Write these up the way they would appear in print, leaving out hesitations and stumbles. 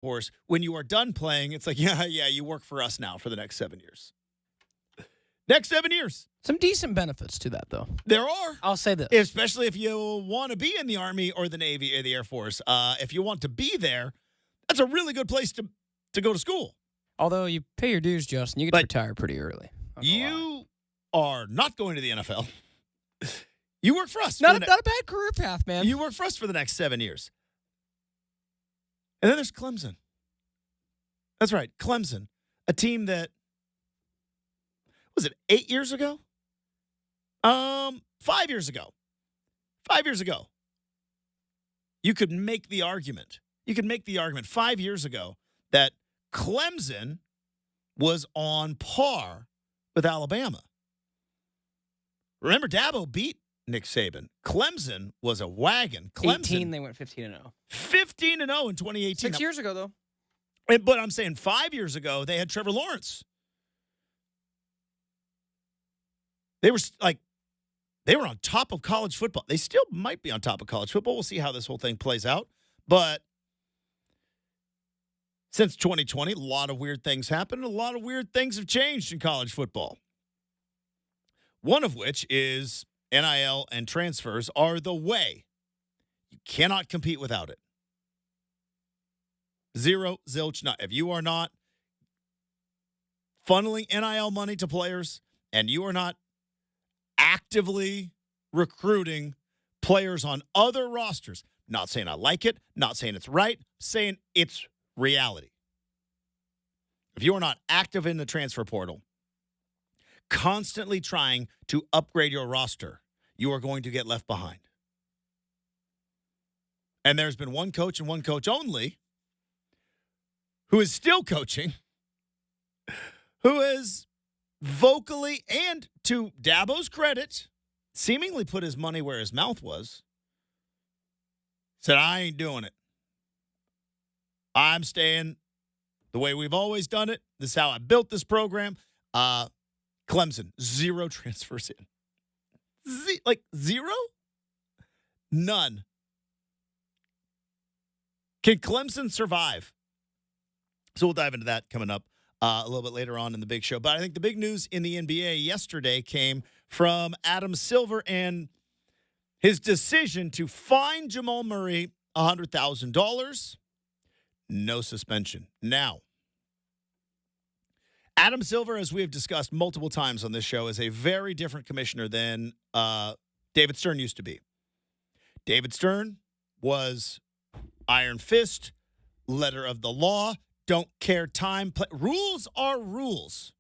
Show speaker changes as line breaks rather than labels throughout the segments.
Force, when you are done playing, it's like, yeah, you work for us now for the next 7 years. Next 7 years.
Some decent benefits to that, though.
There are.
I'll say this.
Especially if you want to be in the Army or the Navy or the Air Force. If you want to be there, that's a really good place to go to school.
Although you pay your dues, Justin, you get to retire pretty early.
You are not going to the NFL. You work for us.
Not a bad career path, man.
You work for us for the next 7 years. And then there's Clemson. That's right, Clemson, a team that, was it 8 years ago? 5 years ago. 5 years ago. You could make the argument. 5 years ago that Clemson was on par with Alabama. Remember, Dabo beat Nick Saban. Clemson was a wagon. Clemson,
18, they went 15-0.
15-0 in 2018.
6 years ago, though.
But I'm saying 5 years ago, they had Trevor Lawrence. They were on top of college football. They still might be on top of college football. We'll see how this whole thing plays out. But since 2020, a lot of weird things happened. A lot of weird things have changed in college football. One of which is NIL and transfers are the way. You cannot compete without it. Zero, zilch, not. If you are not funneling NIL money to players and you are not actively recruiting players on other rosters, not saying I like it, not saying it's right, saying it's reality. If you are not active in the transfer portal, constantly trying to upgrade your roster, you are going to get left behind. And there's been one coach and one coach only who is still coaching, who is vocally and to Dabo's credit, seemingly put his money where his mouth was, said, I ain't doing it. I'm staying the way we've always done it. This is how I built this program. Clemson, zero transfers in. Zero? None. Can Clemson survive? So we'll dive into that coming up a little bit later on in the big show. But I think the big news in the NBA yesterday came from Adam Silver and his decision to fine Jamal Murray $100,000. No suspension. Now, Adam Silver, as we have discussed multiple times on this show, is a very different commissioner than David Stern used to be. David Stern was iron fist, letter of the law, don't care time. Rules are rules.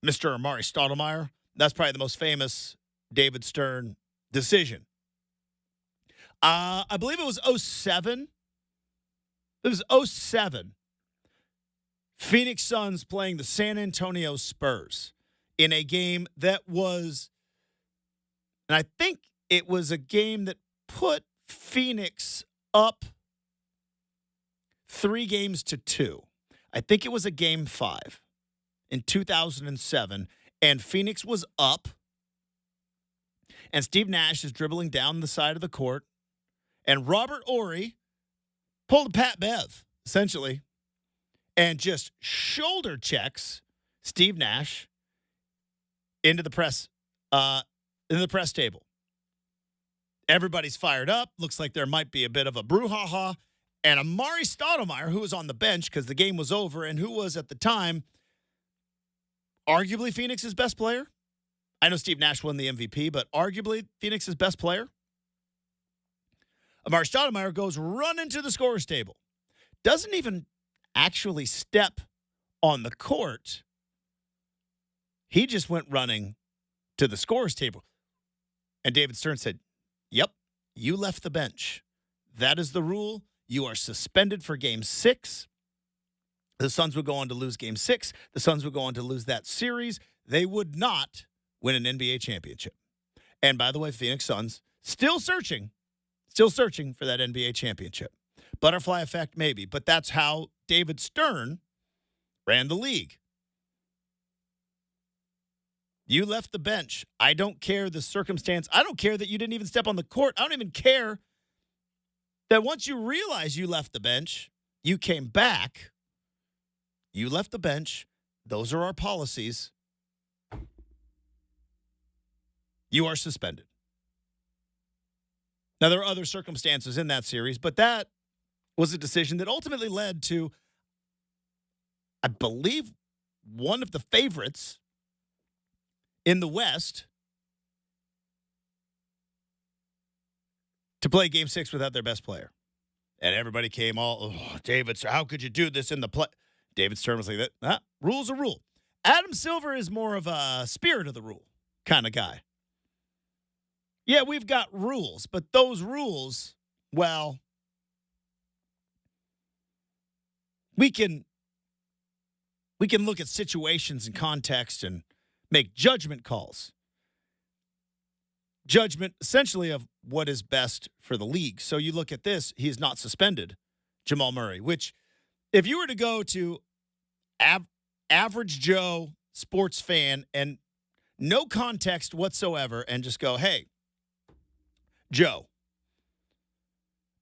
Mr. Amari Stoudemire, that's probably the most famous David Stern decision. I believe it was 07. It was 07. Phoenix Suns playing the San Antonio Spurs in a game that was, and I think it was a game that put Phoenix up 3-2. I think it was a game 5 in 2007, and Phoenix was up, and Steve Nash is dribbling down the side of the court, and Robert Horry pulled a Pat Bev, essentially, and just shoulder checks Steve Nash into the press table. Everybody's fired up. Looks like there might be a bit of a brouhaha. And Amari Stoudemire, who was on the bench because the game was over and who was at the time arguably Phoenix's best player. I know Steve Nash won the MVP, but arguably Phoenix's best player. Amari Stoudemire goes running to the scorer's table. Doesn't even actually step on the court. He just went running to the scorer's table. And David Stern said, yep, you left the bench. That is the rule. You are suspended for Game 6. The Suns would go on to lose Game 6. The Suns would go on to lose that series. They would not win an NBA championship. And by the way, Phoenix Suns still searching for that NBA championship. Butterfly effect, maybe. But that's how David Stern ran the league. You left the bench. I don't care the circumstance. I don't care that you didn't even step on the court. I don't even care that once you realize you left the bench, you came back, you left the bench, those are our policies, you are suspended. Now, there are other circumstances in that series, but that was a decision that ultimately led to, I believe, one of the favorites in the West to play Game 6 without their best player. And everybody came David, how could you do this in the play? David Stern was like, that rule's a rule. Adam Silver is more of a spirit of the rule kind of guy. Yeah, we've got rules, but those rules, well, we can look at situations and context and make judgment calls. Judgment, essentially, of what is best for the league. So you look at this, he is not suspended, Jamal Murray, which if you were to go to average Joe sports fan and no context whatsoever and just go, hey, Joe,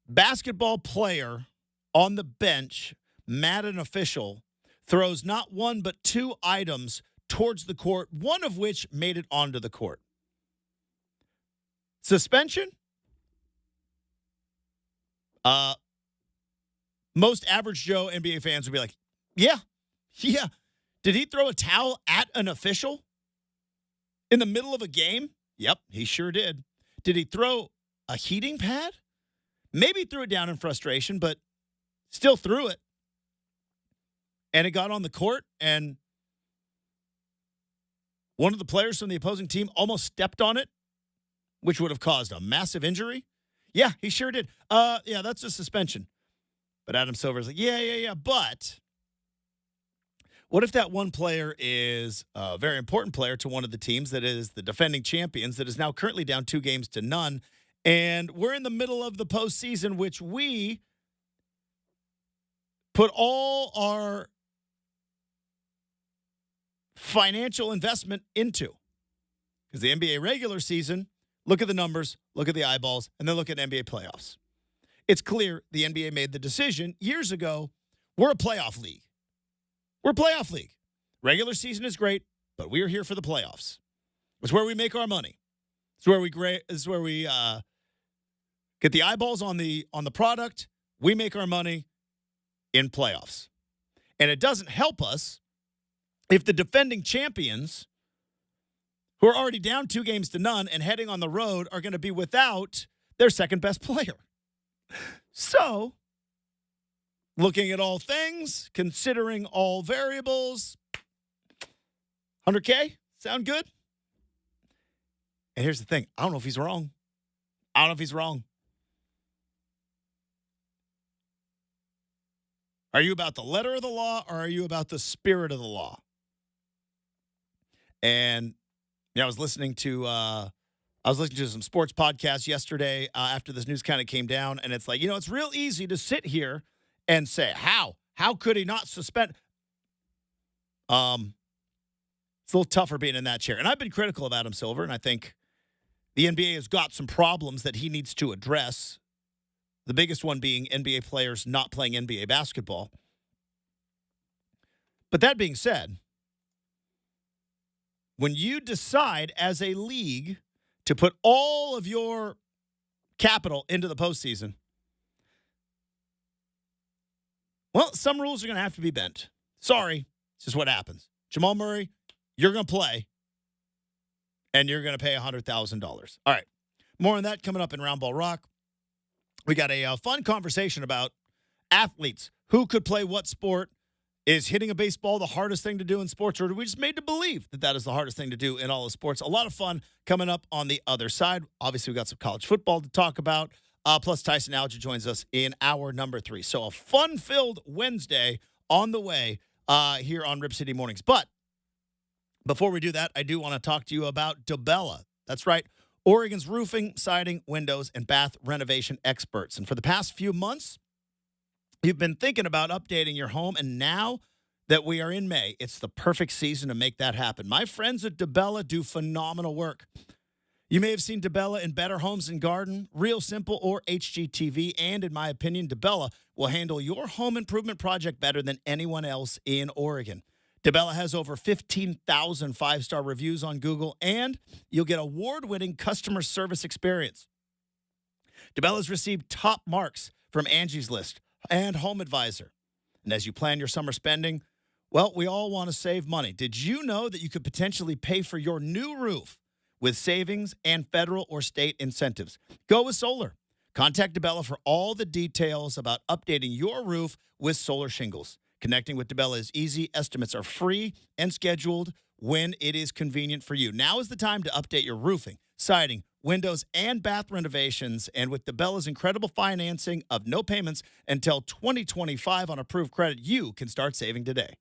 basketball player on the bench, mad at an official, throws not one but two items towards the court, one of which made it onto the court. Suspension? Most average Joe NBA fans would be like, yeah. Did he throw a towel at an official in the middle of a game? Yep, he sure did. Did he throw a heating pad? Maybe threw it down in frustration, but still threw it. And it got on the court, and one of the players from the opposing team almost stepped on it, which would have caused a massive injury. Yeah, he sure did. Yeah, that's a suspension. But Adam Silver's like, yeah. But what if that one player is a very important player to one of the teams that is the defending champions that is now currently down 2-0, and we're in the middle of the postseason, which we put all our financial investment into? Because the NBA regular season, look at the numbers, look at the eyeballs, and then look at NBA playoffs. It's clear the NBA made the decision years ago, we're a playoff league. We're a playoff league. Regular season is great, but we're here for the playoffs. It's where we make our money. It's where we get the eyeballs on the product. We make our money in playoffs. And it doesn't help us if the defending champions, who are already down 2-0 and heading on the road, are going to be without their second best player. So, looking at all things, considering all variables, 100K, sound good? And here's the thing. I don't know if he's wrong. Are you about the letter of the law, or are you about the spirit of the law? And I was listening to some sports podcasts yesterday after this news kind of came down, and it's like, it's real easy to sit here and say, how could he not suspend? It's a little tougher being in that chair. And I've been critical of Adam Silver, and I think the NBA has got some problems that he needs to address. The biggest one being NBA players not playing NBA basketball. But that being said, when you decide as a league to put all of your capital into the postseason, well, some rules are going to have to be bent. Sorry, it's just what happens. Jamal Murray, you're going to play, and you're going to pay $100,000. All right, more on that coming up in Round Ball Rock. We got a fun conversation about athletes. Who could play what sport? Is hitting a baseball the hardest thing to do in sports, or are we just made to believe that that is the hardest thing to do in all of sports? A lot of fun coming up on the other side. Obviously, we got some college football to talk about. Plus, Tyson Alger joins us in hour number 3. So a fun-filled Wednesday on the way here on Rip City Mornings. But before we do that, I do want to talk to you about DeBella. That's right. Oregon's roofing, siding, windows, and bath renovation experts. And for the past few months, you've been thinking about updating your home, and now that we are in May, it's the perfect season to make that happen. My friends at DeBella do phenomenal work. You may have seen DeBella in Better Homes and Garden, Real Simple, or HGTV, and in my opinion, DeBella will handle your home improvement project better than anyone else in Oregon. DeBella has over 15,000 five-star reviews on Google, and you'll get award-winning customer service experience. DeBella's received top marks from Angie's List and Home Advisor. And as you plan your summer spending, well, we all want to save money. Did you know that you could potentially pay for your new roof with savings and federal or state incentives? Go with solar. Contact DeBella for all the details about updating your roof with solar shingles. Connecting with DeBella is easy. Estimates are free and scheduled when it is convenient for you. Now is the time to update your roofing, siding, windows, and bath renovations. And with DeBella's incredible financing of no payments until 2025 on approved credit, you can start saving today.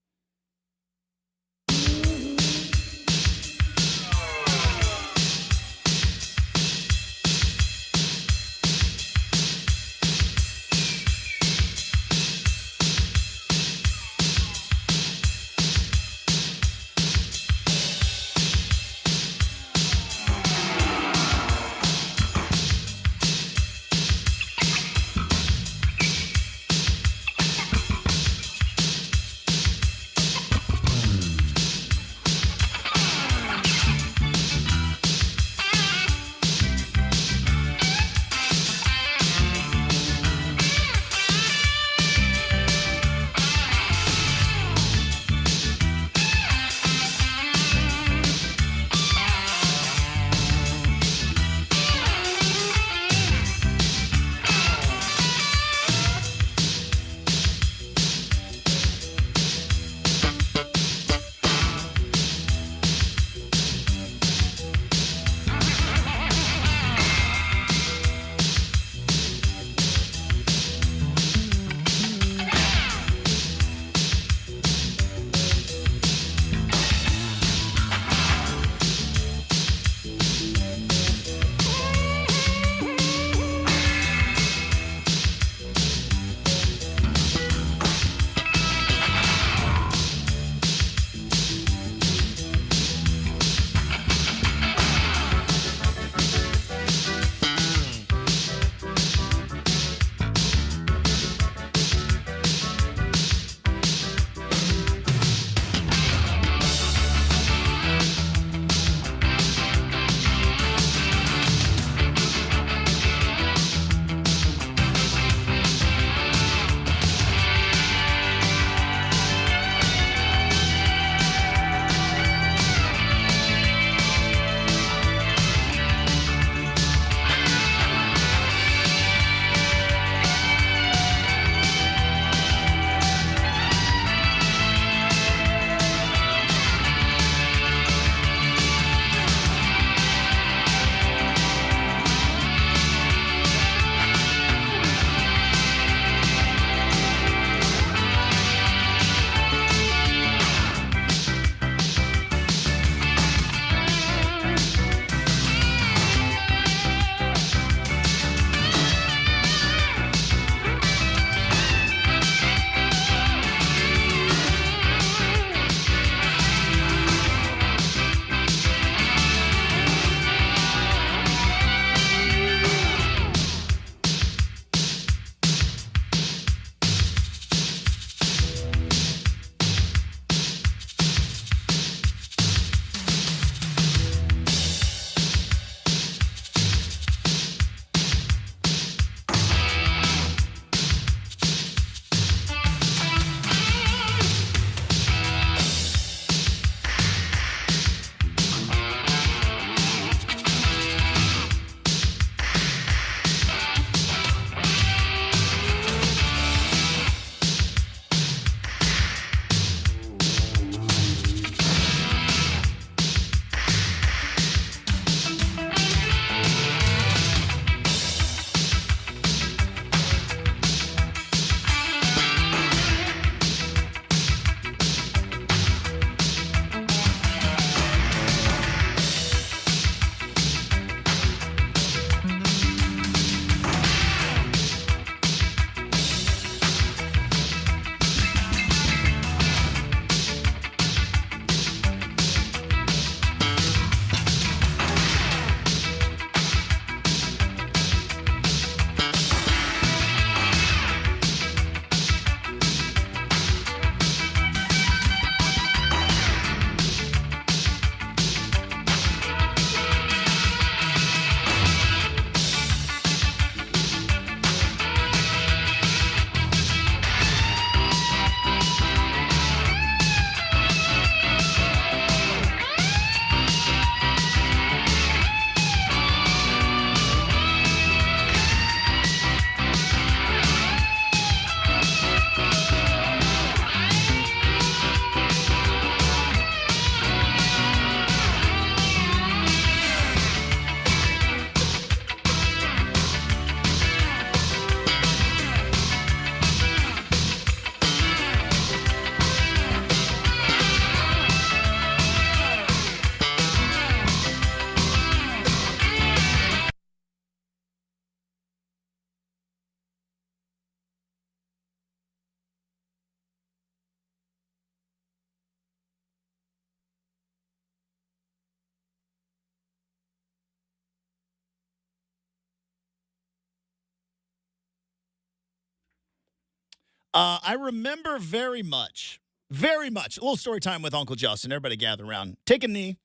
I remember very much. A little story time with Uncle Justin. Everybody gather around. Take a knee.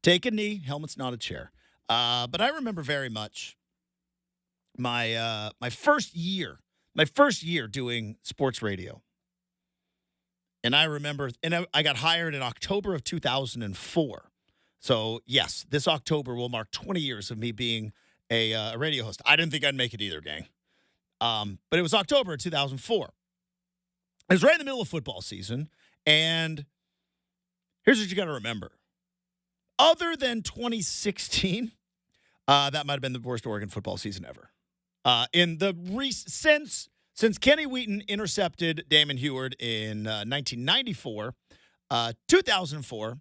Helmet's not a chair. But I remember very much my first year doing sports radio. And I remember, I got hired in October of 2004. So, yes, this October will mark 20 years of me being a radio host. I didn't think I'd make it either, gang. But it was October of 2004. It was right in the middle of football season. And here's what you got to remember. Other than 2016, that might have been the worst Oregon football season ever. Since Kenny Wheaton intercepted Damon Heward in 1994, 2004,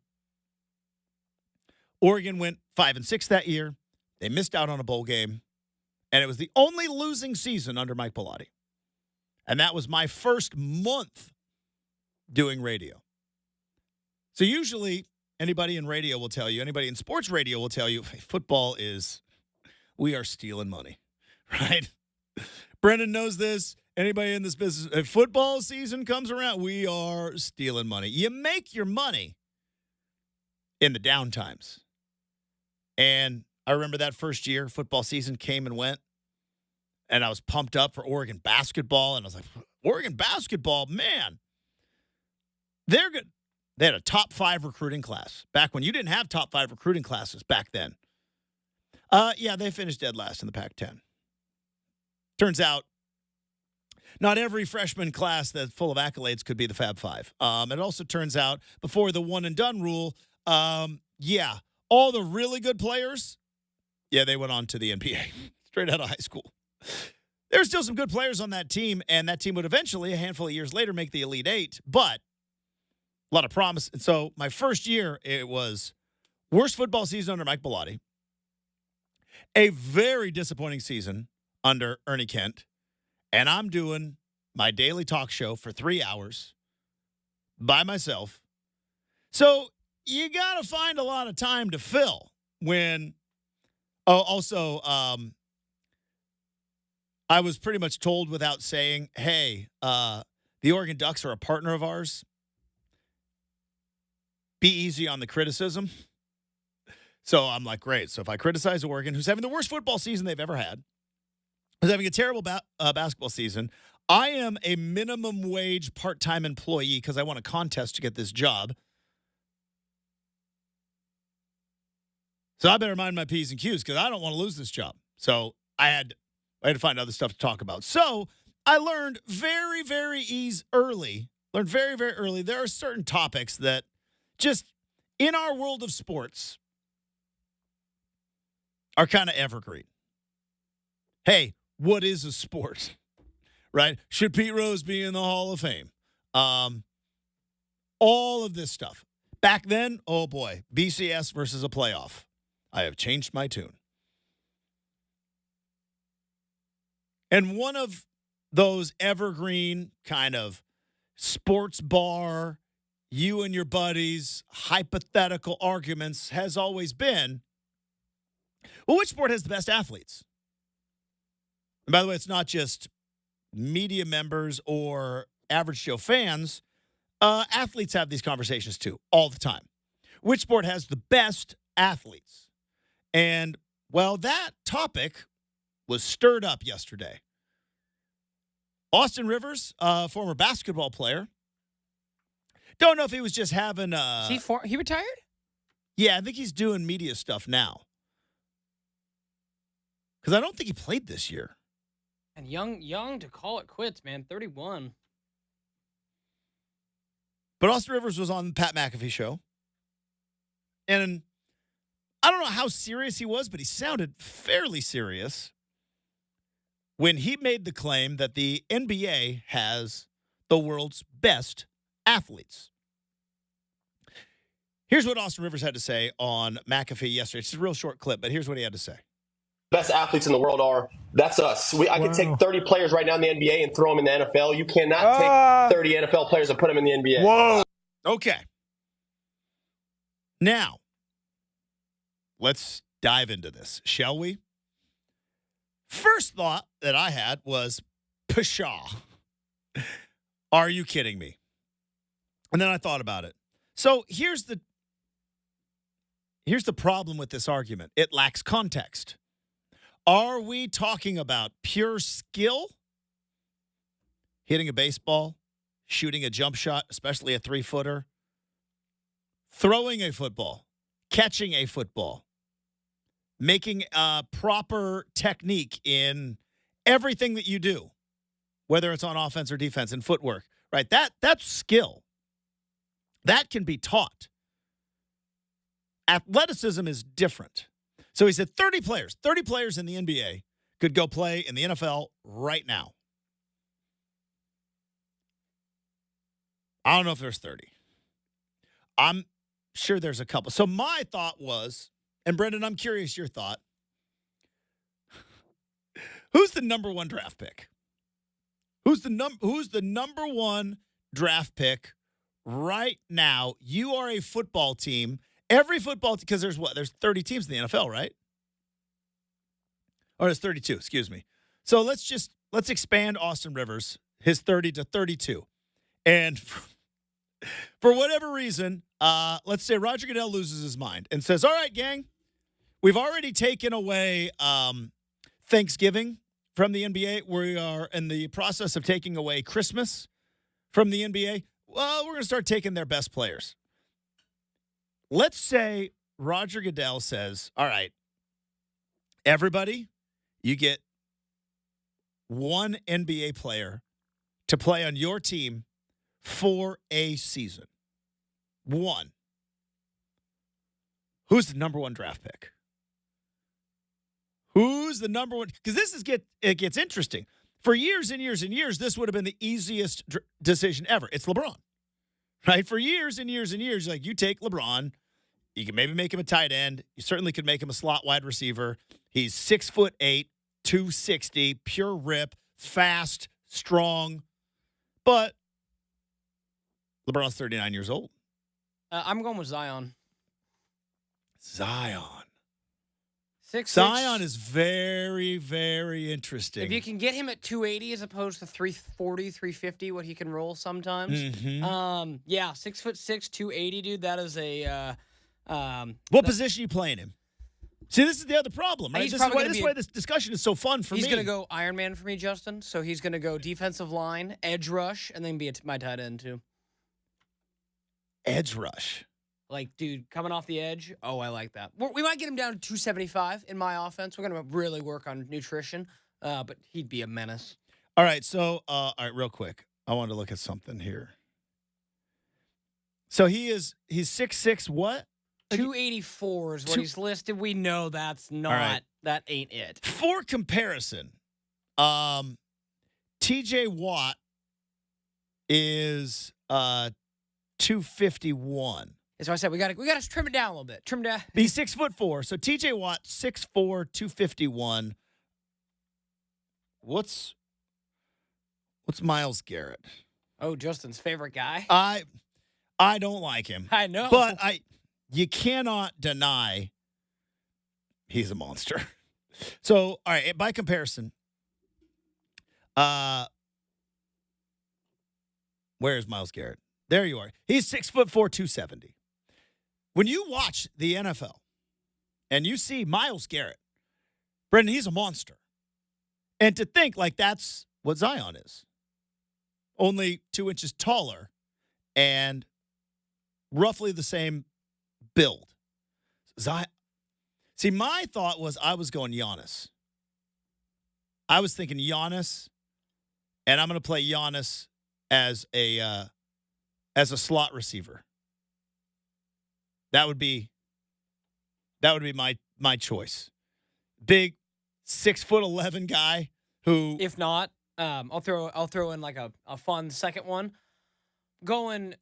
Oregon went 5-6 that year. They missed out on a bowl game, and it was the only losing season under Mike Bellotti. And that was my first month doing radio. So usually anybody in radio will tell you, anybody in sports radio will tell you, hey, football is, we are stealing money, right? Brendan knows this. Anybody in this business, if football season comes around, we are stealing money. You make your money in the down times. And I remember that first year, football season came and went, and I was pumped up for Oregon basketball, and I was like, Oregon basketball, man, they're good. They had a top 5 recruiting class back when you didn't have top 5 recruiting classes back then. Yeah, they finished dead last in the Pac-10. Turns out, not every freshman class that's full of accolades could be the Fab Five. It also turns out, before the one-and-done rule, all the really good players, they went on to the NBA, straight out of high school. There's still some good players on that team, and that team would eventually, a handful of years later, make the Elite Eight, but a lot of promise. And so my first year, it was worst football season under Mike Bellotti, a very disappointing season under Ernie Kent, and I'm doing my daily talk show for 3 hours by myself. So you got to find a lot of time to fill when I was pretty much told without saying, hey, the Oregon Ducks are a partner of ours. Be easy on the criticism. So I'm like, great. So if I criticize Oregon, who's having the worst football season they've ever had, who's having a terrible basketball season, I am a minimum wage part-time employee because I won a contest to get this job. So I better mind my P's and Q's because I don't want to lose this job. So I had to find other stuff to talk about. So I learned very, very early. There are certain topics that just in our world of sports are kind of evergreen. Hey, what is a sport? Right? Should Pete Rose be in the Hall of Fame? All of this stuff. Back then, oh boy, BCS versus a playoff. I have changed my tune. And one of those evergreen kind of sports bar, you and your buddies, hypothetical arguments has always been, well, which sport has the best athletes? And by the way, it's not just media members or average Joe fans. Athletes have these conversations too, all the time. Which sport has the best athletes? And, well, that topic was stirred up yesterday. Austin Rivers, former basketball player. Don't know if he was just having
he retired?
Yeah, I think he's doing media stuff now. Because I don't think he played this year.
And young to call it quits, man. 31.
But Austin Rivers was on the Pat McAfee show. And I don't know how serious he was, but he sounded fairly serious when he made the claim that the NBA has the world's best athletes. Here's what Austin Rivers had to say on McAfee yesterday. It's a real short clip, but here's what he had to say.
Best athletes in the world that's us. I could take 30 players right now in the NBA and throw them in the NFL. You cannot take 30 NFL players and put them in the NBA.
Whoa. Okay. Now, let's dive into this, shall we? First thought that I had was pshaw. Are you kidding me? And then I thought about it. So here's the problem with this argument. It lacks context. Are we talking about pure skill? Hitting a baseball, shooting a jump shot, especially a 3-footer, throwing a football, catching a football, making a proper technique in everything that you do, whether it's on offense or defense, and footwork, right? That's skill. That can be taught. Athleticism is different. So he said 30 players in the NBA could go play in the NFL right now. I don't know if there's 30. I'm sure there's a couple. So my thought was, and Brendan, I'm curious your thought. Who's the number one draft pick? Who's the number one draft pick right now? You are a football team. Every football team, because there's 30 teams in the NFL, right? Or there's 32, excuse me. So let's expand Austin Rivers, his 30 to 32. And for whatever reason, let's say Roger Goodell loses his mind and says, all right, gang, we've already taken away Thanksgiving from the NBA. We are in the process of taking away Christmas from the NBA. Well, we're going to start taking their best players. Let's say Roger Goodell says, all right, everybody, you get one NBA player to play on your team for a season. One. Who's the number one draft pick? Who's the number one? Because it gets interesting. For years and years and years, this would have been the easiest decision ever. It's LeBron, right? For years and years and years, like, you take LeBron, you can maybe make him a tight end. You certainly could make him a slot wide receiver. He's 6'8", 260, pure rip, fast, strong. But LeBron's 39 years old.
I'm going with Zion.
Zion
6'6".
Zion is very, very interesting.
If you can get him at 280 as opposed to 340, 350, what he can roll sometimes.
Mm-hmm.
Yeah, 6'6", 280, dude. That is a.
What position are you playing him? See, this is the other problem, right? This is why this discussion is so fun for me.
He's going to go Iron Man for me, Justin. So he's going to go defensive line, edge rush, and then be my tight end, too.
Edge rush.
Like, dude, coming off the edge. Oh, I like that. We might get him down to 275 in my offense. We're going to really work on nutrition, but he'd be a menace.
All right, so, real quick. I wanted to look at something here. So he's 6'6", what?
284 is what he's listed. We know that's not, that ain't it.
For comparison, TJ Watt is 251.
That's why I said we got to trim it down a little bit. Trim down.
He's 6'4". So TJ Watt, 6'4", 251. What's Myles Garrett?
Oh, Justin's favorite guy.
I don't like him.
I know,
but you cannot deny he's a monster. So, all right, by comparison, where is Myles Garrett? There you are. He's 6'4", 270. When you watch the NFL and you see Myles Garrett, Brendan, he's a monster. And to think like that's what Zion is, only 2 inches taller and roughly the same build. Zion. See, my thought was I was going Giannis. I was thinking Giannis, and I'm going to play Giannis as a slot receiver. That would be my choice. Big 6'11" guy who,
if not, I'll throw in like a fun second one. Going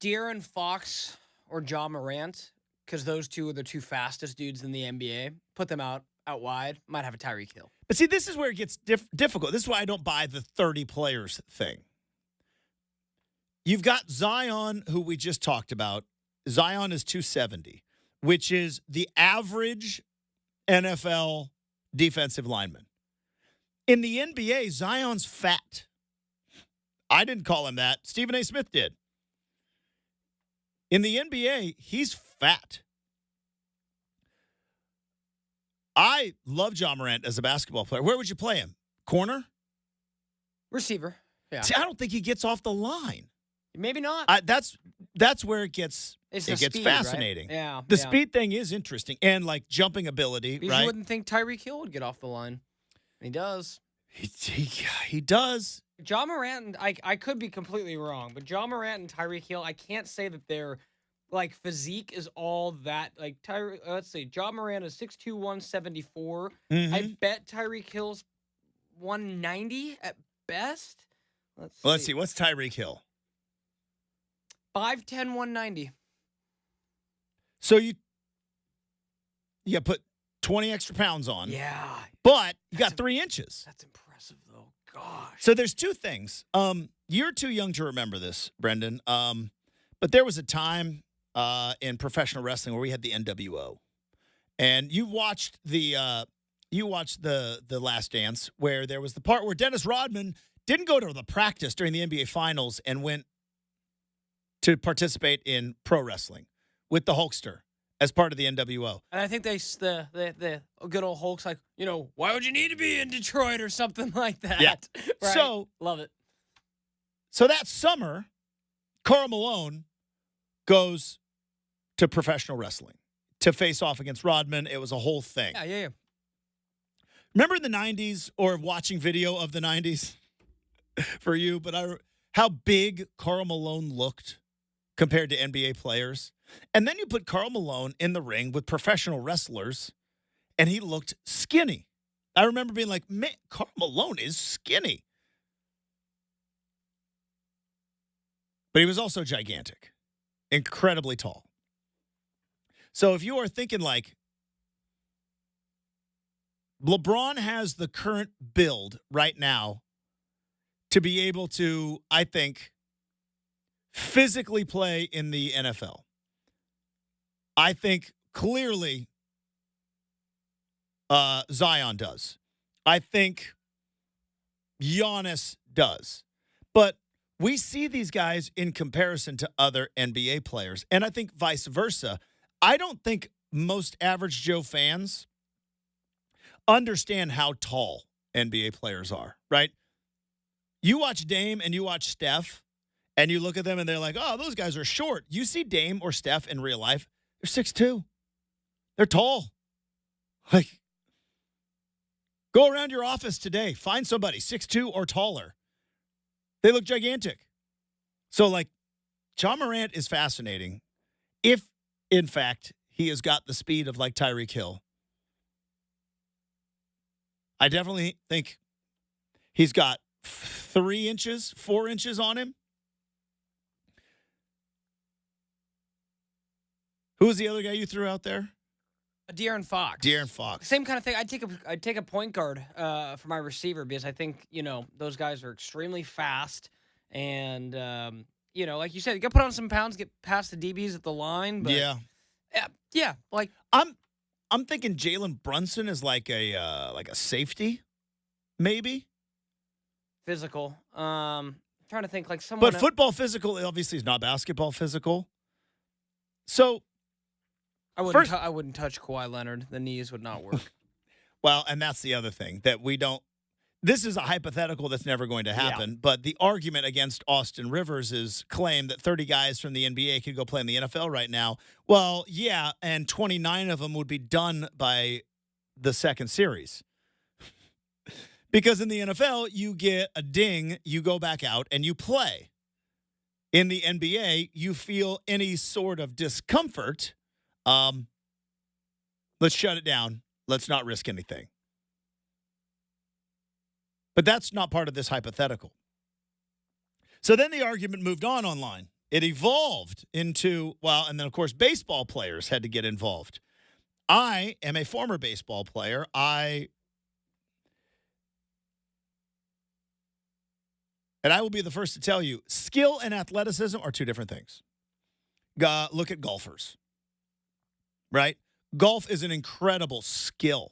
De'Aaron Fox or Ja Morant, because those two are the two fastest dudes in the NBA. Put them out wide. Might have a Tyreek Hill.
But see, this is where it gets difficult. This is why I don't buy the 30 players thing. You've got Zion, who we just talked about. Zion is 270, which is the average NFL defensive lineman. In the NBA, Zion's fat. I didn't call him that. Stephen A. Smith did. In the NBA, he's fat. I love Ja Morant as a basketball player. Where would you play him? Corner?
Receiver. Yeah.
See, I don't think he gets off the line.
Maybe not.
That's where it gets
Speed,
fascinating.
Right? Yeah.
The speed thing is interesting, and like jumping ability,
because
right?
You wouldn't think Tyreek Hill would get off the line. He does.
He does.
Ja Morant, I could be completely wrong, but Ja Morant and Tyreek Hill, I can't say that their like physique is all that. Like let's see, Ja Morant is 6'2", 174. I bet Tyreek Hill's 190 at best.
Let's see. What's Tyreek Hill?
5'10", 190.
So you put 20 extra pounds on.
Yeah.
But you got 3 inches.
That's impressive, though. Gosh.
So there's 2 things. You're too young to remember this, Brendan. But there was a time in professional wrestling where we had the NWO. And you watched the Last Dance, where there was the part where Dennis Rodman didn't go to the practice during the NBA Finals and went to participate in pro wrestling with the Hulkster as part of the NWO.
And I think the good old Hulk's like, why would you need to be in Detroit or something like that?
Yeah.
Right?
So
love it.
So that summer, Karl Malone goes to professional wrestling to face off against Rodman. It was a whole thing.
Yeah.
Remember in the 90s, or watching video of the 90s for you, but how big Karl Malone looked compared to NBA players. And then you put Karl Malone in the ring with professional wrestlers, and he looked skinny. I remember being like, man, Karl Malone is skinny. But he was also gigantic, incredibly tall. So if you are thinking like, LeBron has the current build right now to be able to, I think, physically play in the NFL. I think clearly Zion does. I think Giannis does. But we see these guys in comparison to other NBA players, and I think vice versa. I don't think most average Joe fans understand how tall NBA players are, right? You watch Dame and you watch Steph, and you look at them and they're like, oh, those guys are short. You see Dame or Steph in real life, they're 6'2". They're tall. Like, go around your office today. Find somebody 6'2" or taller. They look gigantic. So, like, Ja Morant is fascinating if, in fact, he has got the speed of, like, Tyreek Hill. I definitely think he's got 3 inches, 4 inches on him. Who was the other guy you threw out there?
De'Aaron Fox.
De'Aaron Fox.
Same kind of thing. I'd take a point guard for my receiver because I think, those guys are extremely fast. And, like you said, you got to put on some pounds, get past the DBs at the line. But yeah. Like,
I'm thinking Jalen Brunson is like a safety, maybe.
Physical. Trying to think like someone.
But football physical obviously is not basketball physical. So
I wouldn't touch Kawhi Leonard. The knees would not work.
Well, and that's the other thing that we don't. This is a hypothetical that's never going to happen. Yeah. But the argument against Austin Rivers' claim that 30 guys from the NBA could go play in the NFL right now. Well, yeah, and 29 of them would be done by the second series. Because in the NFL, you get a ding, you go back out, and you play. In the NBA, you feel any sort of discomfort. Let's shut it down. Let's not risk anything. But that's not part of this hypothetical. So then the argument moved on online. It evolved into, and then, of course, baseball players had to get involved. I am a former baseball player. And I will be the first to tell you, skill and athleticism are 2 different things. Look at golfers, right? Golf is an incredible skill.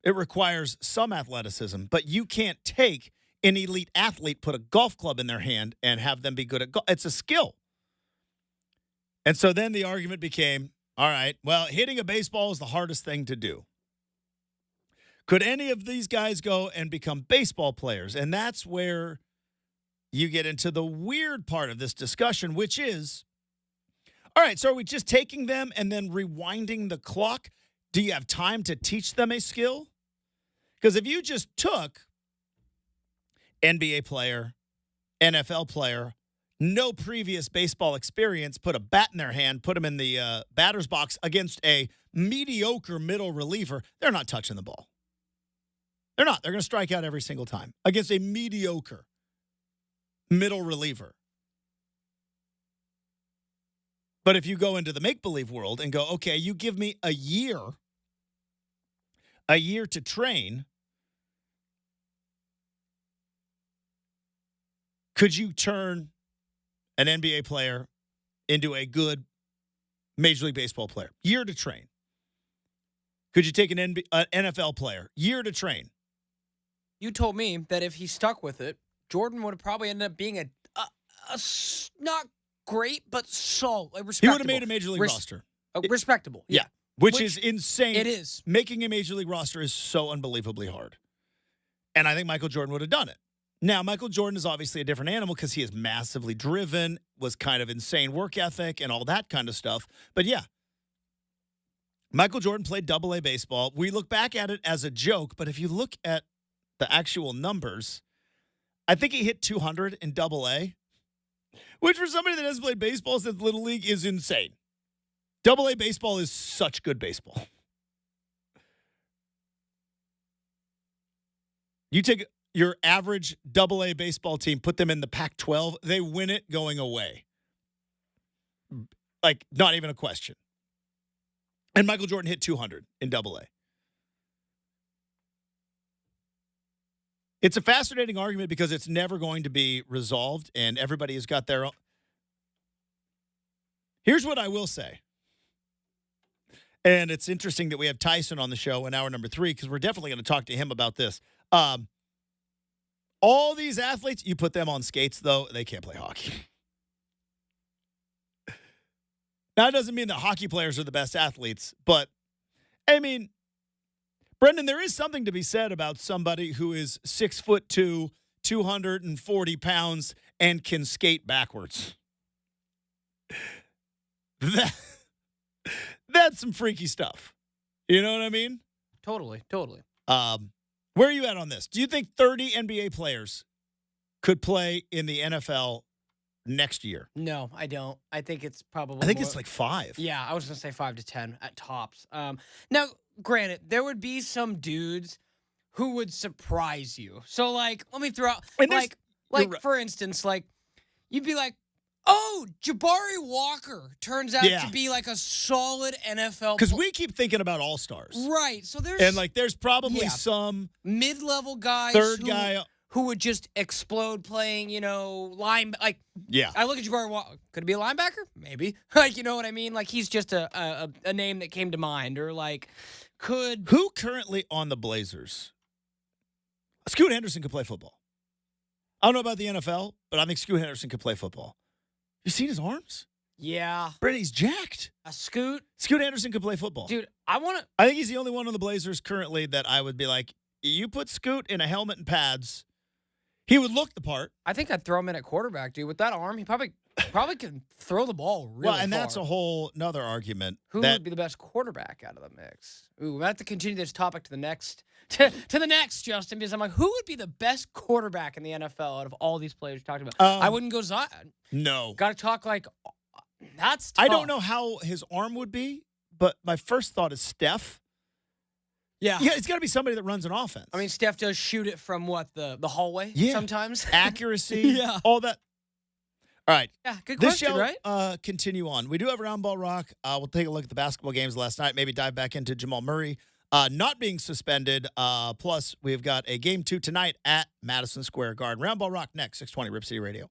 It requires some athleticism, but you can't take an elite athlete put a golf club in their hand and have them be good at golf. It's a skill. And so then the argument became, all right, well, hitting a baseball is the hardest thing to do. Could any of these guys go and become baseball players? And that's where you get into the weird part of this discussion, which is, all right, so are we just taking them and then rewinding the clock? Do you have time to teach them a skill? Because if you just took NBA player, NFL player, no previous baseball experience, put a bat in their hand, put them in the batter's box against a mediocre middle reliever, they're not touching the ball. They're not. They're going to strike out every single time against a mediocre middle reliever. But if you go into the make-believe world and go, okay, you give me a year to train, could you turn an NBA player into a good Major League Baseball player? Year to train. Could you take an NFL player? Year to train.
You told me that if he stuck with it, Jordan would have probably ended up being a not great, but solid, respectable.
He would have made a Major League roster.
Respectable, yeah.
Which is insane.
It is.
Making a Major League roster is so unbelievably hard. And I think Michael Jordan would have done it. Now, Michael Jordan is obviously a different animal because he is massively driven, was kind of insane work ethic and all that kind of stuff. But yeah, Michael Jordan played AA baseball. We look back at it as a joke, but if you look at the actual numbers, I think he hit 200 in AA, which for somebody that hasn't played baseball since Little League is insane. AA baseball is such good baseball. You take your average AA baseball team, put them in the Pac-12, they win it going away. Like, not even a question. And Michael Jordan hit 200 in AA. It's a fascinating argument because it's never going to be resolved, and everybody has got their own. Here's what I will say. And it's interesting that we have Tyson on the show in hour number 3 because we're definitely going to talk to him about this. All these athletes, you put them on skates, though, they can't play hockey. Now, it doesn't mean that hockey players are the best athletes, but, I mean, Brendan, there is something to be said about somebody who is 6'2", 240 pounds, and can skate backwards. That's some freaky stuff. You know what I mean?
Totally.
Where are you at on this? Do you think 30 NBA players could play in the NFL next year?
No, I don't. I think it's probably
I think it's like 5.
Yeah, I was going to say 5 to 10 at tops. Now, granted, there would be some dudes who would surprise you. So, like, let me throw out, like for instance, like, you'd be like, oh, Jabari Walker turns out to be like a solid NFL.
Because we keep thinking about all-stars.
Right. So
there's probably some
mid-level guys
guy
who would just explode playing, line. Like, I look at Jabari Walker. Could it be a linebacker? Maybe. Like, you know what I mean? Like, he's just a name that came to mind. Or, like,
Who currently on the Blazers? Scoot Henderson could play football. I don't know about the NFL, but I think Scoot Henderson could play football. You seen his arms?
Yeah.
Brady's jacked.
Scoot
Henderson could play football.
Dude, I
think he's the only one on the Blazers currently that I would be like, you put Scoot in a helmet and pads, he would look the part.
I think I'd throw him in at quarterback, dude. With that arm, he probably can throw the ball really
well, and
far.
That's a whole nother argument.
Who would be the best quarterback out of the mix? Ooh, we have to continue this topic to the next, to the next, Justin, because I'm like, who would be the best quarterback in the NFL out of all these players you talked about? I wouldn't go Zion.
No.
Got to talk like, that's tough.
I don't know how his arm would be, but my first thought is Steph. Yeah, it's got to be somebody that runs an offense.
I mean, Steph does shoot it from the hallway sometimes.
Accuracy, all that. All right.
Yeah, good question,
right?
right?
Continue on. We do have Round Ball Rock. We'll take a look at the basketball games last night, maybe dive back into Jamal Murray not being suspended. Plus, we've got a Game 2 tonight at Madison Square Garden. Round Ball Rock next, 620 Rip City Radio.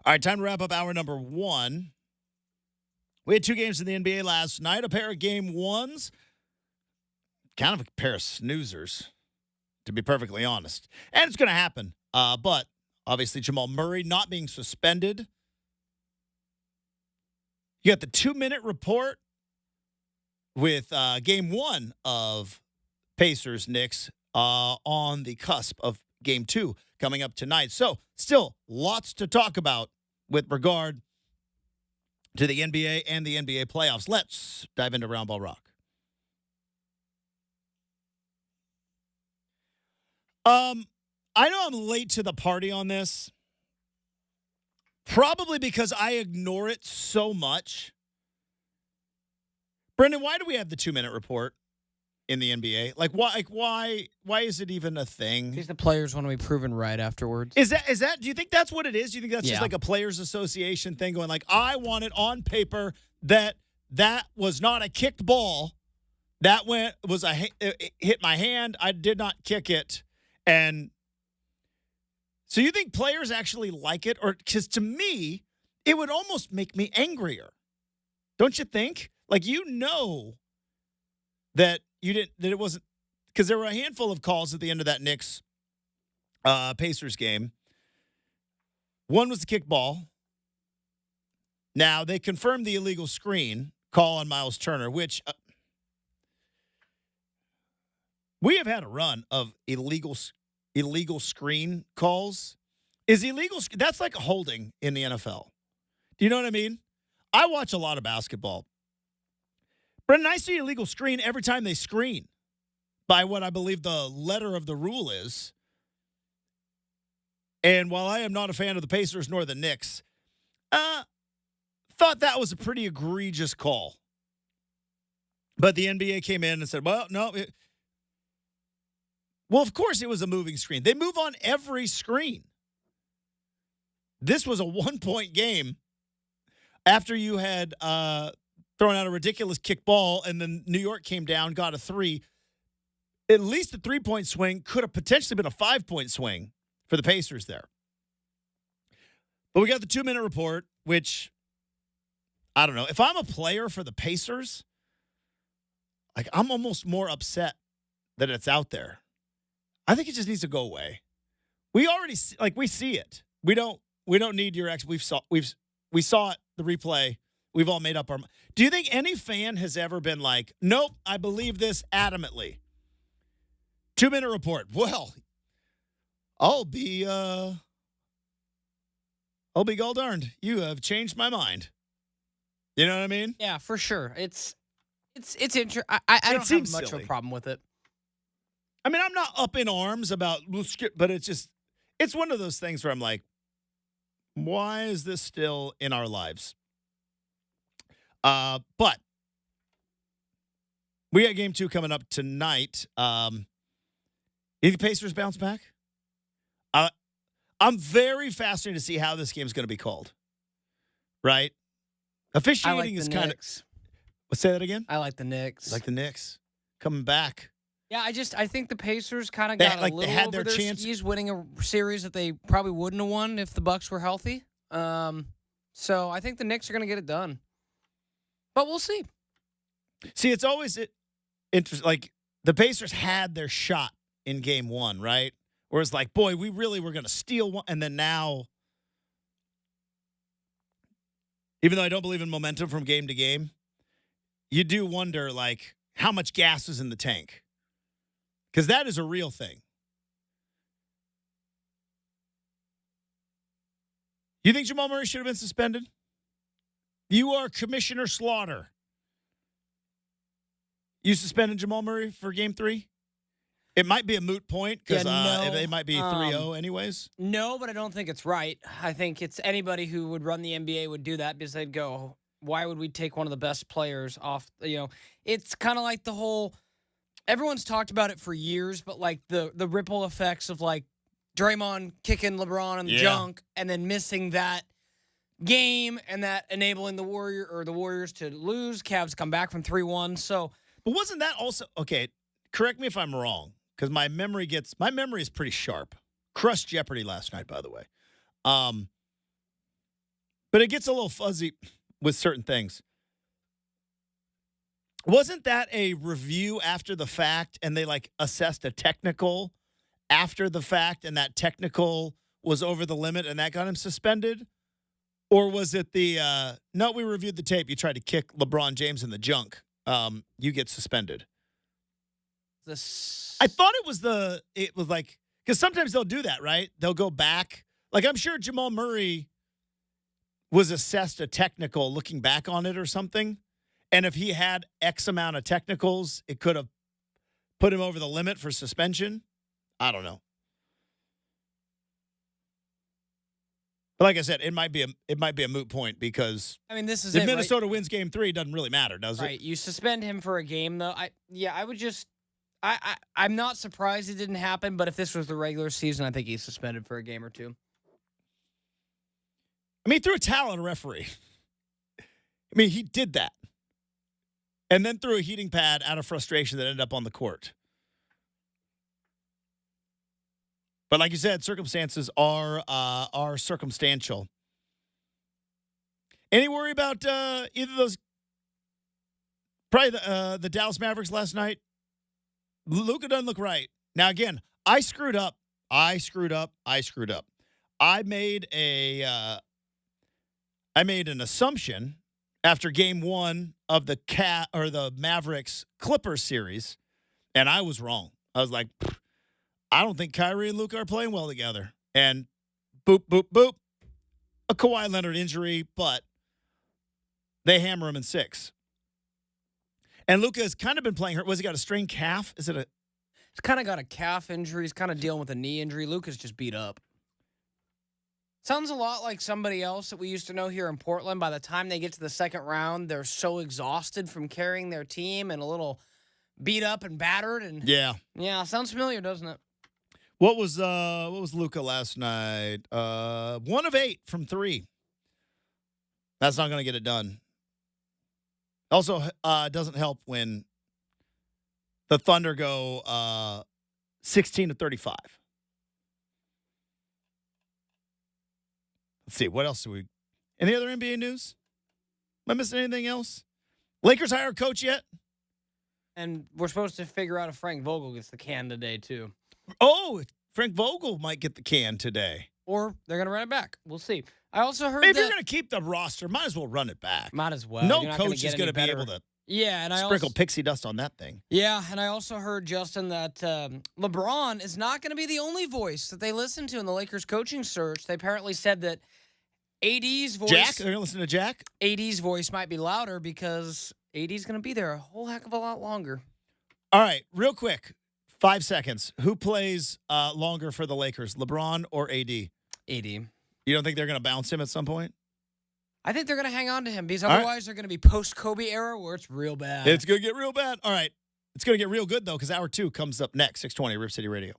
All right, time to wrap up hour number 1. We had 2 games in the NBA last night, a pair of game ones, kind of a pair of snoozers, to be perfectly honest. And it's going to happen. But obviously Jamal Murray not being suspended. You got the 2-minute report with game 1 of Pacers-Knicks on the cusp of game 2 coming up tonight. So still lots to talk about with regard to the NBA and the NBA playoffs. Let's dive into Round Ball Rock. I know I'm late to the party on this, probably because I ignore it so much. Brendan, why do we have the 2-minute report in the NBA? Why is it even a thing?
Because the players want to be proven right afterwards.
Is that? Do you think that's what it is? Do you think that's just
Yeah.
like a players' association thing, going like, I want it on paper that was not a kicked ball, that it hit my hand, I did not kick it, and so you think players actually like it, or because to me, it would almost make me angrier, don't you think? Like that it wasn't, because there were a handful of calls at the end of that Knicks Pacers game. One was the kick ball. Now, they confirmed the illegal screen call on Miles Turner, which we have had a run of illegal screen calls. That's like a holding in the NFL. Do you know what I mean? I watch a lot of basketball. Brendan, I see illegal screen every time they screen by what I believe the letter of the rule is. And while I am not a fan of the Pacers nor the Knicks, thought that was a pretty egregious call. But the NBA came in and said, well, no. Well, of course it was a moving screen. They move on every screen. This was a 1-point game after you had thrown out a ridiculous kick ball, and then New York came down, got a 3. At least a 3-point swing, could have potentially been a 5-point swing for the Pacers there. But we got the 2-minute report, which, I don't know. If I'm a player for the Pacers, like, I'm almost more upset that it's out there. I think it just needs to go away. We already see it. We don't need your we saw it, the replay. We've all made up our mind. Do you think any fan has ever been like, nope, I believe this adamantly? 2-minute report. Well, I'll be gall darned. You have changed my mind. You know what I mean?
Yeah, for sure. It's interesting. I don't have much of a problem with it.
I mean, I'm not up in arms about, but it's one of those things where I'm like, why is this still in our lives? But we got game 2 coming up tonight. You think Pacers bounce back? I'm very fascinated to see how this game's going to be called. Right? Officiating is kind of. Let's say that again.
I like the Knicks.
Like the Knicks coming back.
Yeah, I think the Pacers kind of got a little over their skis, winning a series that they probably wouldn't have won if the Bucks were healthy. So I think the Knicks are going to get it done. But we'll see.
See, it's always interesting. Like, the Pacers had their shot in game 1, right? Where it's like, boy, we really were going to steal one. And then now, even though I don't believe in momentum from game to game, you do wonder, like, how much gas is in the tank. Because that is a real thing. You think Jamal Murray should have been suspended? You are Commissioner Slaughter. You suspended Jamal Murray for game 3? It might be a moot point because it might be 3-0 anyways.
No, but I don't think it's right. I think it's anybody who would run the NBA would do that because they'd go, why would we take one of the best players off? It's kind of like the whole, everyone's talked about it for years, but like the ripple effects of like Draymond kicking LeBron in the junk and then missing that game and that enabling the Warriors to lose. Cavs come back from 3-1. So,
but wasn't that also okay? Correct me if I'm wrong, because my memory is pretty sharp. Crushed Jeopardy last night, by the way. But it gets a little fuzzy with certain things. Wasn't that a review after the fact and they assessed a technical after the fact and that technical was over the limit and that got him suspended? Or was it no, we reviewed the tape. You tried to kick LeBron James in the junk. You get suspended. I thought it was because sometimes they'll do that, right? They'll go back. I'm sure Jamal Murray was assessed a technical looking back on it or something. And if he had X amount of technicals, it could have put him over the limit for suspension. I don't know. But like I said, it might be a moot point because
this is
if Minnesota wins Game 3, it doesn't really matter, does it?
Right. You suspend him for a game, though. I'm not surprised it didn't happen, but if this was the regular season, I think he's suspended for a game or two.
He threw a towel at a referee. He did that. And then threw a heating pad out of frustration that ended up on the court. But like you said, circumstances are circumstantial. Any worry about either of those? Probably the Dallas Mavericks last night. Luka doesn't look right. Now, again, I screwed up. I made an assumption after Game 1 of the Mavericks Clippers series, and I was wrong. I was like, I don't think Kyrie and Luka are playing well together. And boop, boop, boop. A Kawhi Leonard injury, but they hammer him in 6. And Luka has kind of been playing hurt. Was he got a strained calf? He's
kind of got a calf injury. He's kind of dealing with a knee injury. Luka's just beat up. Sounds a lot like somebody else that we used to know here in Portland. By the time they get to the second round, they're so exhausted from carrying their team and a little beat up and battered. And
yeah,
sounds familiar, doesn't it?
What was Luka last night? 1 of 8 from 3. That's not going to get it done. Also, doesn't help when the Thunder go 16 to 35. Let's see. What else do we? Any other NBA news? Am I missing anything else? Lakers hire a coach yet?
And we're supposed to figure out if Frank Vogel gets the can today, too.
Oh, Frank Vogel might get the can today.
Or they're going to run it back. We'll see. I also heard
if you're going to keep the roster, might as well run it back.
Might as well.
No coach is going to be able to sprinkle pixie dust on that thing.
Yeah, and I also heard, Justin, that LeBron is not going to be the only voice that they listen to in the Lakers coaching search. They apparently said that AD's voice...
Jack? They're going to listen to Jack?
AD's voice might be louder because AD's going to be there a whole heck of a lot longer.
All right, real quick, 5 seconds. Who plays longer for the Lakers, LeBron or AD?
AD.
You don't think they're going to bounce him at some point?
I think they're going to hang on to him because otherwise they're going to be post-Kobe era where it's real bad.
It's going to get real bad. All right. It's going to get real good, though, because Hour 2 comes up next, 620 Rip City Radio.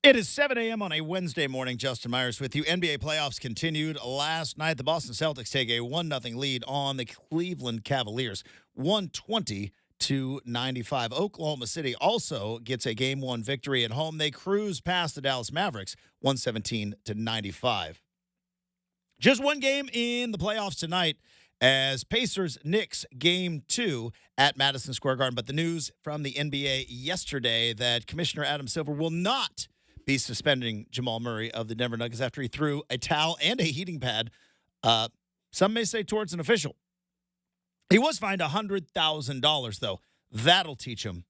It is 7 a.m. on a Wednesday morning. Justin Myers with you. NBA playoffs continued last night. The Boston Celtics take a 1-0 lead on the Cleveland Cavaliers, 120-95. Oklahoma City also gets a Game 1 victory at home. They cruise past the Dallas Mavericks, 117-95. Just one game in the playoffs tonight as Pacers-Knicks Game 2 at Madison Square Garden. But the news from the NBA yesterday that Commissioner Adam Silver will not be suspending Jamal Murray of the Denver Nuggets after he threw a towel and a heating pad, some may say towards an official. He was fined $100,000, though. That'll teach him.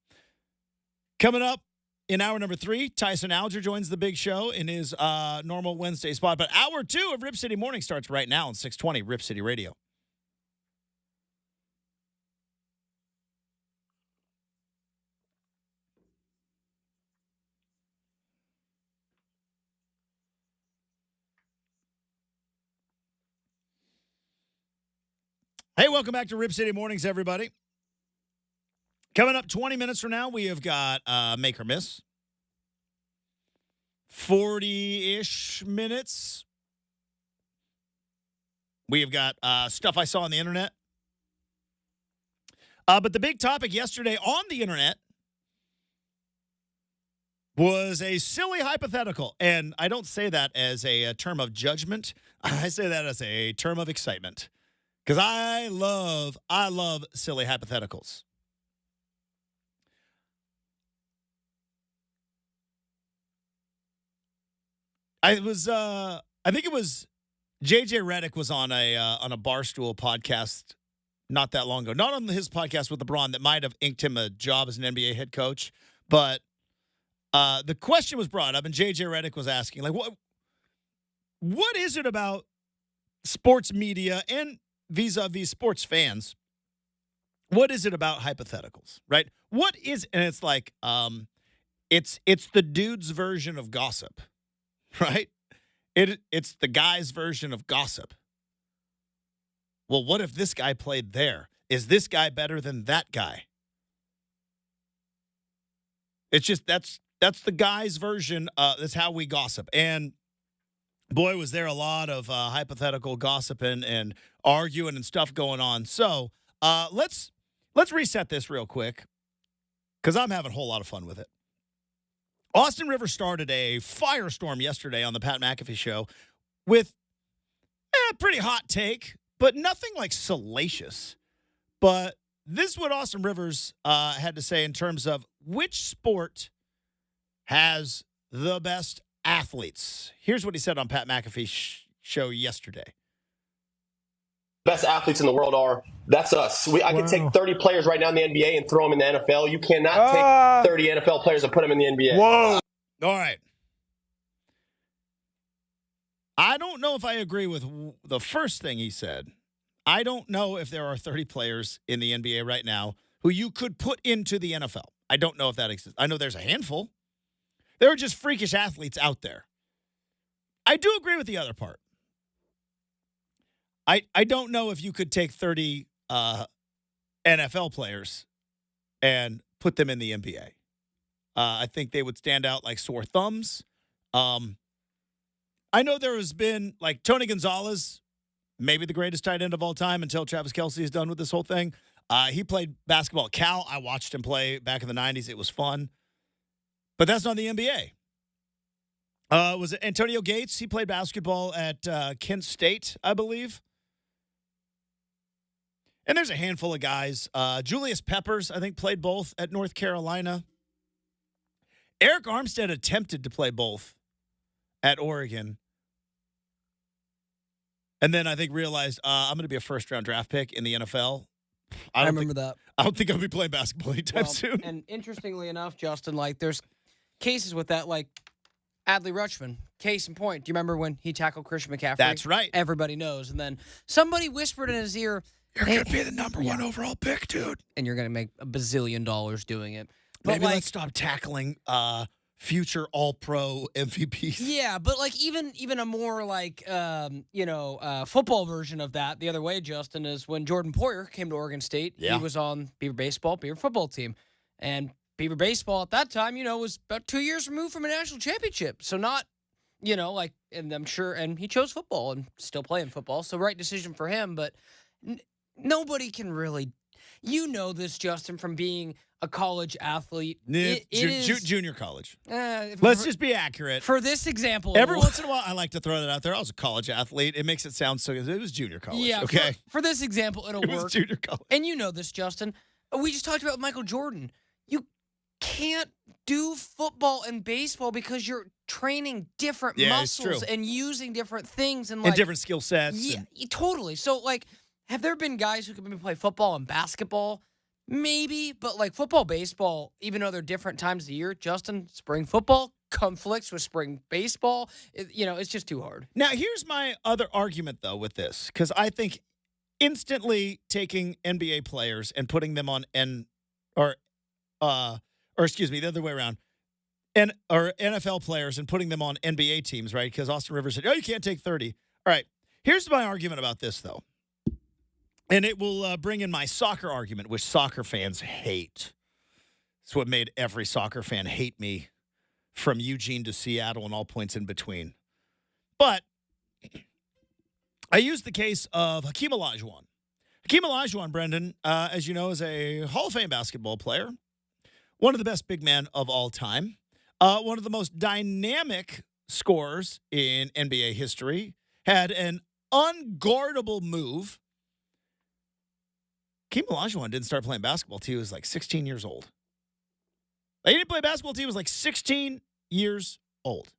Coming up in hour number 3, Tyson Alger joins the big show in his normal Wednesday spot. But hour 2 of Rip City Morning starts right now on 620 Rip City Radio. Hey, welcome back to Rip City Mornings, everybody. Coming up 20 minutes from now, we have got Make or Miss. 40-ish minutes. We have got stuff I saw on the internet. But the big topic yesterday on the internet was a silly hypothetical. And I don't say that as a term of judgment. I say that as a term of excitement. Because I love silly hypotheticals. I think it was JJ Redick was on a Barstool podcast not that long ago. Not on his podcast with LeBron that might have inked him a job as an NBA head coach, but the question was brought up, and JJ Redick was asking, like, what is it about sports media and vis-a-vis sports fans? What is it about hypotheticals, right? What is, and it's like, it's the dude's version of gossip, right? It's the guy's version of gossip. Well, what if this guy played there? Is this guy better than that guy? It's just, that's the guy's version. That's how we gossip. And boy, was there a lot of hypothetical gossiping and arguing and stuff going on. So let's reset this real quick because I'm having a whole lot of fun with it. Austin Rivers started a firestorm yesterday on the Pat McAfee show with a pretty hot take, but nothing like salacious. But this is what Austin Rivers had to say in terms of which sport has the best athletes. Here's what he said on Pat McAfee's show yesterday.
Best athletes in the world that's us. I could take 30 players right now in the NBA and throw them in the NFL. You cannot take 30 NFL players and put them in the NBA.
Whoa. All right. I don't know if I agree with the first thing he said. I don't know if there are 30 players in the NBA right now who you could put into the NFL. I don't know if that exists. I know there's a handful. There are just freakish athletes out there. I do agree with the other part. I don't know if you could take 30 NFL players and put them in the NBA. I think they would stand out like sore thumbs. I know there has been, like, Tony Gonzalez, maybe the greatest tight end of all time until Travis Kelce is done with this whole thing. He played basketball at Cal. I watched him play back in the 90s. It was fun. But that's not the NBA. Was it Antonio Gates? He played basketball at Kent State, I believe. And there's a handful of guys. Julius Peppers, I think, played both at North Carolina. Eric Armstead attempted to play both at Oregon. And then I think realized I'm going to be a first-round draft pick in the NFL.
I remember that.
I don't think I'll be playing basketball anytime soon.
And interestingly enough, Justin, like, there's cases with that, like Adley Rutschman. Case in point, do you remember when he tackled Christian McCaffrey?
That's right.
Everybody knows. And then somebody whispered in his ear,
"You're going to be the number one overall pick, dude.
And you're going to make $1 bazillion doing it." But
maybe let's stop tackling future All-Pro MVPs.
Yeah, but like even a more like football version of that the other way, Justin, is when Jordan Poyer came to Oregon State. Yeah. He was on Beaver baseball, Beaver football team, and Beaver baseball at that time, was about 2 years removed from a national championship. So not, and I'm sure, and he chose football and still playing football. So right decision for him, but nobody can really, this, Justin, from being a college athlete.
Junior college. Let's just be accurate.
For this example.
Every once in a while, I like to throw that out there. I was a college athlete. It makes it sound so good. It was junior college.
Yeah,
okay.
For this example, it'll
It
work.
was junior college.
And this, Justin. We just talked about Michael Jordan. You can't do football and baseball because you're training different muscles and using different things and
different skill sets.
Yeah, totally. So have there been guys who can maybe play football and basketball? Maybe, but football, baseball, even though they're different times of the year, Justin, spring football conflicts with spring baseball. It's just too hard.
Now, here's my other argument, though, with this, because I think instantly taking NBA players and putting them on the other way around, or NFL players and putting them on NBA teams, right? Because Austin Rivers said, you can't take 30. All right, here's my argument about this, though. And it will bring in my soccer argument, which soccer fans hate. It's what made every soccer fan hate me from Eugene to Seattle and all points in between. But I used the case of Hakeem Olajuwon. Hakeem Olajuwon, Brenden, as you know, is a Hall of Fame basketball player, one of the best big men of all time, one of the most dynamic scorers in NBA history, had an unguardable move. Hakeem Olajuwon didn't start playing basketball until he was 16 years old. He didn't play basketball until he was 16 years old.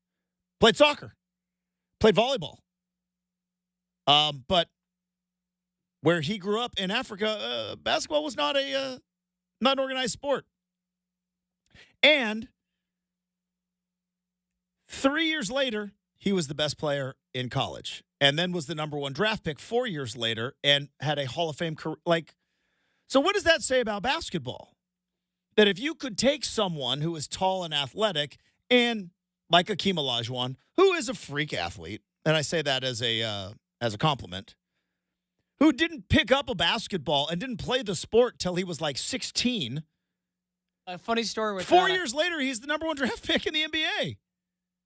Played soccer. Played volleyball. But where he grew up in Africa, basketball was not an organized sport. And 3 years later, he was the best player in college, and then was the number one draft pick 4 years later, and had a Hall of Fame career. So what does that say about basketball? That if you could take someone who is tall and athletic, and like Hakeem Olajuwon, who is a freak athlete, and I say that as a compliment, who didn't pick up a basketball and didn't play the sport till he was 16.
A funny story with
4 years later, he's the number one draft pick in the NBA.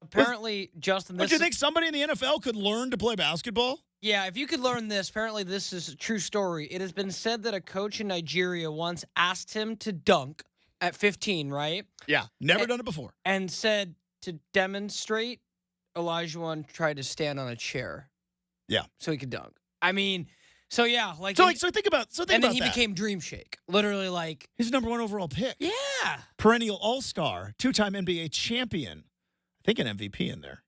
Apparently, Justin,
Don't you think somebody in the NFL could learn to play basketball?
Yeah, if you could learn this, apparently this is a true story. It has been said that a coach in Nigeria once asked him to dunk at 15, right?
Yeah, never done it before.
And said to demonstrate, Olajuwon tried to stand on a chair.
Yeah.
So he could dunk. I mean, so yeah.
So think about
and then he
that.
became Dream Shake. Literally
He's number one overall pick.
Yeah.
Perennial All-Star, two-time NBA champion. I think an MVP in there.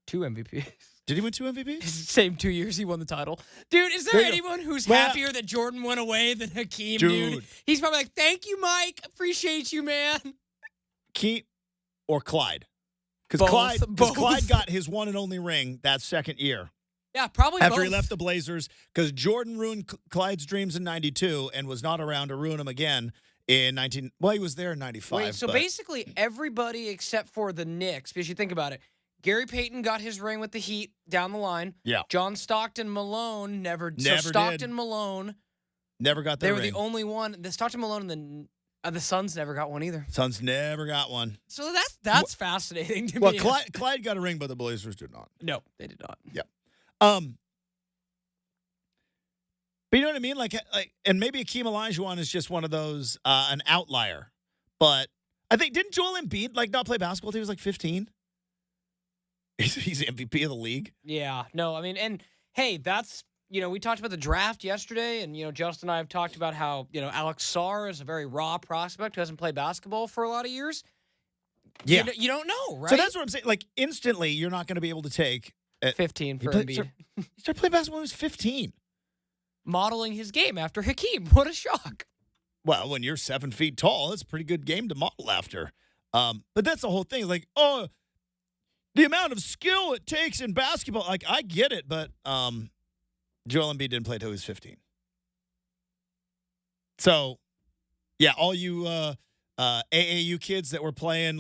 2 MVPs.
Did he win 2 MVPs?
Same 2 years he won the title. Dude, is there anyone who's happier that Jordan went away than Hakeem, dude? He's probably thank you, Mike. Appreciate you, man.
Hakeem or Clyde? Because Clyde got his one and only ring that second year.
Yeah, probably
after
both.
He left the Blazers, because Jordan ruined Clyde's dreams in 92 and was not around to ruin them again in 19. Well, he was there in 95.
Wait, so basically everybody except for the Knicks, because you think about it, Gary Payton got his ring with the Heat down the line.
Yeah.
John Stockton Malone never
so
Stockton
did.
Malone
never got their ring.
They were the only one. The Stockton Malone and the Suns never got one either.
Suns never got one.
So that's fascinating to
me.
Well,
Clyde got a ring, but the Blazers did not.
No, they did not.
Yeah. But you know what I mean? And maybe Hakeem Olajuwon is just one of those, an outlier. But I think, didn't Joel Embiid, not play basketball until he was 15? He's the MVP of the league.
Yeah. No, I mean, and hey, that's, we talked about the draft yesterday, and, Justin and I have talked about how, Alex Sarr is a very raw prospect who hasn't played basketball for a lot of years.
Yeah.
You don't know, right?
So that's what I'm saying. Instantly, you're not going to be able to take
15 for Embiid.
He started playing basketball when he was 15.
Modeling his game after Hakeem. What a shock.
Well, when you're 7 feet tall, that's a pretty good game to model after. But that's the whole thing. The amount of skill it takes in basketball, I get it, but Joel Embiid didn't play till he was 15. So, yeah, all you AAU kids that were playing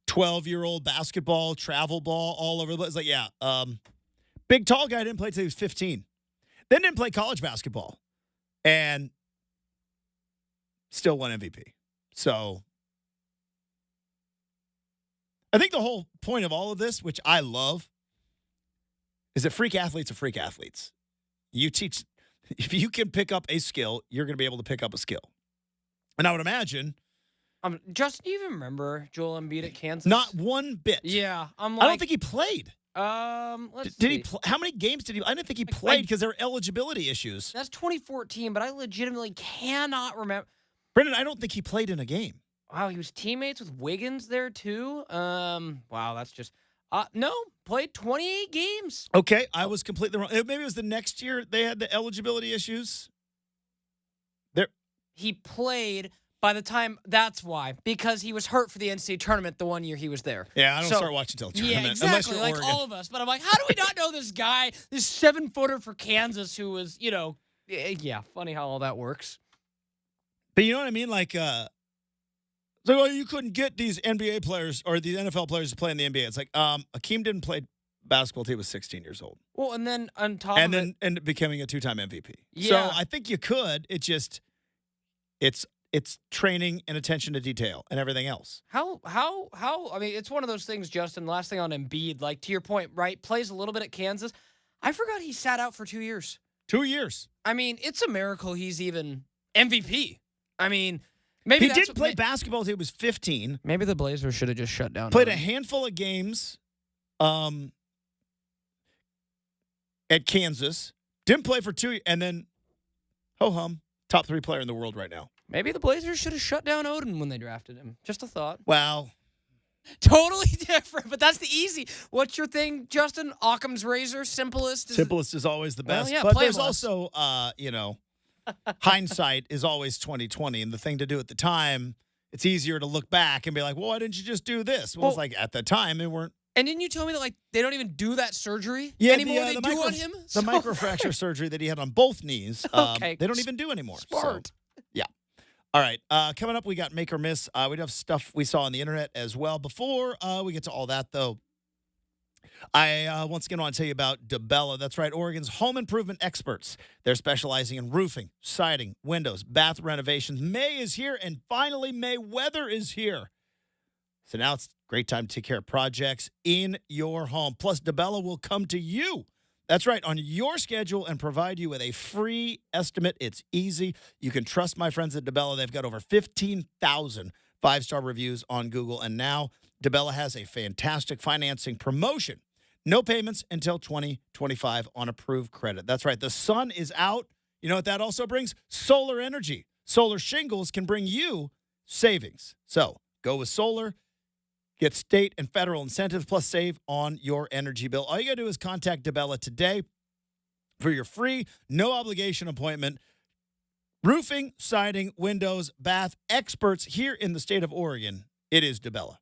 12-year-old basketball, travel ball, all over the place, big tall guy didn't play till he was 15. Then didn't play college basketball, and still won MVP. So I think the whole point of all of this, which I love, is that freak athletes are freak athletes. You teach, if you can pick up a skill, you're going to be able to pick up a skill. And I would imagine.
Just do you even remember Joel Embiid at Kansas?
Not one bit.
Yeah.
I don't think he played.
Let's
Did
see.
he? How many games did he? I didn't think he played because there were eligibility issues.
That's 2014, but I legitimately cannot remember.
Brendan, I don't think he played in a game.
Wow, he was teammates with Wiggins there too. Wow, that's just no, played 28 games.
Okay, I was completely wrong. Maybe it was the next year they had the eligibility issues.
He played by the time. That's why, because he was hurt for the NCAA tournament the one year he was there.
Yeah, I don't start watching till the tournament.
Yeah, exactly. Like
Oregon.
all of us. But I'm like, how do we not know this guy, this 7-footer for Kansas, who was, yeah, funny how all that works.
But you know what I mean? Like, so you couldn't get these NBA players or these NFL players to play in the NBA. It's like, Akeem didn't play basketball until he was 16 years old.
Well, and then on top
and
of
then
it,
and becoming a 2-time MVP.
Yeah.
So I think you could. It just, it's training and attention to detail and everything else.
How? I mean, it's one of those things, Justin. Last thing on Embiid, like to your point, right? Plays a little bit at Kansas. I forgot he sat out for 2 years.
2 years.
I mean, it's a miracle he's even MVP. I mean, maybe
he did play basketball until he was 15.
Maybe the Blazers should have just shut down.
Played a handful of games at Kansas. Didn't play for 2 years. And then, ho-hum, top 3 player in the world right now.
Maybe the Blazers should have shut down Odin when they drafted him. Just a thought.
Wow.
Totally different, but that's the easy. What's your thing, Justin? Occam's razor, simplest?
Simplest is always the best.
Well, yeah,
but there's
less.
also, hindsight is always 20/20, and the thing to do at the time, it's easier to look back and be like, well, why didn't you just do this? Well, it's like at the time, they weren't.
And didn't you tell me that they don't even do that surgery
The
anymore? They do on him?
The microfracture surgery that he had on both knees,
okay.
They don't even do anymore.
Smart.
So, yeah. All right. Coming up, we got Make or Miss. We do have stuff we saw on the internet as well. Before we get to all that, though, I once again want to tell you about DeBella. That's right, Oregon's home improvement experts. They're specializing in roofing, siding, windows, bath renovations. May is here, and finally, May weather is here. So now it's a great time to take care of projects in your home. Plus, DeBella will come to you. That's right, on your schedule and provide you with a free estimate. It's easy. You can trust my friends at DeBella. They've got over 15,000 5-star reviews on Google. And now DeBella has a fantastic financing promotion. No payments until 2025 on approved credit. That's right. The sun is out. You know what that also brings? Solar energy. Solar shingles can bring you savings. So go with solar. Get state and federal incentives, plus save on your energy bill. All you got to do is contact DeBella today for your free, no-obligation appointment. Roofing, siding, windows, bath experts here in the state of Oregon. It is DeBella.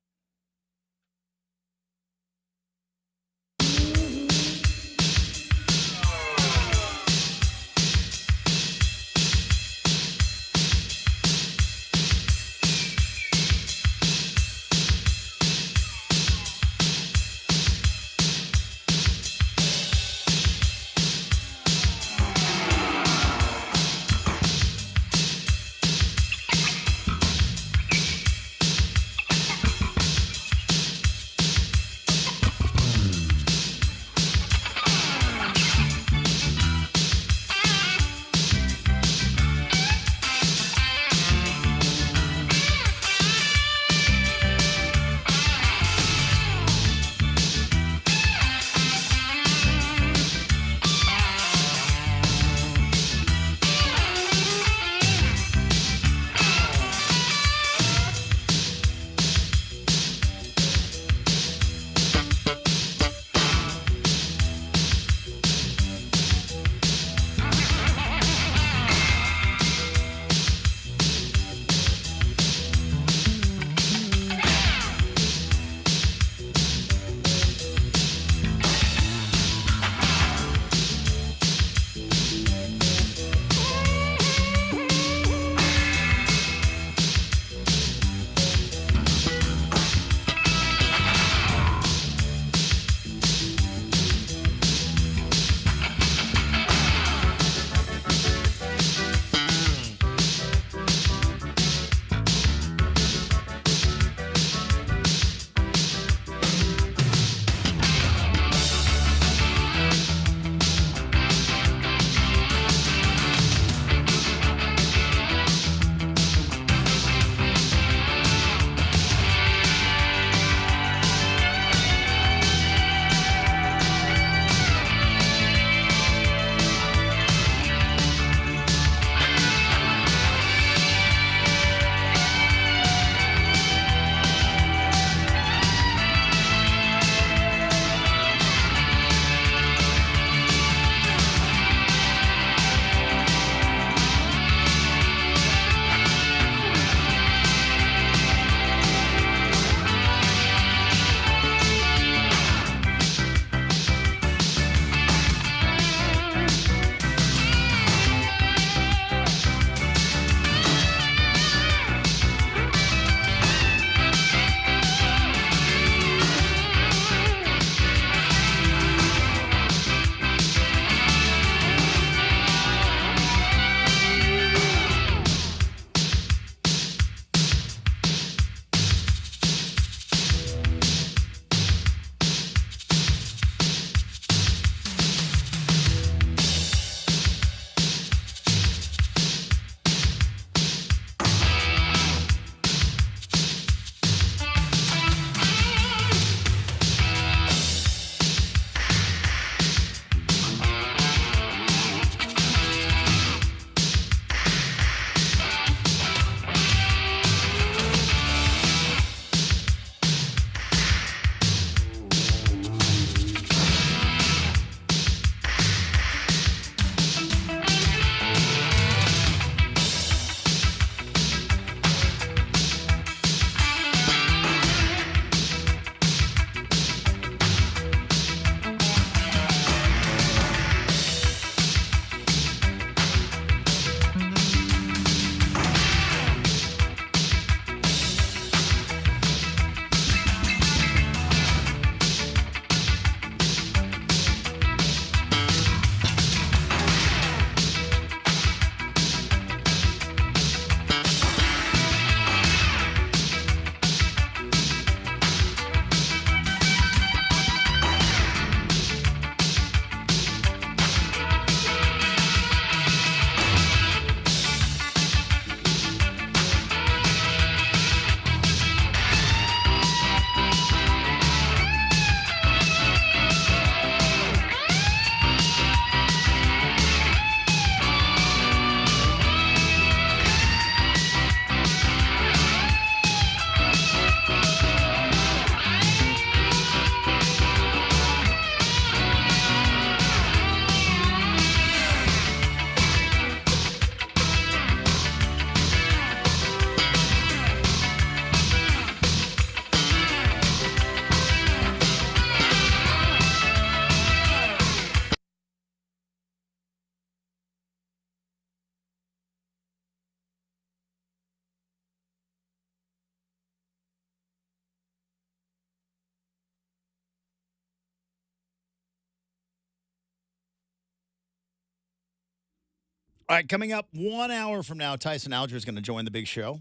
All right, coming up 1 hour from now, Tyson Alger is going to join the big show.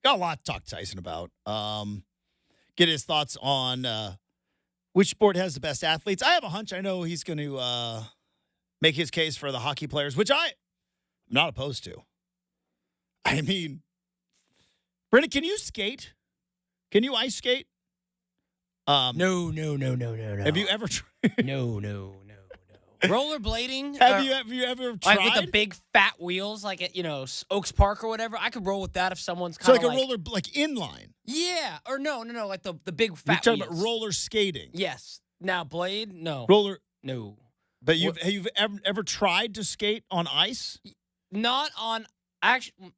Got a lot to talk to Tyson about. Get his thoughts on which sport has the best athletes. I have a hunch. I know he's going to make his case for the hockey players, which I'm not opposed to. I mean, Brenden, can you skate? Can you ice skate?
No.
Have you ever tried?
No. Rollerblading?
Have you ever tried?
Like with the big fat wheels, like at, Oaks Park or whatever? I could roll with that if someone's
So
kind of
like a roller, like inline.
Yeah, or no, like the big fat
You're
wheels.
talking about roller skating.
Yes. Now, blade? No.
Roller.
No.
But you've ever tried to skate on ice?
Not on, actually,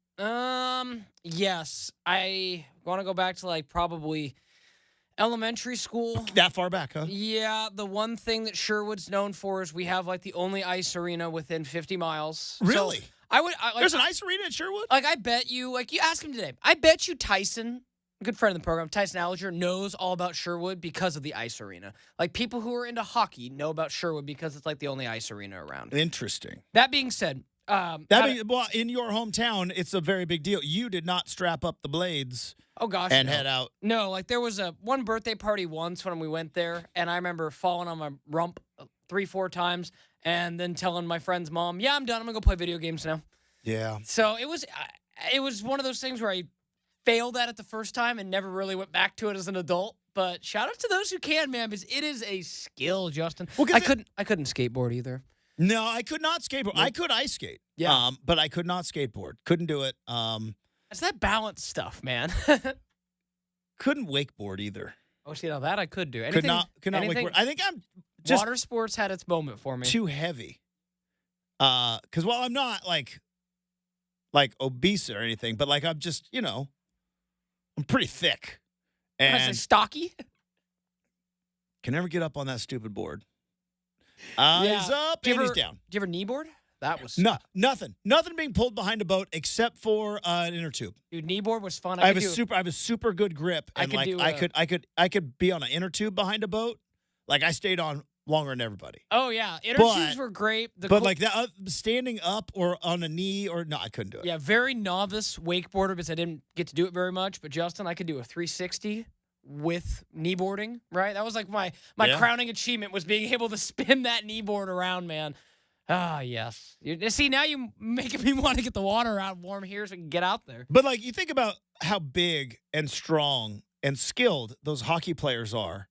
yes. I want to go back to like probably elementary school.
That far back, huh?
Yeah, the one thing that Sherwood's known for is we have like the only ice arena within 50 miles.
Really?
So
There's an ice arena at Sherwood?
Like, I bet you, you ask him today, I bet you Tyson, a good friend of the program, Tyson Alger, knows all about Sherwood because of the ice arena. Like, people who are into hockey know about Sherwood because it's like the only ice arena around.
Interesting.
That being said,
well, in your hometown, it's a very big deal. You did not strap up the blades.
Oh, gosh.
And head out.
No, like there was one birthday party once when we went there, and I remember falling on my rump 3-4 times and then telling my friend's mom, yeah, I'm done. I'm going to go play video games now.
Yeah.
So it was one of those things where I failed at it the first time and never really went back to it as an adult. But shout out to those who can, man, because it is a skill, Justin. Well, I couldn't skateboard either.
No, I could not skateboard. I could ice skate.
Yeah.
But I could not skateboard. Couldn't do it.
It's that balance stuff, man.
Couldn't wakeboard either.
Oh, see, now that I could do.
Could not wakeboard. I think I'm just
water sports had its moment for me.
Too heavy. Because while I'm not like obese or anything, but like I'm just, I'm pretty thick. And
I say stocky?
Can never get up on that stupid board. He's up and he's down.
Do you ever kneeboard? That was
nothing being pulled behind a boat except for an inner tube.
Dude, kneeboard was fun.
I have a super good grip, and I could be on an inner tube behind a boat. Like I stayed on longer than everybody.
Oh yeah, inner tubes were great.
Like that, standing up or on a knee I couldn't do it.
Yeah, very novice wakeboarder because I didn't get to do it very much. But Justin, I could do a 360 with kneeboarding. Right, that was like my crowning achievement was being able to spin that kneeboard around, man. Ah, yes. See, now you're making me want to get the water out warm here so we can get out there.
But, like, you think about how big and strong and skilled those hockey players are,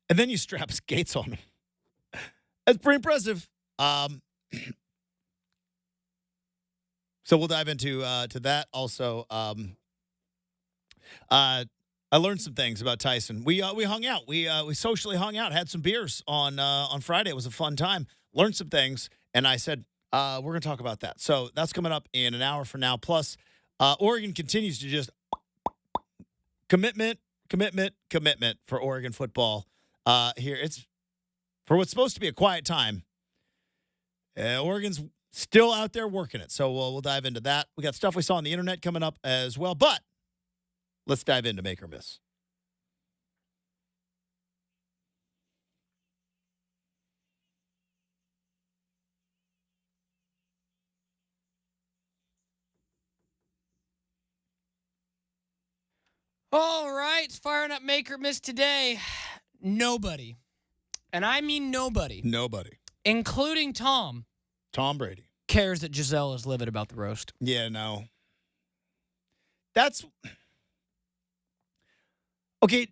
and then you strap skates on them. That's pretty impressive. So we'll dive into to that also. I learned some things about Tyson. We hung out. We socially hung out, had some beers on Friday. It was a fun time. Learned some things, and I said, we're going to talk about that. So that's coming up in an hour from now. Plus, Oregon continues to just commitment for Oregon football here. It's for what's supposed to be a quiet time. Oregon's still out there working it. So we'll dive into that. We got stuff we saw on the internet coming up as well, but let's dive into Make or Miss.
All right, firing up Make or Miss today. Nobody, and I mean nobody, including Tom
Brady,
cares that Giselle is livid about the roast.
Yeah, no. That's okay.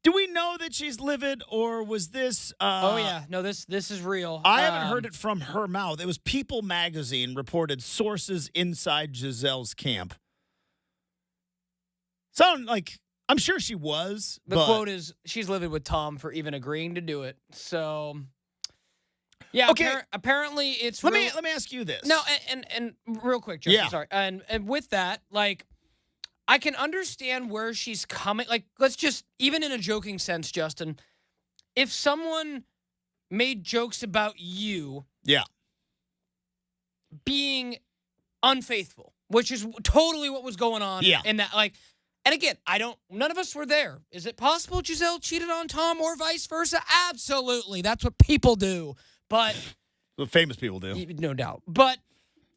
Do we know that she's livid, or was this?
Oh yeah, no. This is real.
I haven't heard it from her mouth. It was People Magazine reported sources inside Giselle's camp. Sound like I'm sure she was.
The quote is she's livid with Tom for even agreeing to do it. So yeah, okay. Apparently it's.
Let me ask you this.
No, and real quick, Justin. Yeah. Sorry, and with that, like, I can understand where she's coming. Like, let's just, even in a joking sense, Justin, if someone made jokes about you, being unfaithful, which is totally what was going on in that, like. And again, none of us were there. Is it possible Giselle cheated on Tom or vice versa? Absolutely. That's what people do. But
What famous people do.
No doubt. But,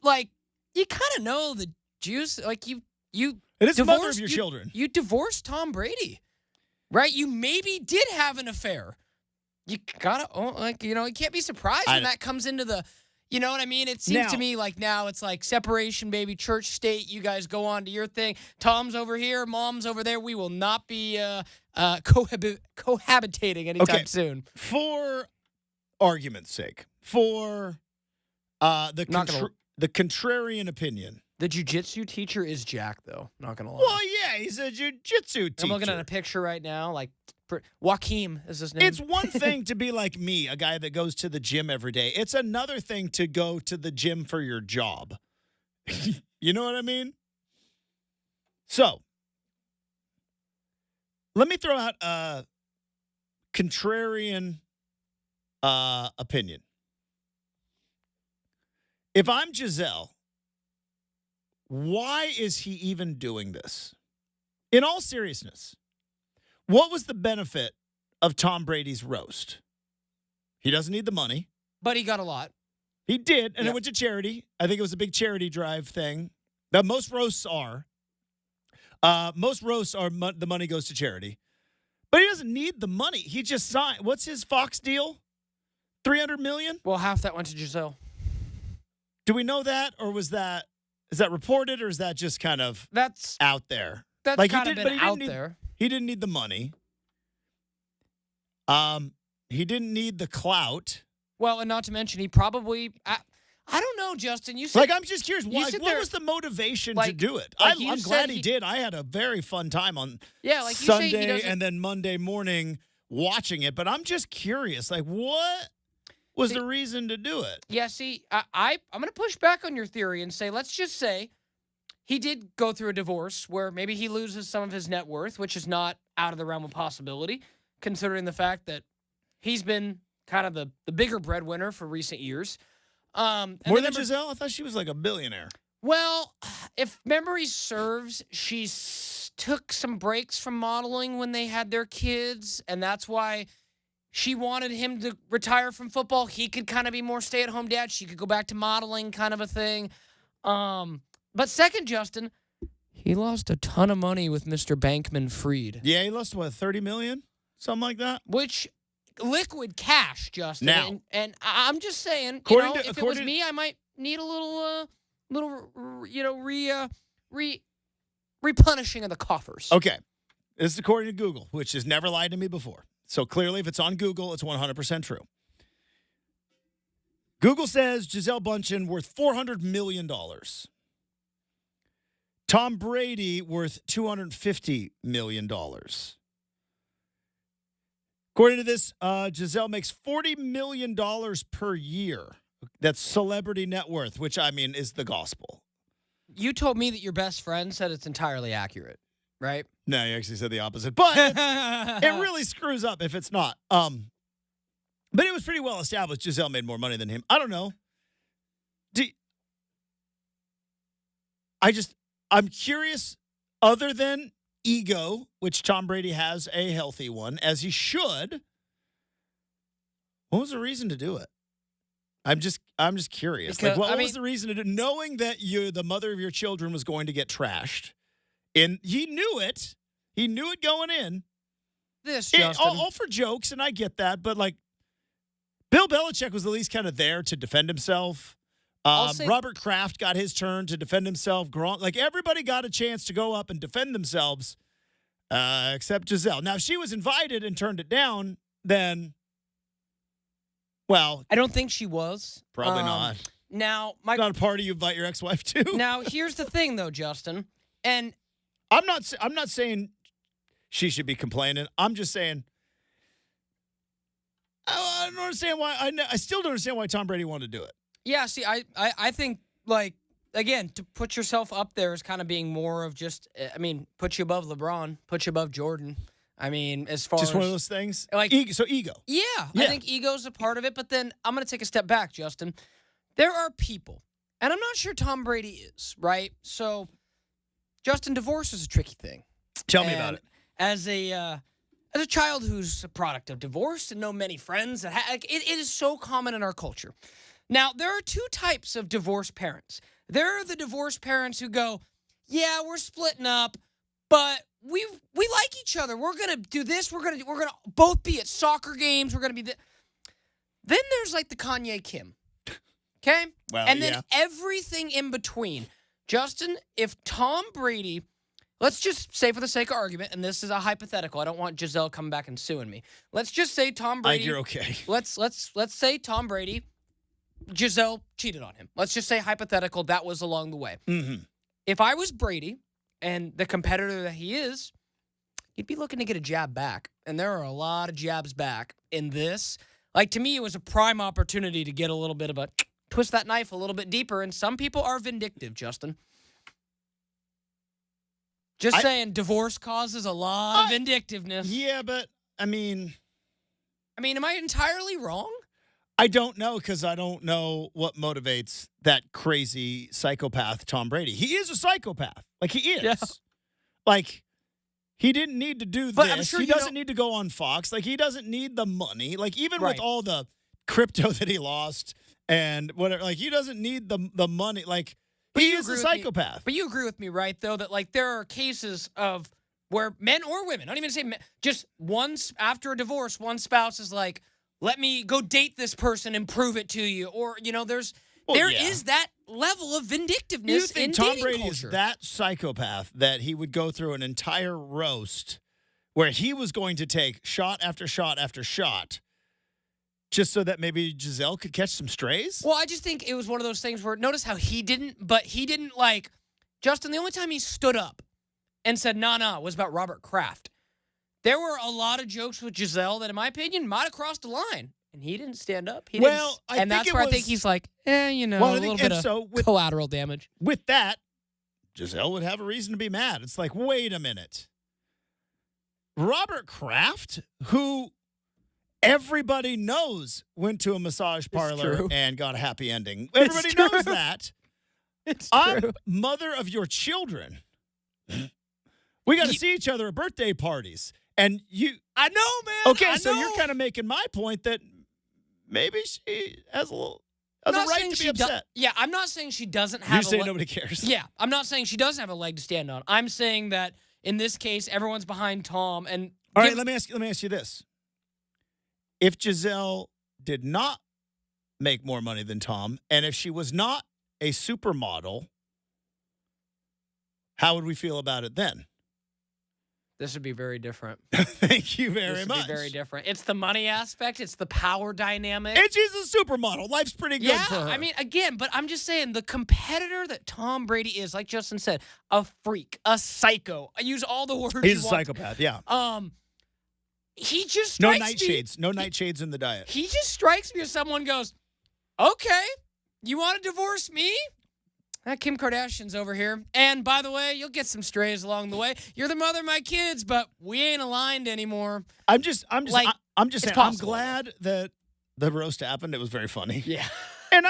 like, you kind of know the juice. Like, you
It is the mother of your children.
You divorced Tom Brady, right? You maybe did have an affair. You gotta, you can't be surprised when that comes into the, you know what I mean? It seems to me like now it's like separation, baby, church, state. You guys go on to your thing. Tom's over here, mom's over there. We will not be cohabitating anytime soon.
For argument's sake, for the contrarian opinion.
The jiu-jitsu teacher is Jack, though. Not going to lie.
Well, yeah, he's a jiu-jitsu teacher.
I'm looking at a picture right now. Like, Joaquim is his name.
It's one thing to be like me, a guy that goes to the gym every day. It's another thing to go to the gym for your job. You know what I mean? So, let me throw out a contrarian opinion. If I'm Giselle, why is he even doing this? In all seriousness, what was the benefit of Tom Brady's roast? He doesn't need the money.
But he got a lot.
He did, and it went to charity. I think it was a big charity drive thing. Now, most roasts are. The money goes to charity. But he doesn't need the money. He just signed. What's his Fox deal? $300 million?
Well, half that went to Giselle.
Do we know that, or is that reported, or is that just kind of out there?
That's like kind of been out there.
He didn't need the money. He didn't need the clout.
Well, and not to mention, he probably I don't know, Justin. You said,
like, I'm just curious. What was the motivation to do it? I'm glad he did. I had a very fun time on Sunday and then Monday morning watching it. But I'm just curious. Like, what was the reason to do it?
Yeah, see, I'm going to push back on your theory and say, let's just say he did go through a divorce where maybe he loses some of his net worth, which is not out of the realm of possibility, considering the fact that he's been kind of the bigger breadwinner for recent years.
More than Giselle? I thought she was like a billionaire.
Well, if memory serves, she took some breaks from modeling when they had their kids, and that's why she wanted him to retire from football. He could kind of be more stay-at-home dad. She could go back to modeling, kind of a thing. But second, Justin, he lost a ton of money with Mr. Bankman-Fried.
Yeah, he lost, what, $30 million? Something like that?
Which, liquid cash, Justin.
Now.
And I'm just saying, if it was me, I might need a little replenishing of the coffers.
Okay. This is according to Google, which has never lied to me before. So clearly, if it's on Google, it's 100% true. Google says Gisele Bündchen worth $400 million. Tom Brady worth $250 million. According to this, Gisele makes $40 million per year. That's celebrity net worth, which, I mean, is the gospel.
You told me that your best friend said it's entirely accurate, right?
No, you actually said the opposite. But it really screws up if it's not. But it was pretty well established Gisele made more money than him. I don't know. I'm curious, other than ego, which Tom Brady has a healthy one, as he should, what was the reason to do it? I'm just curious.
Because,
what was the reason to do it? Knowing that the mother of your children was going to get trashed. And he knew it. He knew it going in.
Justin.
All for jokes, and I get that. But, like, Bill Belichick was at least kind of there to defend himself. Robert Kraft got his turn to defend himself. Like, everybody got a chance to go up and defend themselves, except Gisele. Now, if she was invited and turned it down, then, well,
I don't think she was.
Probably not.
Now,
it's not a party you invite your ex-wife to.
Now, here's the thing, though, Justin, and
I'm not saying she should be complaining. I'm just saying I don't understand why. I still don't understand why Tom Brady wanted to do it.
Yeah, see, I think, like, again, to put yourself up there is kind of being more of just, I mean, put you above LeBron, put you above Jordan. I mean, as far as...
Just one of those things?
Like,
ego.
Yeah, I think ego's a part of it, but then I'm going to take a step back, Justin. There are people, and I'm not sure Tom Brady is, right? So, Justin, divorce is a tricky thing.
Tell me about it.
As a child who's a product of divorce and know many friends, it is so common in our culture Now, there are two types of divorced parents. There are the divorced parents who go, yeah, we're splitting up, but we like each other. We're going to do this. We're going to both be at soccer games. We're going to be Then there's like the Kanye Kim. Okay?
Well,
and then everything in between. Justin, if Tom Brady, let's just say for the sake of argument, and this is a hypothetical. I don't want Giselle coming back and suing me. Let's just say Tom Brady.
You're okay.
Let's say Tom Brady, Giselle cheated on him. Let's just say hypothetical, that was along the way.
Mm-hmm.
If I was Brady and the competitor that he is, he'd be looking to get a jab back. And there are a lot of jabs back in this. Like, to me, it was a prime opportunity to get a little bit of a twist that knife a little bit deeper. And some people are vindictive, Justin. Just saying, divorce causes a lot of vindictiveness.
Yeah, but, I mean,
am I entirely wrong?
I don't know, because I don't know what motivates that crazy psychopath Tom Brady. He is a psychopath. Like, he is.
Yeah.
Like, he didn't need to do
But
this.
I'm sure
He doesn't need to go on Fox. Like, he doesn't need the money. Like, even with all the crypto that he lost and whatever, like, he doesn't need the money. Like, he is a psychopath.
But you agree with me, right, though, that, like, there are cases of where men or women, I don't even say men, just after a divorce, one spouse is like, let me go date this person and prove it to you. Or, there is that level of vindictiveness
you think
in
Tom
dating
Brady
culture.
is that psychopath that he would go through an entire roast where he was going to take shot after shot after shot just so that maybe Giselle could catch some strays?
Well, I just think it was one of those things where, notice how he didn't, like, Justin, the only time he stood up and said, nah, was about Robert Kraft. There were a lot of jokes with Giselle that, in my opinion, might have crossed the line. And he didn't stand up. I think he's like, a little bit of collateral damage.
With that, Giselle would have a reason to be mad. It's like, wait a minute. Robert Kraft, who everybody knows went to a massage parlor and got a happy ending. Everybody knows that.
It's
I'm
true.
mother of your children. We got to see each other at birthday parties. And
I know, man.
Okay, so you're kind of making my point that maybe she has a right to be upset.
I'm not saying she doesn't have.
You say nobody cares.
Yeah, I'm not saying she doesn't have a leg to stand on. I'm saying that in this case, everyone's behind Tom. And
all right, let me ask you this: if Giselle did not make more money than Tom, and if she was not a supermodel, how would we feel about it then?
This would be very different.
Thank you very much.
This would be very different. It's the money aspect. It's the power dynamic.
And she's a supermodel. Life's pretty good for her.
I mean, again, but I'm just saying the competitor that Tom Brady is, like Justin said, a freak, a psycho. I use all the words you want.
He's a psychopath, yeah.
He just strikes
No nightshades. No nightshades in the diet.
He just strikes me as someone goes, okay, you want to divorce me? Kim Kardashian's over here. And by the way, you'll get some strays along the way. You're the mother of my kids, but we ain't aligned anymore.
I'm just saying, I'm glad that the roast happened. It was very funny.
Yeah.
And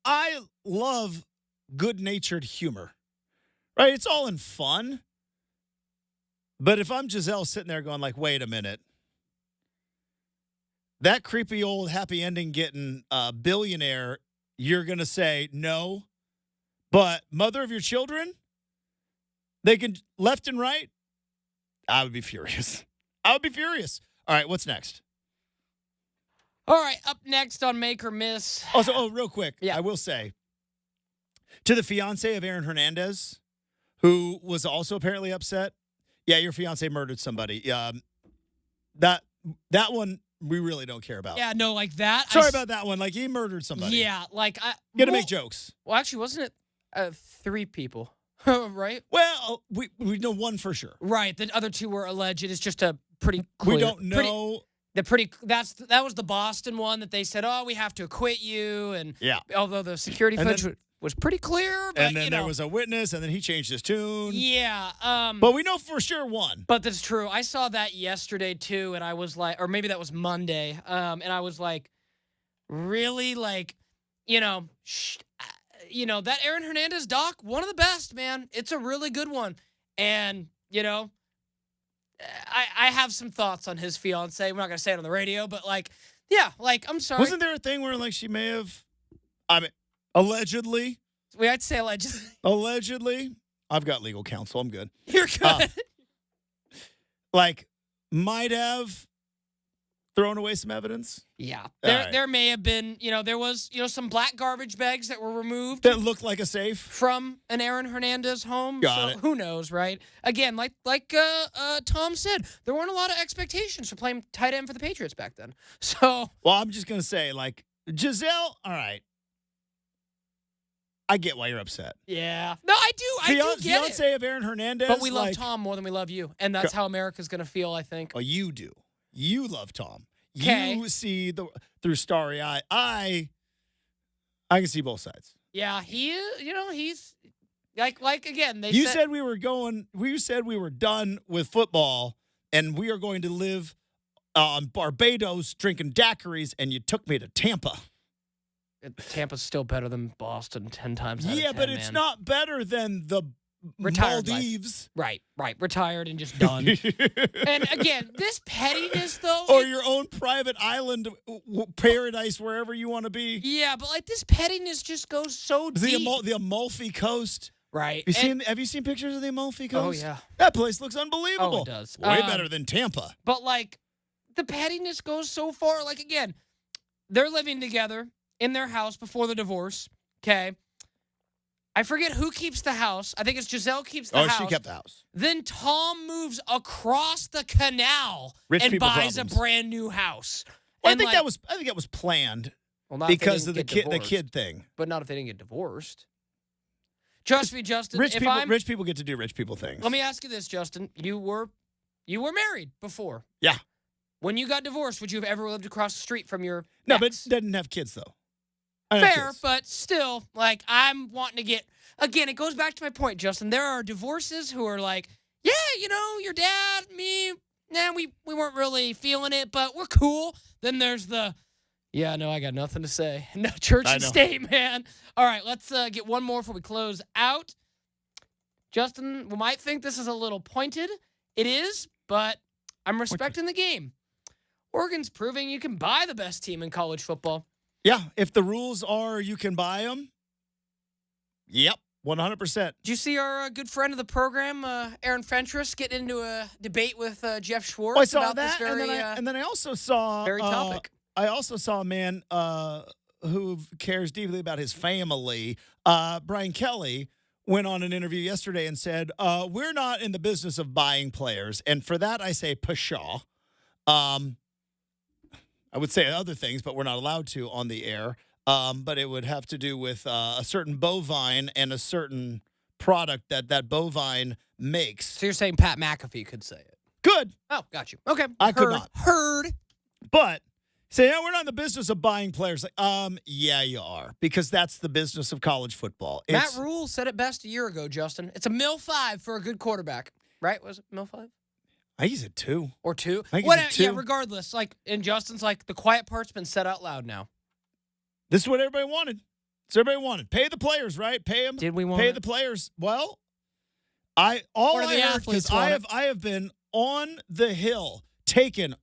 I love good-natured humor. Right? It's all in fun. But if I'm Giselle sitting there going like, wait a minute. That creepy old happy ending getting billionaire, you're going to say no. But mother of your children, they can left and right. I would be furious. All right, what's next?
All right, up next on Make or Miss.
Also, real quick, I will say, to the fiance of Aaron Hernandez, who was also apparently upset, yeah, your fiance murdered somebody. That one we really don't care about.
Yeah, no, like that.
Sorry about that one. Like, he murdered somebody.
Yeah, like
You got to make jokes.
Well, actually, wasn't it 3 people, right?
Well, we know one for sure.
Right. The other 2 were alleged. It's just a pretty clear.
We don't know.
That was the Boston one that they said, oh, we have to acquit you. And although the security footage was pretty clear. But,
and then there was a witness, and then he changed his tune.
Yeah.
But we know for sure one.
But that's true. I saw that yesterday, too, and I was like, or maybe that was Monday, and I was like, really? Like, that Aaron Hernandez doc, one of the best, man. It's a really good one. And, I have some thoughts on his fiance. We're not going to say it on the radio, but I'm sorry.
Wasn't there a thing where she may have I mean, allegedly.
I'd say allegedly.
Allegedly. I've got legal counsel. I'm good.
You're good.
Might have thrown away some evidence.
Yeah.
Right.
There may have been, there was, some black garbage bags that were removed.
That looked like a safe.
From an Aaron Hernandez home.
Got it.
Who knows, right? Again, like Tom said, there weren't a lot of expectations for playing tight end for the Patriots back then. So.
Well, I'm just going to say, Giselle, all right. I get why you're upset.
Yeah. No, I do. I do get it.
Fiancé of Aaron Hernandez.
But we love Tom more than we love you. And that's how America's going to feel, I think.
Well, you do. You love Tom.
Okay.
You see through starry eye. I can see both sides.
Yeah, he is. He's like again.
You said we were done with football, and we are going to live on Barbados drinking daiquiris, and you took me to Tampa.
Tampa's still better than Boston 10 times out of 10,
but it's not better than the
retired
Maldives.
Life. Right. Retired and just done. And again, this pettiness, though.
Or your own private island paradise, wherever you want to be.
Yeah, but this pettiness just goes so deep.
The Amalfi Coast.
Right.
Have you seen pictures of the Amalfi Coast?
Oh, yeah.
That place looks unbelievable.
Oh, it does.
Way better than Tampa.
But, the pettiness goes so far. Again, they're living together in their house before the divorce, okay? I forget who keeps the house. I think it's Giselle keeps the house.
Oh, she kept the house.
Then Tom moves across the canal and buys a brand new house.
Well, I think that was planned because of the kid thing.
But not if they didn't get divorced. Trust me, Justin.
Rich people get to do rich people things.
Let me ask you this, Justin. You were married before.
Yeah.
When you got divorced, would you have ever lived across the street from your
No,
ex?
but didn't have kids, though.
Fair, but still, I'm wanting to get... Again, it goes back to my point, Justin. There are divorces who are yeah, your dad, me, we weren't really feeling it, but we're cool. Then there's I got nothing to say. No, church and state, man. All right, let's get one more before we close out. Justin, we might think this is a little pointed. It is, but I'm respecting the game. Oregon's proving you can buy the best team in college football.
Yeah, if the rules are you can buy them, yep, 100%.
Did you see our good friend of the program, Aaron Fentress, getting into a debate with Jeff Schwartz
I saw
about
that,
this very
and then I also saw
very topic.
I also saw a man who cares deeply about his family. Brian Kelly went on an interview yesterday and said, "We're not in the business of buying players," and for that I say pshaw. I would say other things, but we're not allowed to on the air. But it would have to do with a certain bovine and a certain product that bovine makes.
So you're saying Pat McAfee could say it?
Good.
Oh, got you. Okay.
I could not.
Heard.
But say, we're not in the business of buying players. Yeah, you are, because that's the business of college football.
Matt Rule said it best a year ago, Justin. It's a Mill 5 for a good quarterback. Right? Was it Mill 5?
I think he's at 2.
Or 2?
I think he's at 2.
Yeah, regardless. And Justin's the quiet part's been said out loud now.
This is what everybody wanted. It's what everybody wanted. Pay the players, right? Pay them.
Did we want
pay the players? Well, I have been on the hill taking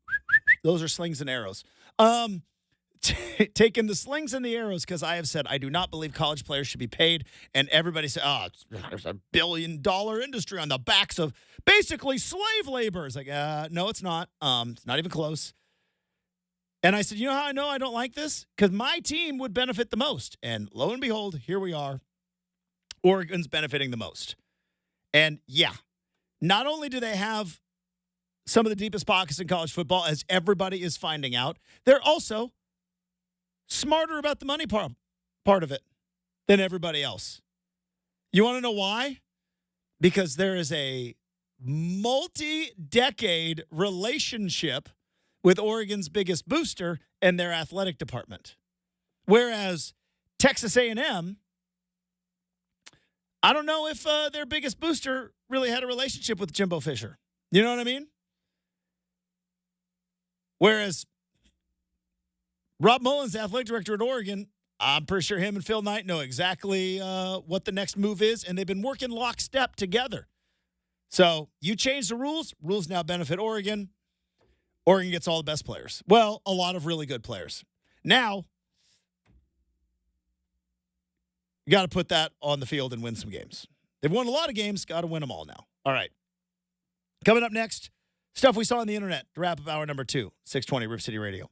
those are slings and arrows. Taking the slings and the arrows because I have said I do not believe college players should be paid, and everybody said, there's $1 billion industry on the backs of basically slave labor. It's no, it's not. It's not even close. And I said, you know how I know I don't like this? Because my team would benefit the most. And lo and behold, here we are. Oregon's benefiting the most. And yeah, not only do they have some of the deepest pockets in college football, as everybody is finding out, they're also smarter about the money part of it than everybody else. You want to know why? Because there is a multi-decade relationship with Oregon's biggest booster and their athletic department. Whereas Texas A&M, I don't know if their biggest booster really had a relationship with Jimbo Fisher. You know what I mean? Whereas Rob Mullins, athletic director at Oregon, I'm pretty sure him and Phil Knight know exactly what the next move is, and they've been working lockstep together. So you change the rules. Rules now benefit Oregon. Oregon gets all the best players. Well, a lot of really good players. Now, You got to put that on the field and win some games. They've won a lot of games. Got to win them all now. All right. Coming up next, stuff we saw on the internet to wrap up hour number 2, 620 Rip City Radio.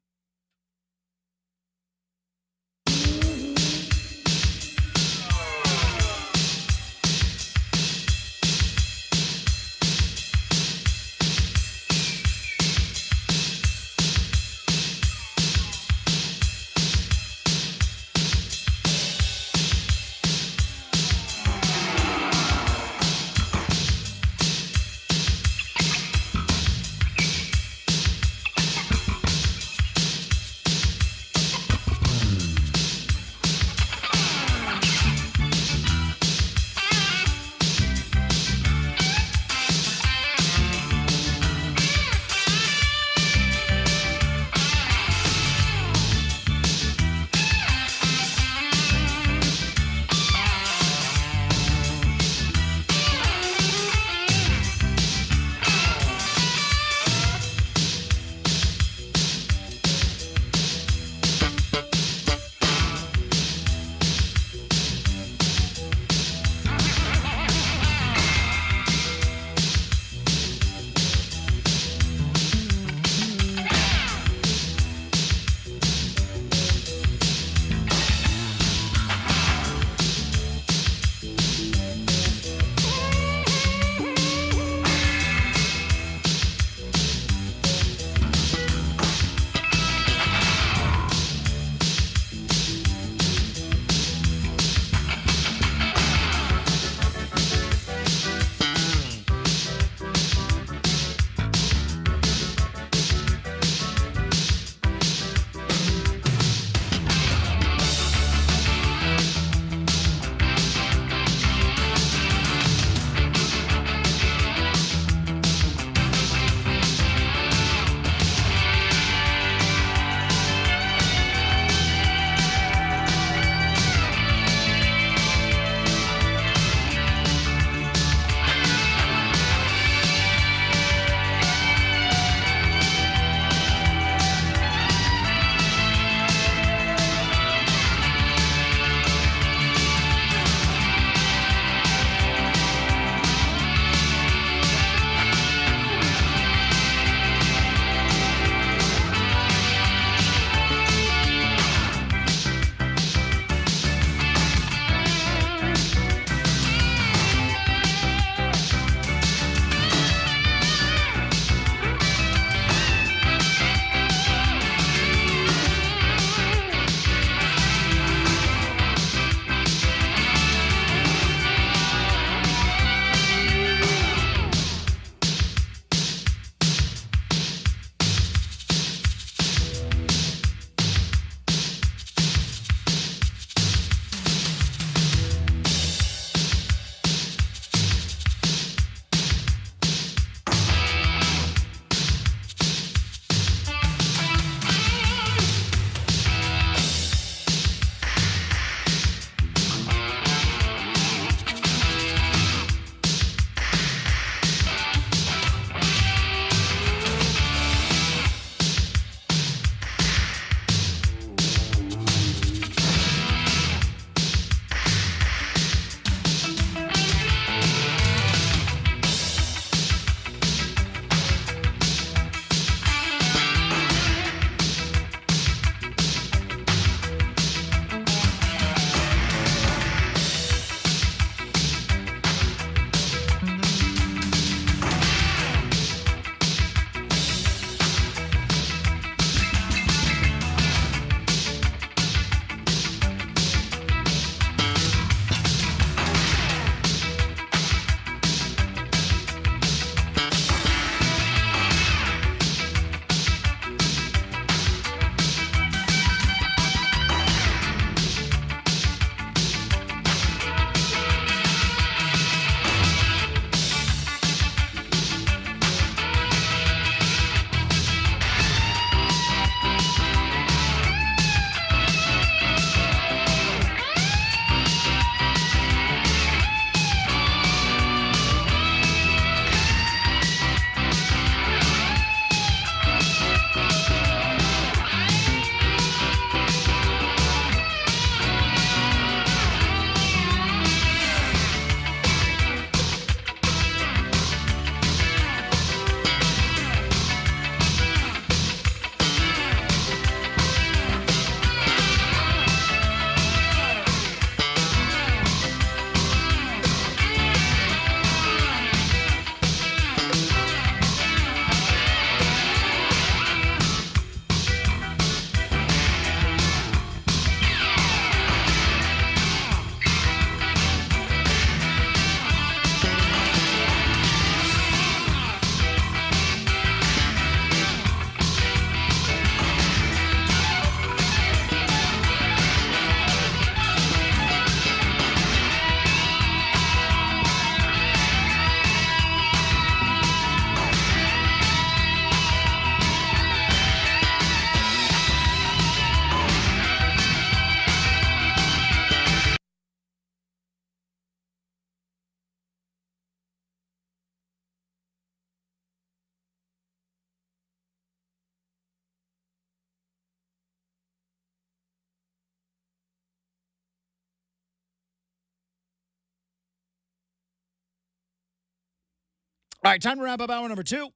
All right, time to wrap up hour number 2.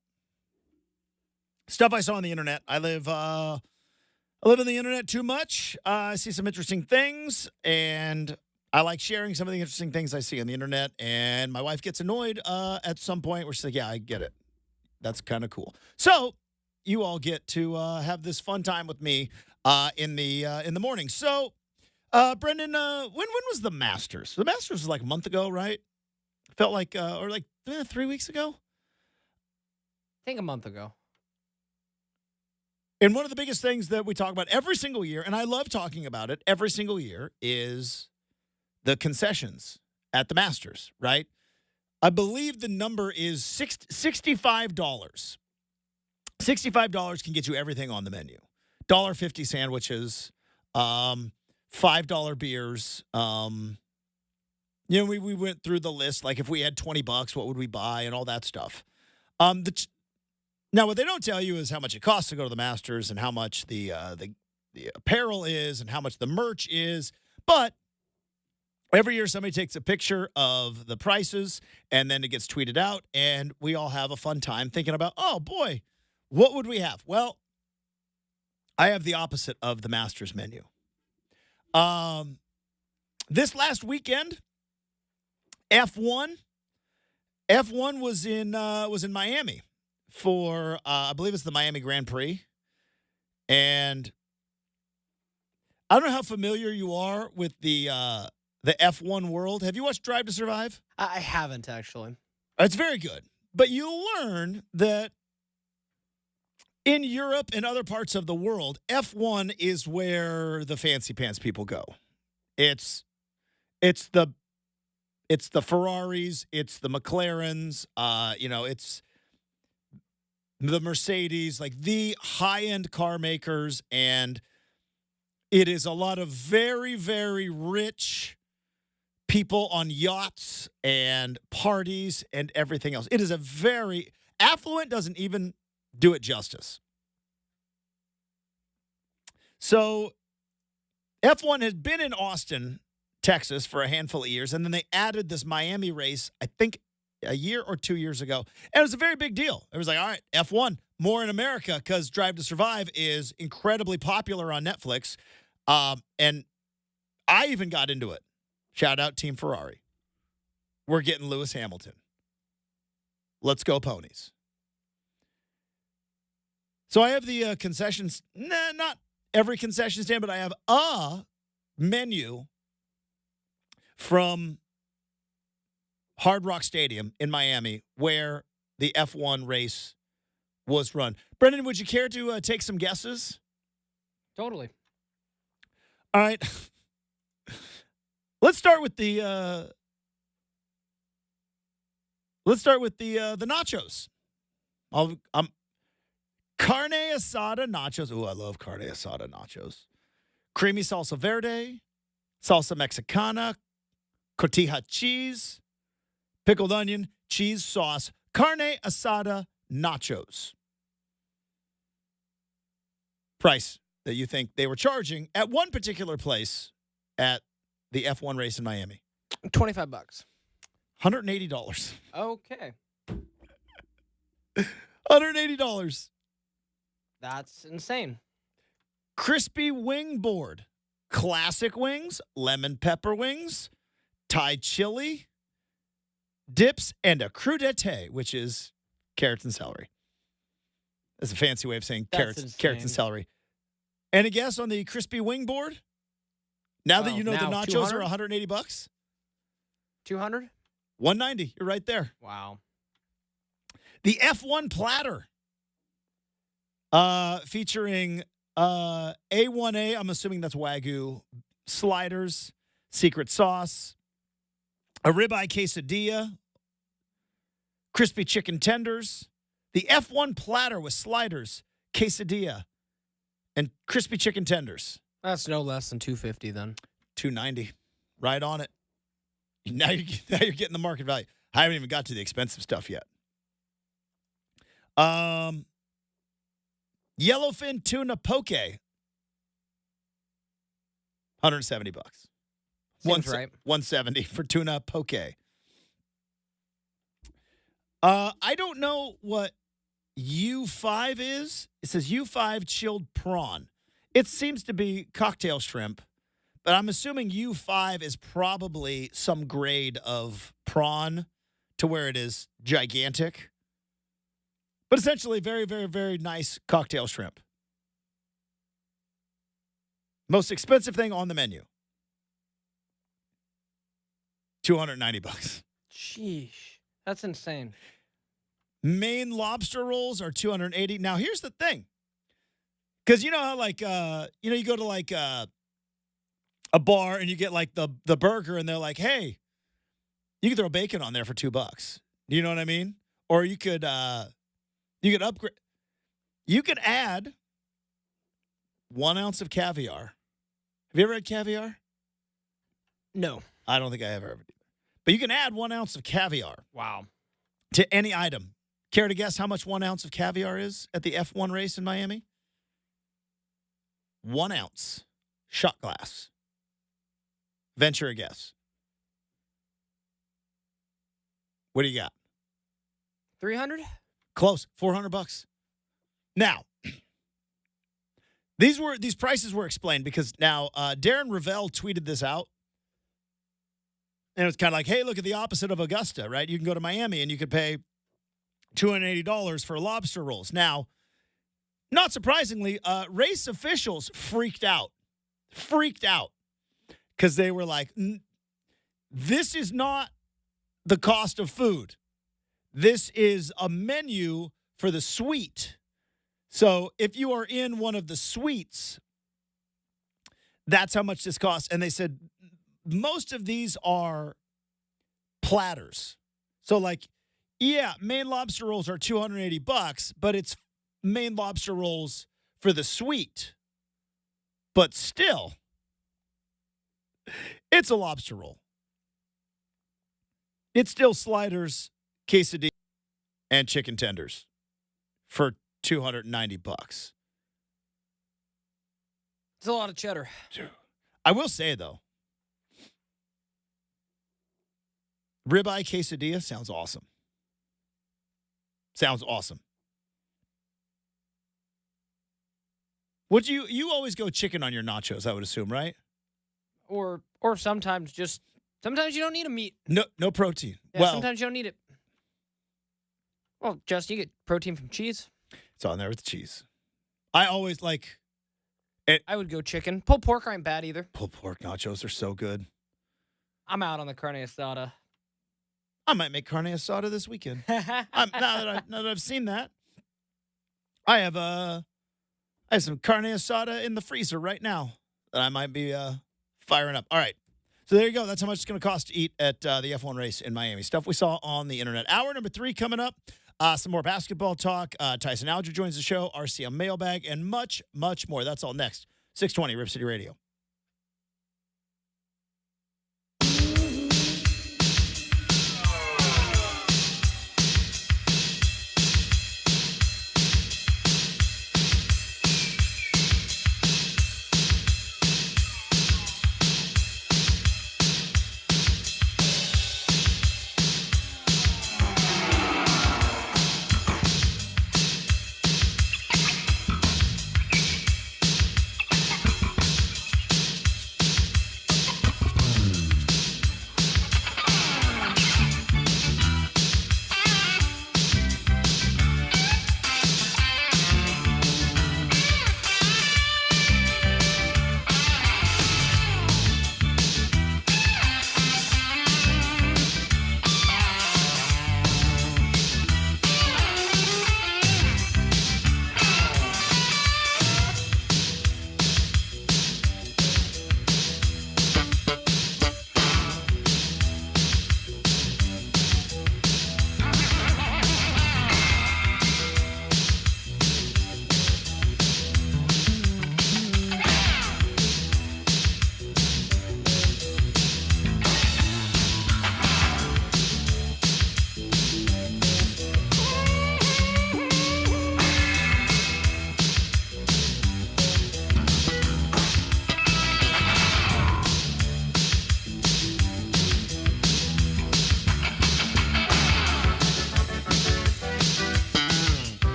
Stuff I saw on the internet. I live on the internet too much. I see some interesting things, and I like sharing some of the interesting things I see on the internet. And my wife gets annoyed at some point where she's like, yeah, I get it. That's kind of cool. So you all get to have this fun time with me in the morning. So, Brendan, when was the Masters? The Masters was like a month ago, right? Felt like, or like 3 weeks ago?
I think a month ago.
And one of the biggest things that we talk about every single year, and I love talking about it every single year, is the concessions at the Masters, right? I believe the number is $65. $65 can get you everything on the menu. $1.50 sandwiches, $5 beers. We went through the list, like if we had $20, what would we buy and all that stuff. Now, what they don't tell you is how much it costs to go to the Masters and how much the apparel is and how much the merch is. But every year somebody takes a picture of the prices and then it gets tweeted out, and we all have a fun time thinking about, oh, boy, what would we have? Well, I have the opposite of the Masters menu. This last weekend, F1 was in Miami for I believe it's the Miami Grand Prix. And I don't know how familiar you are with the F1 world. Have you watched Drive to Survive?
I haven't, actually.
It's very good. But you'll learn that in Europe and other parts of the world, F1 is where the fancy pants people go. It's the Ferraris, it's the McLarens, it's the Mercedes, like the high-end car makers, and it is a lot of very, very rich people on yachts and parties and everything else. It is a very affluent, doesn't even do it justice. So F1 has been in Austin, Texas for a handful of years, and then they added this Miami race, I think, a year or 2 years ago. And it was a very big deal. It was like, all right, F1, more in America, because Drive to Survive is incredibly popular on Netflix. And I even got into it. Shout out Team Ferrari. We're getting Lewis Hamilton. Let's go ponies. So I have the concessions, not every concession stand, but I have a menu from Hard Rock Stadium in Miami where the F1 race was run. Brendan, would you care to take some guesses?
Totally.
All right. Let's start with the nachos. Carne asada nachos. Ooh, I love carne asada nachos. Creamy salsa verde, salsa mexicana, cotija cheese, pickled onion, cheese sauce, carne asada nachos. Price that you think they were charging at one particular place at the F1 race in Miami.
$25.
$180.
Okay.
$180.
That's insane.
Crispy wing board. Classic wings, lemon pepper wings, Thai chili, dips, and a crudité, which is carrots and celery. That's a fancy way of saying carrots and celery. And a guess on the crispy wing board? Now that you know the nachos
200?
are $180?
200?
$190. You're right there.
Wow.
The F1 platter. Featuring A1A, I'm assuming that's Wagyu, sliders, secret sauce, a ribeye quesadilla, crispy chicken tenders. The F1 platter with sliders, quesadilla, and crispy chicken tenders.
That's no less than $250 then.
$290. Right on it. Now you're getting the market value. I haven't even got to the expensive stuff yet. Yellowfin tuna poke. $170.
Seems right.
$170 for tuna poke. I don't know what U5 is. It says U5 chilled prawn. It seems to be cocktail shrimp, but I'm assuming U5 is probably some grade of prawn to where it is gigantic. But essentially, very, very, very nice cocktail shrimp. Most expensive thing on the menu. $290.
Sheesh. That's insane.
Maine lobster rolls are $280. Now, here's the thing. Because you know how, like, you go to, like, a bar and you get, like, the burger and they're like, hey, you can throw bacon on there for $2. You know what I mean? Or you could upgrade. You could add 1 ounce of caviar. Have you ever had caviar?
No.
I don't think I ever did. But you can add 1 ounce of caviar.
Wow.
To any item. Care to guess how much 1 ounce of caviar is at the F1 race in Miami? 1 ounce. Shot glass. Venture a guess. What do you got?
300?
Close. $400. Now, these prices were explained because now Darren Ravel tweeted this out. And it was kind of like, hey, look at the opposite of Augusta, right? You can go to Miami and you could pay $280 for lobster rolls. Now, not surprisingly, race officials freaked out. Because they were like, this is not the cost of food. This is a menu for the suite. So if you are in one of the suites, that's how much this costs. And they said most of these are platters. So like, yeah, Maine lobster rolls are $280, but it's Maine lobster rolls for the suite. But still, it's a lobster roll. It's still sliders, quesadilla, and chicken tenders for $290.
It's a lot of cheddar.
I will say, though, ribeye quesadilla sounds awesome. Sounds awesome. Would you always go chicken on your nachos, I would assume, right?
Or sometimes you don't need a meat.
No protein.
Yeah,
well,
sometimes you don't need it. Well, Justin, you get protein from cheese.
It's on there with the cheese. I always like it.
I would go chicken. Pulled pork aren't bad either.
Pulled pork nachos are so good.
I'm out on the carne asada.
I might make carne asada this weekend. now that I've seen that, I have some carne asada in the freezer right now that I might be firing up. All right. So there you go. That's how much it's going to cost to eat at the F1 race in Miami. Stuff we saw on the internet. Hour number 3 coming up. Some more basketball talk. Tyson Alger joins the show. RCM mailbag and much, much more. That's all next. 620 Rip City Radio.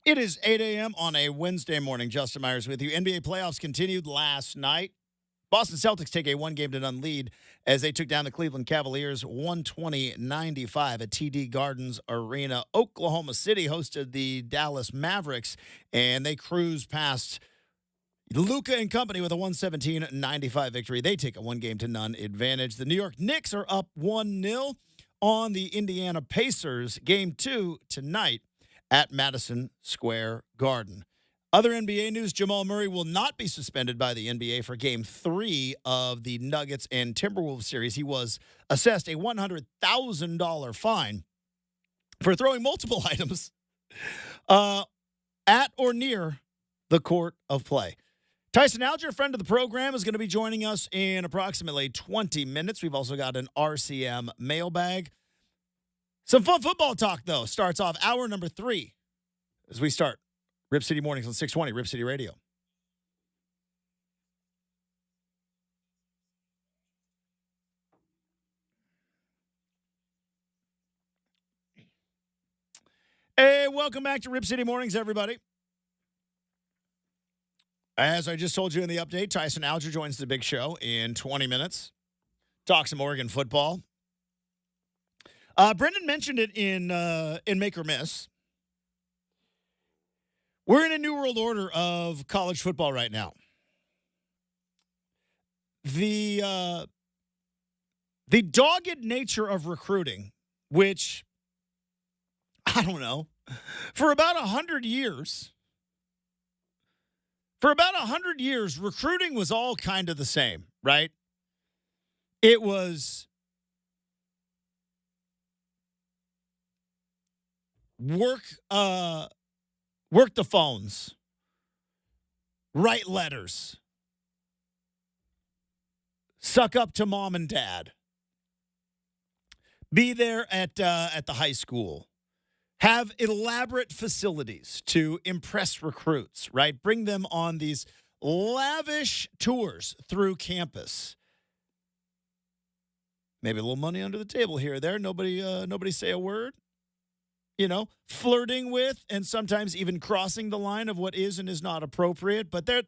It is 8 a.m. on a Wednesday morning. Justin Myers with you. NBA playoffs continued last night. Boston Celtics take a 1-game-to-none lead as they took down the Cleveland Cavaliers 120-95 at TD Gardens Arena. Oklahoma City hosted the Dallas Mavericks, and they cruised past Luka and company with a 117-95 victory. They take a 1-game-to-none advantage. The New York Knicks are up 1-0 on the Indiana Pacers. Game 2 tonight at Madison Square Garden. Other NBA news, Jamal Murray will not be suspended by the NBA for Game 3 of the Nuggets and Timberwolves series. He was assessed a $100,000 fine for throwing multiple items at or near the court of play. Tyson Alger, friend of the program, is going to be joining us in approximately 20 minutes. We've also got an RCM mailbag. Some fun football talk, though, starts off hour number 3 as we start Rip City Mornings on 620 Rip City Radio. Hey, welcome back to Rip City Mornings, everybody. As I just told you in the update, Tyson Alger joins the big show in 20 minutes. Talk some Oregon football. Brendan mentioned it in Make or Miss. We're in a new world order of college football right now. The dogged nature of recruiting, which, I don't know, for about 100 years, recruiting was all kind of the same, right? It was work the phones, write letters, suck up to mom and dad, be there at the high school, have elaborate facilities to impress recruits, right? Bring them on these lavish tours through campus. Maybe a little money under the table here or there. Nobody say a word. You know, flirting with and sometimes even crossing the line of what is and is not appropriate. But that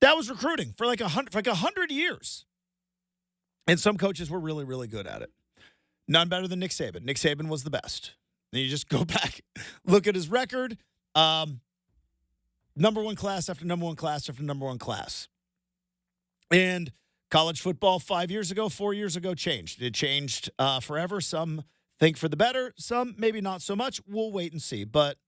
was recruiting for like 100 years. And some coaches were really, really good at it. None better than Nick Saban. Nick Saban was the best. And you just go back, look at his record. Number one class after number one class after number one class. And college football 4 years ago changed. It changed forever. Some think for the better, some maybe not so much. We'll wait and see. But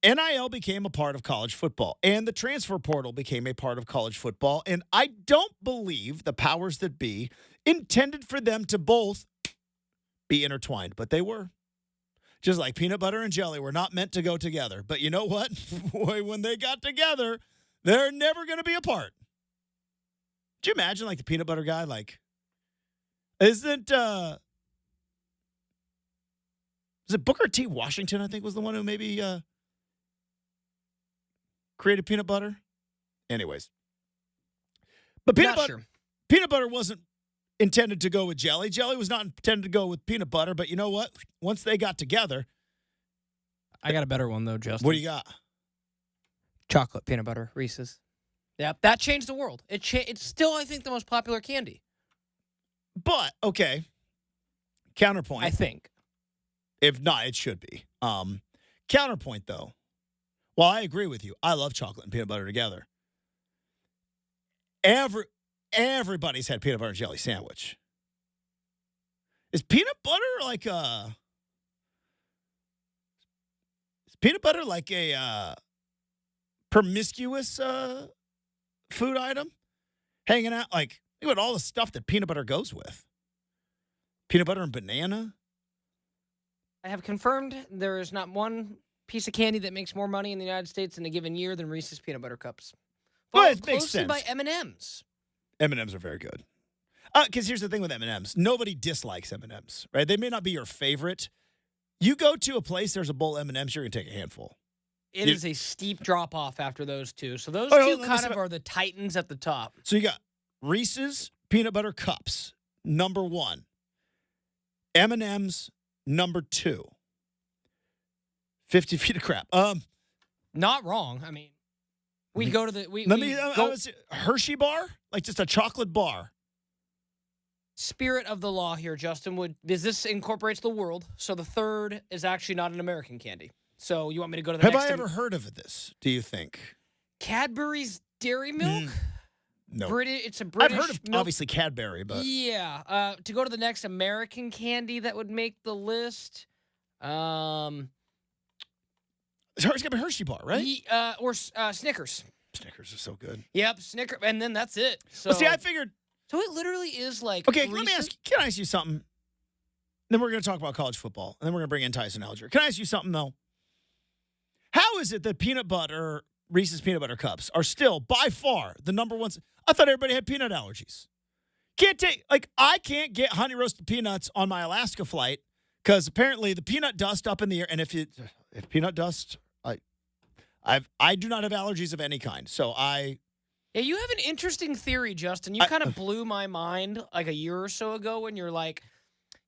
NIL became a part of college football, and the transfer portal became a part of college football. And I don't believe the powers that be intended for them to both be intertwined, but they were. Just like peanut butter and jelly were not meant to go together. But you know what? Boy, when they got together, they're never going to be apart. Could you imagine, like, the peanut butter guy, like, is it Booker T. Washington, I think, was the one who maybe created peanut butter? Anyways. But peanut butter wasn't intended to go with jelly. Jelly was not intended to go with peanut butter. But you know what? Once they got together.
I got a better one, though, Justin.
What do you got?
Chocolate peanut butter, Reese's. Yep, that changed the world. It's still, I think, the most popular candy.
But, okay. Counterpoint.
I think.
If not, it should be. Counterpoint, though. Well, I agree with you. I love chocolate and peanut butter together. Everybody's had peanut butter and jelly sandwich. Is peanut butter like a promiscuous food item? Hanging out, like, think about all the stuff that peanut butter goes with. Peanut butter and banana.
I have confirmed there is not one piece of candy that makes more money in the United States in a given year than Reese's peanut butter cups.
Well,
Followed
it makes
closely
sense.
by M&Ms.
M&Ms are very good. Because here's the thing with M&Ms. Nobody dislikes M&Ms, right? They may not be your favorite. You go to a place, there's a bowl of M&Ms, you're going to take a handful.
It is a steep drop-off after those two. So those two kind of are the titans at the top.
So you got Reese's peanut butter cups, number 1. M&M's, number 2. 50 feet of crap.
Not wrong. I mean, we go to the
Hershey bar, like just a chocolate bar.
Spirit of the law here, Justin. This incorporates the world, so the third is actually not an American candy. So you want me to go to the
Have
next?
I ever heard of this? Do you think
Cadbury's Dairy Milk?
No.
It's a British.
I've heard of
milk.
obviously Cadbury, but
Yeah. To go to the next American candy that would make the list.
it's got to be Hershey bar, right?
Or Snickers.
Snickers are so good.
Yep, Snickers, and then that's it. So,
Well, see, I figured.
So it literally is like.
Okay,
recent.
Can I ask you something? Then we're going to talk about college football, and then we're going to bring in Tyson Alger. Can I ask you something though? How is it that Reese's peanut butter cups are still by far the number one? I thought everybody had peanut allergies. I can't get honey roasted peanuts on my Alaska flight because apparently the peanut dust up in the air, and if peanut dust, I do not have allergies of any kind. So
Yeah, you have an interesting theory, Justin. You kind of blew my mind like a year or so ago when you're like,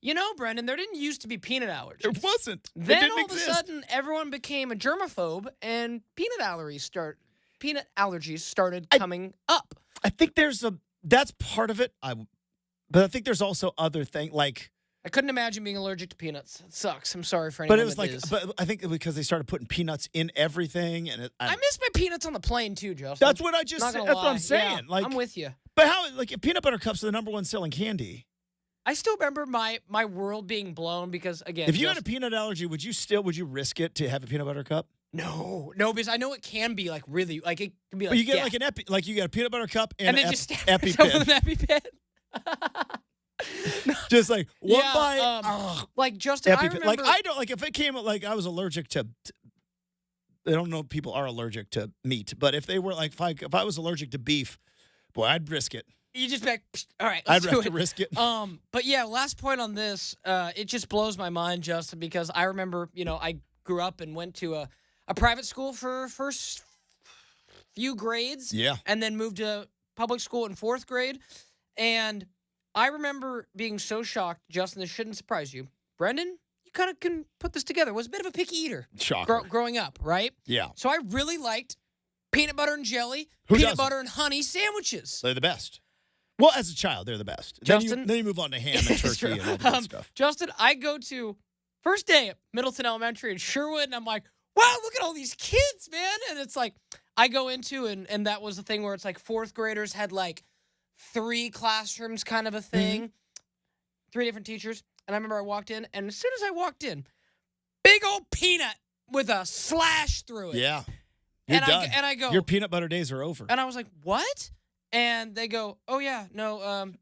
Brenden, there didn't used to be peanut allergies.
There wasn't.
Then all of a sudden, everyone became a germaphobe, and peanut allergies started coming up.
I think that's part of it. But I think there's also other things like.
I couldn't imagine being allergic to peanuts. It sucks. I'm sorry for anyone.
But it was but I think because they started putting peanuts in everything, and
I miss my peanuts on the plane too, Justin.
That's what I just said. That's what I'm saying.
Yeah, I'm with you.
But how? Like, if peanut butter cups are the number one selling candy.
I still remember my world being blown because again,
if you had a peanut allergy, would you risk it to have a peanut butter cup?
No, because I know it can be like really like it can be like.
But you get like an you get a peanut butter cup and
then
an
just
EpiPen.
With an EpiPen.
Just like one bite.
Like Justin, I
EpiPen.
remember.
Like I don't like if it came like I was allergic to. I don't know if people are allergic to meat, but if they were like if I was allergic to beef, boy, I'd risk it.
You just be like, all right,
I'd have to risk it.
But yeah, last point on this, it just blows my mind, Justin, because I remember, I grew up and went to a private school for first few grades.
Yeah.
And then moved to public school in fourth grade. And I remember being so shocked, Justin, this shouldn't surprise you. Brenden, you kind of can put this together. Was a bit of a picky eater.
Shocker.
Growing up, right?
Yeah.
So I really liked peanut butter and jelly,
Who
peanut
doesn't?
butter and honey sandwiches.
They're the best. Well, as a child, they're the best.
Justin?
Then you move on to ham and turkey and all that good stuff.
Justin, I go to first day at Middleton Elementary in Sherwood, and I'm like, wow, look at all these kids, man. And it's like, I go into, and that was the thing where it's like fourth graders had like 3 classrooms kind of a thing, 3 different teachers. And I remember I walked in, and as soon as I walked in, big old peanut with a slash through it.
Yeah. You're done.
I go,
your peanut butter days are over.
and I was like, what? And they go, oh, yeah, no,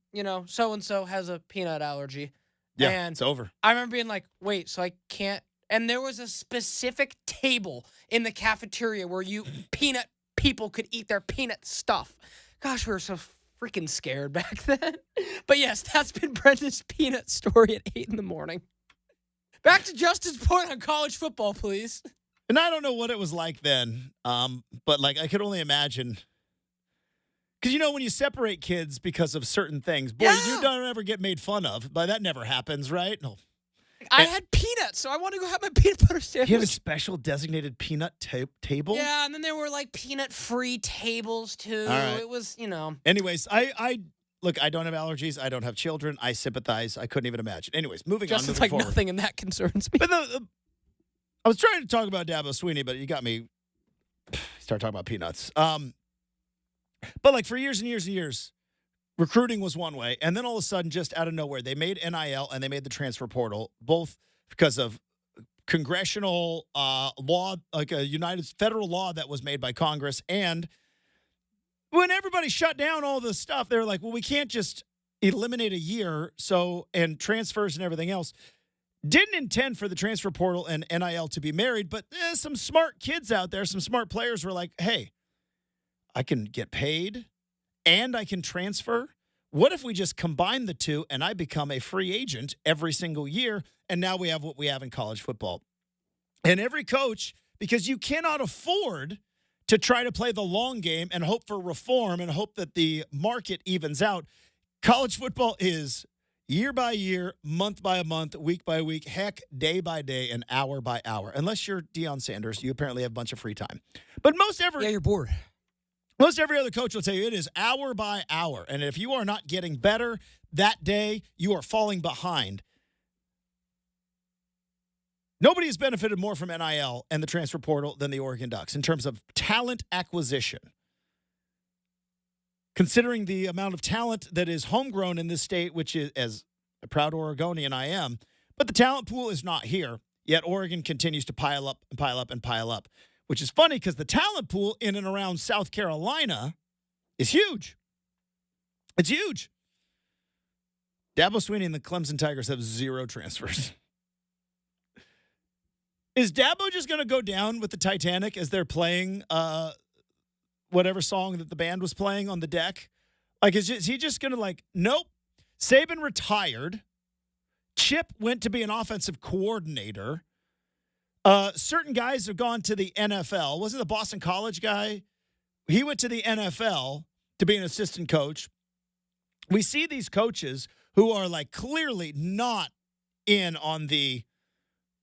so-and-so has a peanut allergy.
Yeah,
and
it's over.
I remember being like, wait, so I can't. And there was a specific table in the cafeteria where peanut people could eat their peanut stuff. Gosh, we were so freaking scared back then. But yes, that's been Brendan's peanut story at 8 in the morning. Back to Justin's point on college football, please.
And I don't know what it was like then, but like I could only imagine. Because, when you separate kids because of certain things, boy, you don't ever get made fun of. But that never happens, right? No.
I had peanuts, so I want to go have my peanut butter sandwich.
You have a special designated peanut table?
Yeah, and then there were like peanut-free tables, too.
All right.
It was,
Anyways, I don't have allergies. I don't have children. I sympathize. I couldn't even imagine. Anyways, moving on.
Justin's like
forward.
nothing, and that concerns me.
But I was trying to talk about Dabo Swinney, but you got me. Start talking about peanuts. But like for years and years and years, recruiting was one way, and then all of a sudden, just out of nowhere, they made NIL and they made the transfer portal, both because of congressional law, like a united federal law that was made by Congress, and when everybody shut down all this stuff, they were like, well, we can't just eliminate a year, and transfers and everything else. Didn't intend for the transfer portal and NIL to be married, but some smart kids out there, some smart players were like, hey, I can get paid and I can transfer. What if we just combine the two and I become a free agent every single year? And now we have what we have in college football. And every coach, because you cannot afford to try to play the long game and hope for reform and hope that the market evens out. College football is year by year, month by month, week by week, heck, day by day, and hour by hour. Unless you're Deion Sanders, you apparently have a bunch of free time. But
you're bored.
Most every other coach will tell you it is hour by hour. And if you are not getting better that day, you are falling behind. Nobody has benefited more from NIL and the transfer portal than the Oregon Ducks in terms of talent acquisition. Considering the amount of talent that is homegrown in this state, which is, as a proud Oregonian I am, but the talent pool is not here, yet Oregon continues to pile up and pile up and pile up, which is funny because the talent pool in and around South Carolina is huge. It's huge. Dabo Swinney and the Clemson Tigers have 0 transfers. Is Dabo just going to go down with the Titanic as they're playing whatever song that the band was playing on the deck? Like, is he just going to nope. Saban retired. Chip went to be an offensive coordinator. Certain guys have gone to the NFL. Wasn't the Boston College guy? He went to the NFL to be an assistant coach. We see these coaches who are clearly not in on the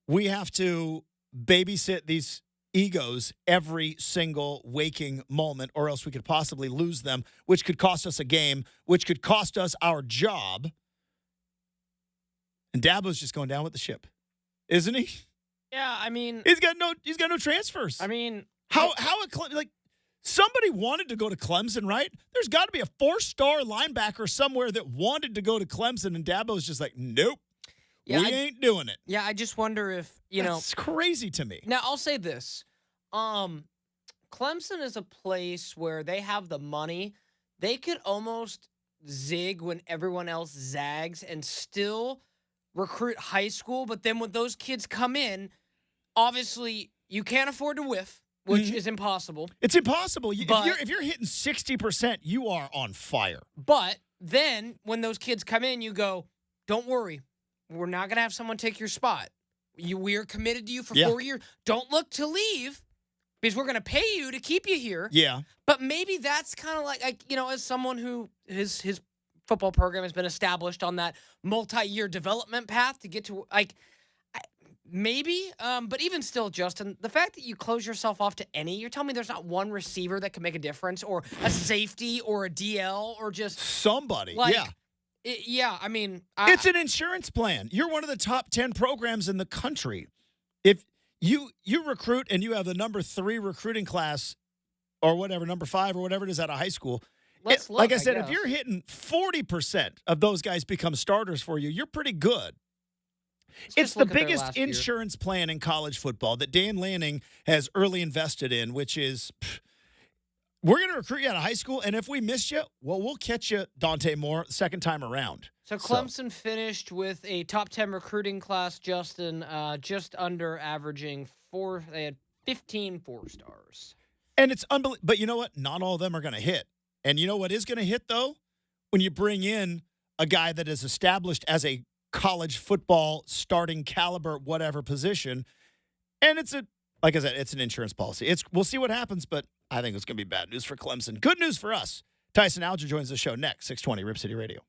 we have to babysit these egos every single waking moment or else we could possibly lose them, which could cost us a game, which could cost us our job. And Dabo's just going down with the ship, isn't he?
Yeah, I mean,
he's got no transfers.
I mean,
somebody wanted to go to Clemson, right? There's got to be a 4-star linebacker somewhere that wanted to go to Clemson, and Dabo's just nope. Yeah, we ain't doing it.
Yeah, I just wonder if,
That's crazy to me.
Now, I'll say this. Clemson is a place where they have the money. They could almost zig when everyone else zags and still recruit high school. But then when those kids come in, obviously you can't afford to whiff, which is impossible.
It's impossible. If you're hitting 60%, you are on fire.
But then when those kids come in, you go, don't worry. We're not going to have someone take your spot. We are committed to you for 4 years. Don't look to leave because we're going to pay you to keep you here.
Yeah.
But maybe that's kind of like, as someone who his football program has been established on that multi-year development path to get to, maybe. But even still, Justin, the fact that you close yourself off to you're telling me there's not one receiver that can make a difference or a safety or a DL or just
somebody.
I mean,
it's an insurance plan. You're one of the top 10 programs in the country. If you recruit and you have the number 3 recruiting class or whatever, number 5 or whatever it is out of high school, like I said, if you're hitting 40% of those guys become starters for you, you're pretty good. It's the biggest insurance plan in college football that Dan Lanning has early invested in, which is we're going to recruit you out of high school, and if we miss you, we'll catch you, Dante Moore, second time around.
So Clemson finished with a top 10 recruiting class, Justin, just under averaging 4. They had 15 4-stars.
And it's unbelievable. But you know what? Not all of them are going to hit. And you know what is going to hit, though? When you bring in a guy that is established as a college football starting caliber, whatever position, and like I said, it's an insurance policy. We'll see what happens, but I think it's going to be bad news for Clemson. Good news for us. Tyson Alger joins the show next, 620 Rip City Radio.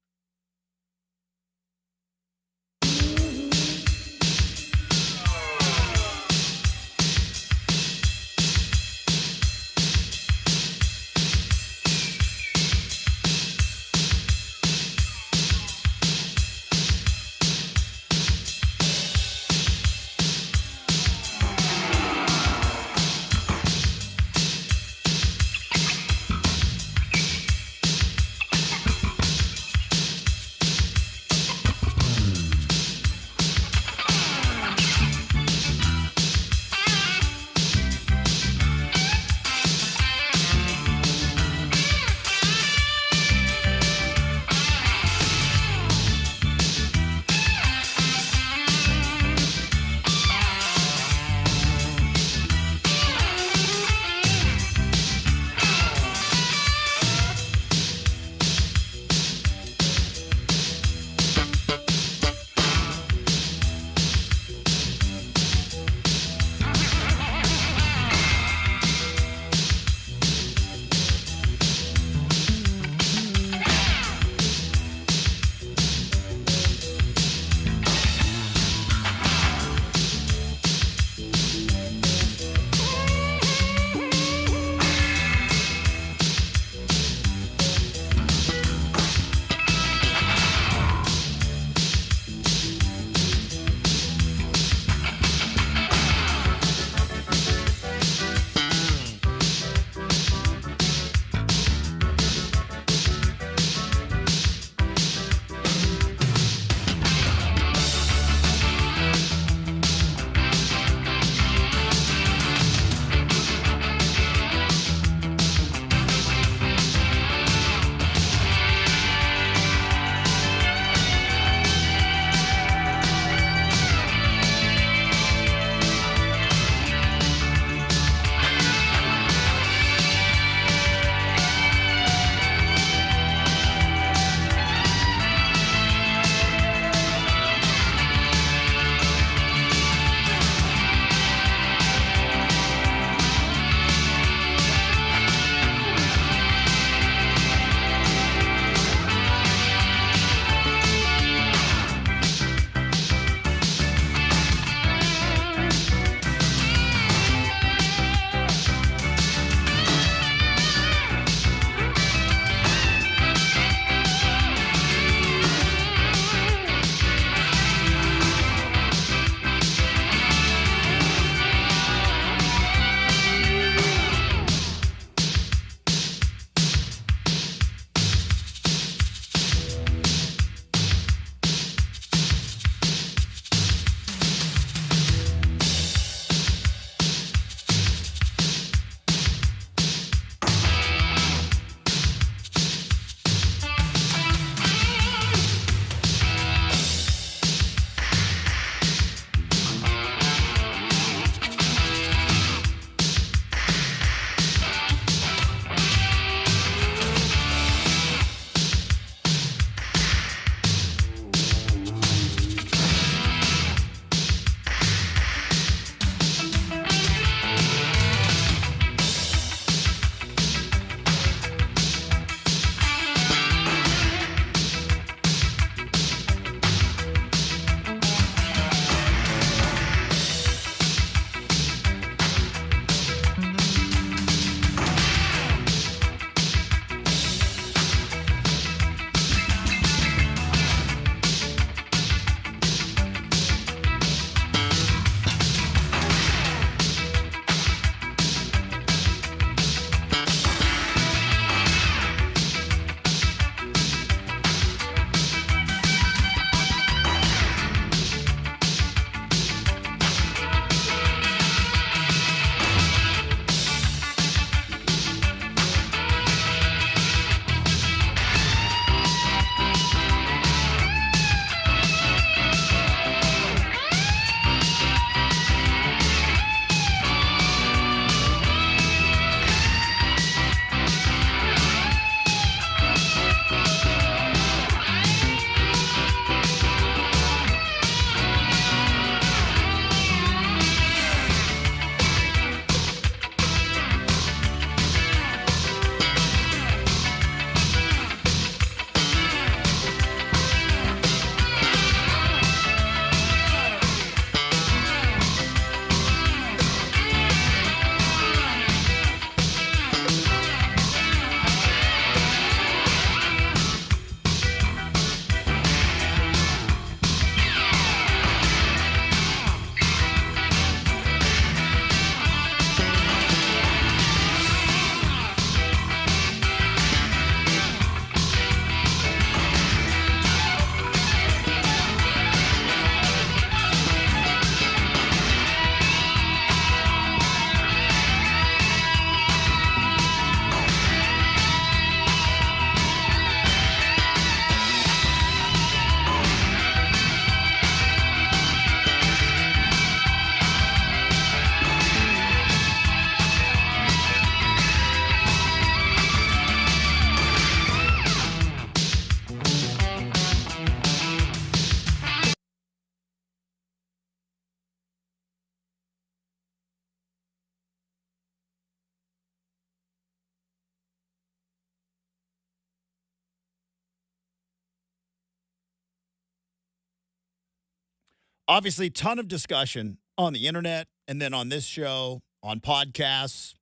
obviously, ton of discussion on the internet and then on this show, on podcasts,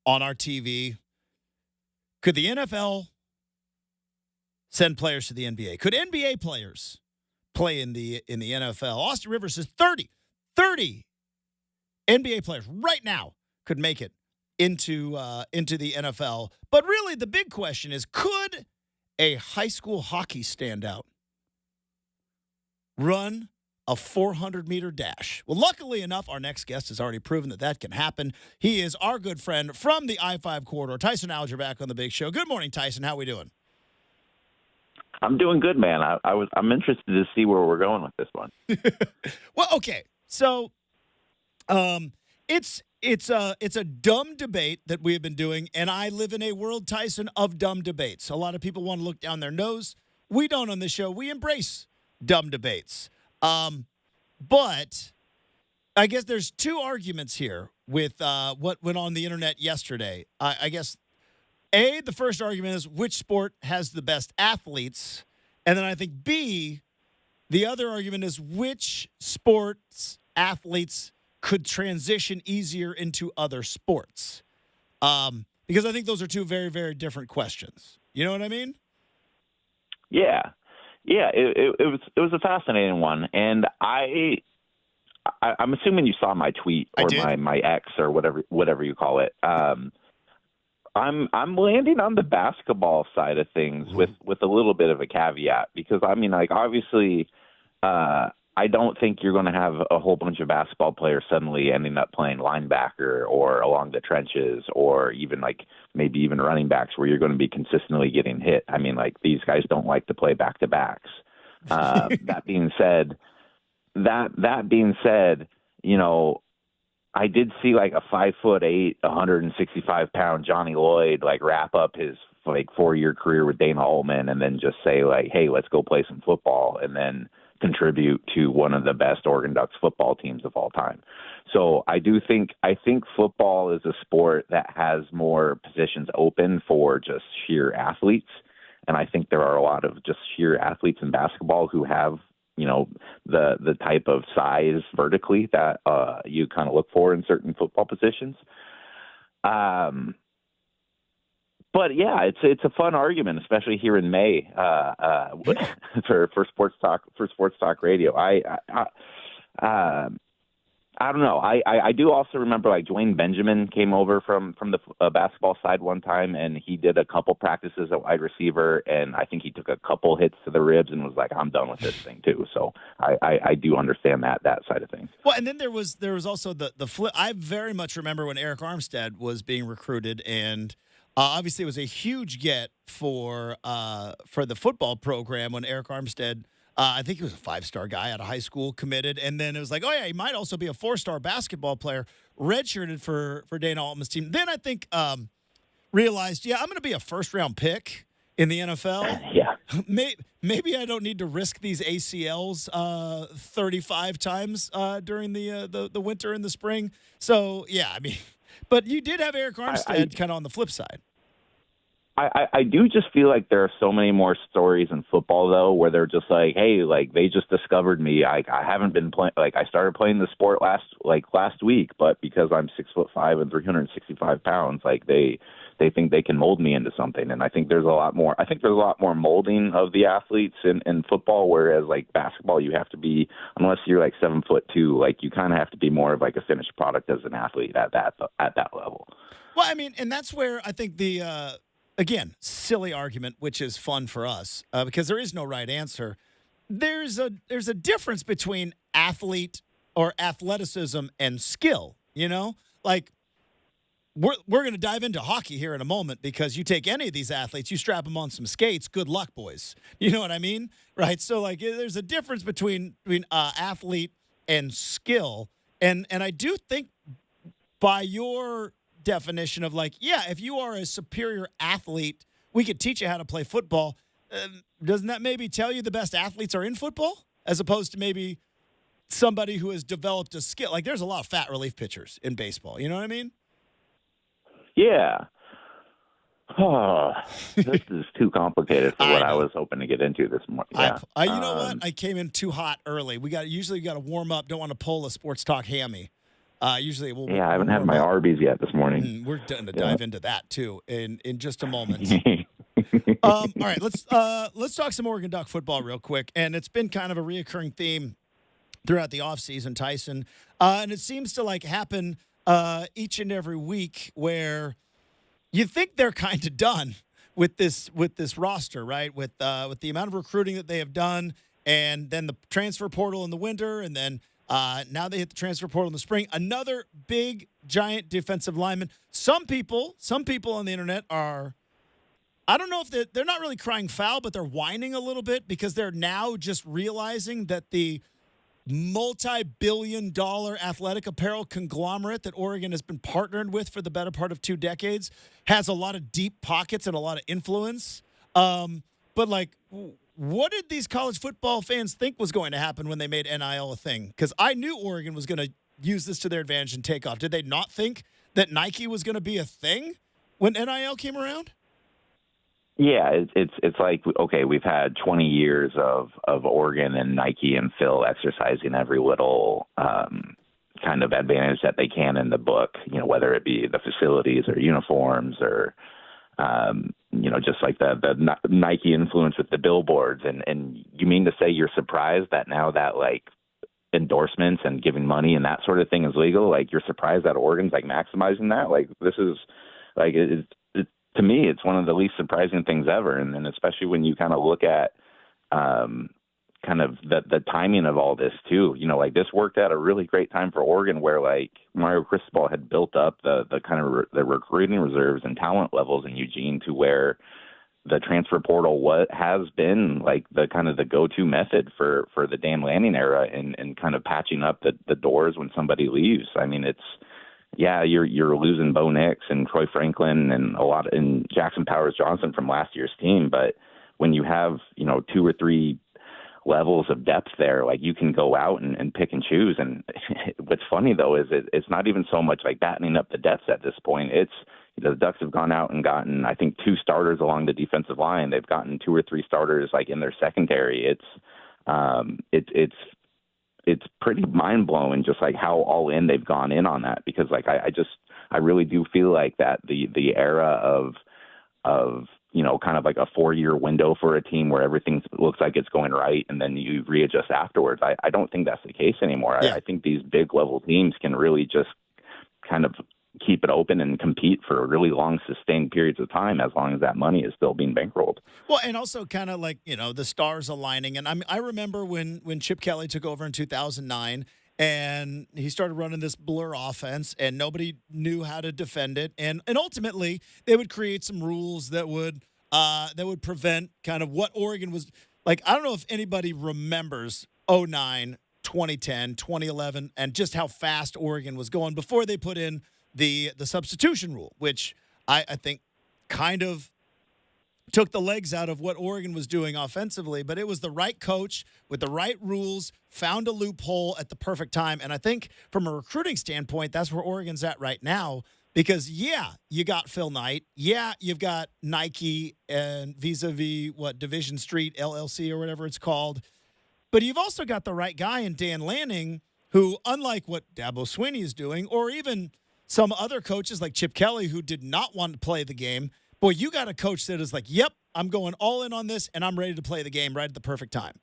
on our TV. Could the NFL send players to the NBA? Could NBA players play in the NFL? Austin Rivers says 30 NBA players right now could make it into the NFL. But really, the big question is, could a high school hockey standout run a 400-meter dash? Well, luckily enough, our next guest has already proven that can happen. He is our good friend from the I-5 corridor, Tyson Alger, back on the Big Show. Good morning, Tyson. How we doing?
I'm doing good, man. I'm interested to see where we're going with this one.
Well, okay. So, it's a dumb debate that we have been doing, and I live in a world, Tyson, of dumb debates. A lot of people want to look down their nose. We don't on this show. We embrace dumb debates. But I guess there's two arguments here with what went on the internet yesterday. I guess, A, the first argument is which sport has the best athletes? And then I think, B, the other argument is which sports athletes could transition easier into other sports? Because I think those are two very, very different questions. You know what I mean?
Yeah. It was a fascinating one, and I'm assuming you saw my tweet or my X or whatever you call it. I'm landing on the basketball side of things with a little bit of a caveat, because I mean, like, obviously, I don't think you're going to have a whole bunch of basketball players suddenly ending up playing linebacker or along the trenches, or even like maybe even running backs where you're going to be consistently getting hit. I mean, like, these guys don't like to play back to backs. That being said, you know, I did see like a 5'8", 165-pound Johnny Lloyd like wrap up his like 4-year career with Dana Altman and then just say like, hey, let's go play some football, and then contribute to one of the best Oregon Ducks football teams of all time. So I think football is a sport that has more positions open for just sheer athletes. And I think there are a lot of just sheer athletes in basketball who have, you know, the type of size vertically that you kind of look for in certain football positions. But yeah, it's a fun argument, especially here in May for sports talk radio. I don't know. I do also remember like Dwayne Benjamin came over from the basketball side one time, and he did a couple practices at wide receiver, and I think he took a couple hits to the ribs and was like, I'm done with this thing too. So I do understand that side of things.
Well, and then there was also the flip. I very much remember when Eric Armstead was being recruited, and obviously it was a huge get for the football program when Eric Armstead. I think he was a 5-star guy out of high school, committed. And then it was like, oh, yeah, he might also be a 4-star basketball player, redshirted for Dana Altman's team. Then I think realized, yeah, I'm going to be a first-round pick in the NFL.
Yeah.
Maybe I don't need to risk these ACLs 35 times during the winter and the spring. So, yeah, I mean, but you did have Eric Armstead kind of on the flip side.
I do just feel like there are so many more stories in football, though, where they're just like, hey, like, they just discovered me. I haven't been playing, like, I started playing the sport last week, but because I'm 6'5" and 365 pounds, like, they think they can mold me into something. And I think there's a lot more molding of the athletes in football, whereas like basketball, you have to be, unless you're like 7'2", like, you kind of have to be more of like a finished product as an athlete at that level.
Well, I mean, and that's where I think the, again, silly argument, which is fun for us because there is no right answer. There's a difference between athlete or athleticism and skill, you know? Like, we're going to dive into hockey here in a moment, because you take any of these athletes, you strap them on some skates, good luck, boys. You know what I mean? Right? So, like, there's a difference between athlete and skill. And I do think by your definition of like, yeah, if you are a superior athlete, we could teach you how to play football. Doesn't that maybe tell you the best athletes are in football as opposed to maybe somebody who has developed a skill? Like, there's a lot of fat relief pitchers in baseball. You know what I mean?
Yeah. Oh, this is too complicated for what I
know.
was hoping to get into this morning. Yeah.
You know what? I came in too hot early. Usually we got to warm up. Don't want to pull a sports talk hammy. Usually we'll
I haven't had
warm
my
up.
Arby's yet this morning.
We're going to dive into that too in just a moment. All right, let's talk some Oregon Duck football real quick, and it's been kind of a reoccurring theme throughout the offseason, Tyson, and it seems to happen each and every week where you think they're kind of done with this roster, right? With the amount of recruiting that they have done, and then the transfer portal in the winter, and then now they hit the transfer portal in the spring. Another big, giant defensive lineman. Some people on the internet are, I don't know if they're not really crying foul, but they're whining a little bit because they're now just realizing that the multi-billion-dollar athletic apparel conglomerate that Oregon has been partnered with for the better part of 2 decades has a lot of deep pockets and a lot of influence. But what did these college football fans think was going to happen when they made NIL a thing? Because I knew Oregon was going to use this to their advantage and take off. Did they not think that Nike was going to be a thing when NIL came around?
Yeah, it's like, okay, we've had 20 years of Oregon and Nike and Phil exercising every little kind of advantage that they can in the book, whether it be the facilities or uniforms or, just like the Nike influence with the billboards. And you mean to say you're surprised that now that endorsements and giving money and that sort of thing is legal? You're surprised that Oregon's maximizing that? This is to me, it's one of the least surprising things ever. And especially when you kind of look at kind of the timing of all this too, this worked at a really great time for Oregon where Mario Cristobal had built up the kind of the recruiting reserves and talent levels in Eugene to where the transfer portal has been the kind of the go-to method for the Dan Lanning era and kind of patching up the doors when somebody leaves. I mean, you're losing Bo Nix and Troy Franklin and Jackson Powers Johnson from last year's team. But when you have, 2 or 3 levels of depth there, you can go out and pick and choose. And what's funny though, is it's not even so much battening up the depths at this point. It's, the Ducks have gone out and gotten, I think, 2 starters along the defensive line. They've gotten 2 or 3 starters in their secondary. It's pretty mind blowing just how all in they've gone in on that, because I really do feel that the era of kind of a 4-year window for a team where everything looks like it's going right and then you readjust afterwards. I don't think that's the case anymore.
Yeah.
I think these big level teams can really just kind of keep it open and compete for really long sustained periods of time as long as that money is still being bankrolled.
Well, and also kind of the stars aligning. And I remember when Chip Kelly took over in 2009 and he started running this blur offense and nobody knew how to defend it. And ultimately they would create some rules that would prevent kind of what Oregon was like. I don't know if anybody remembers 2009, 2010, 2011, and just how fast Oregon was going before they put in the substitution rule, which I think kind of took the legs out of what Oregon was doing offensively. But it was the right coach with the right rules, found a loophole at the perfect time. And I think from a recruiting standpoint, that's where Oregon's at right now. Because, you got Phil Knight. Yeah, you've got Nike and vis-a-vis Division Street LLC or whatever it's called. But you've also got the right guy in Dan Lanning, who, unlike what Dabo Swinney is doing, or even some other coaches like Chip Kelly who did not want to play the game, boy, you got a coach that is yep, I'm going all in on this, and I'm ready to play the game right at the perfect time.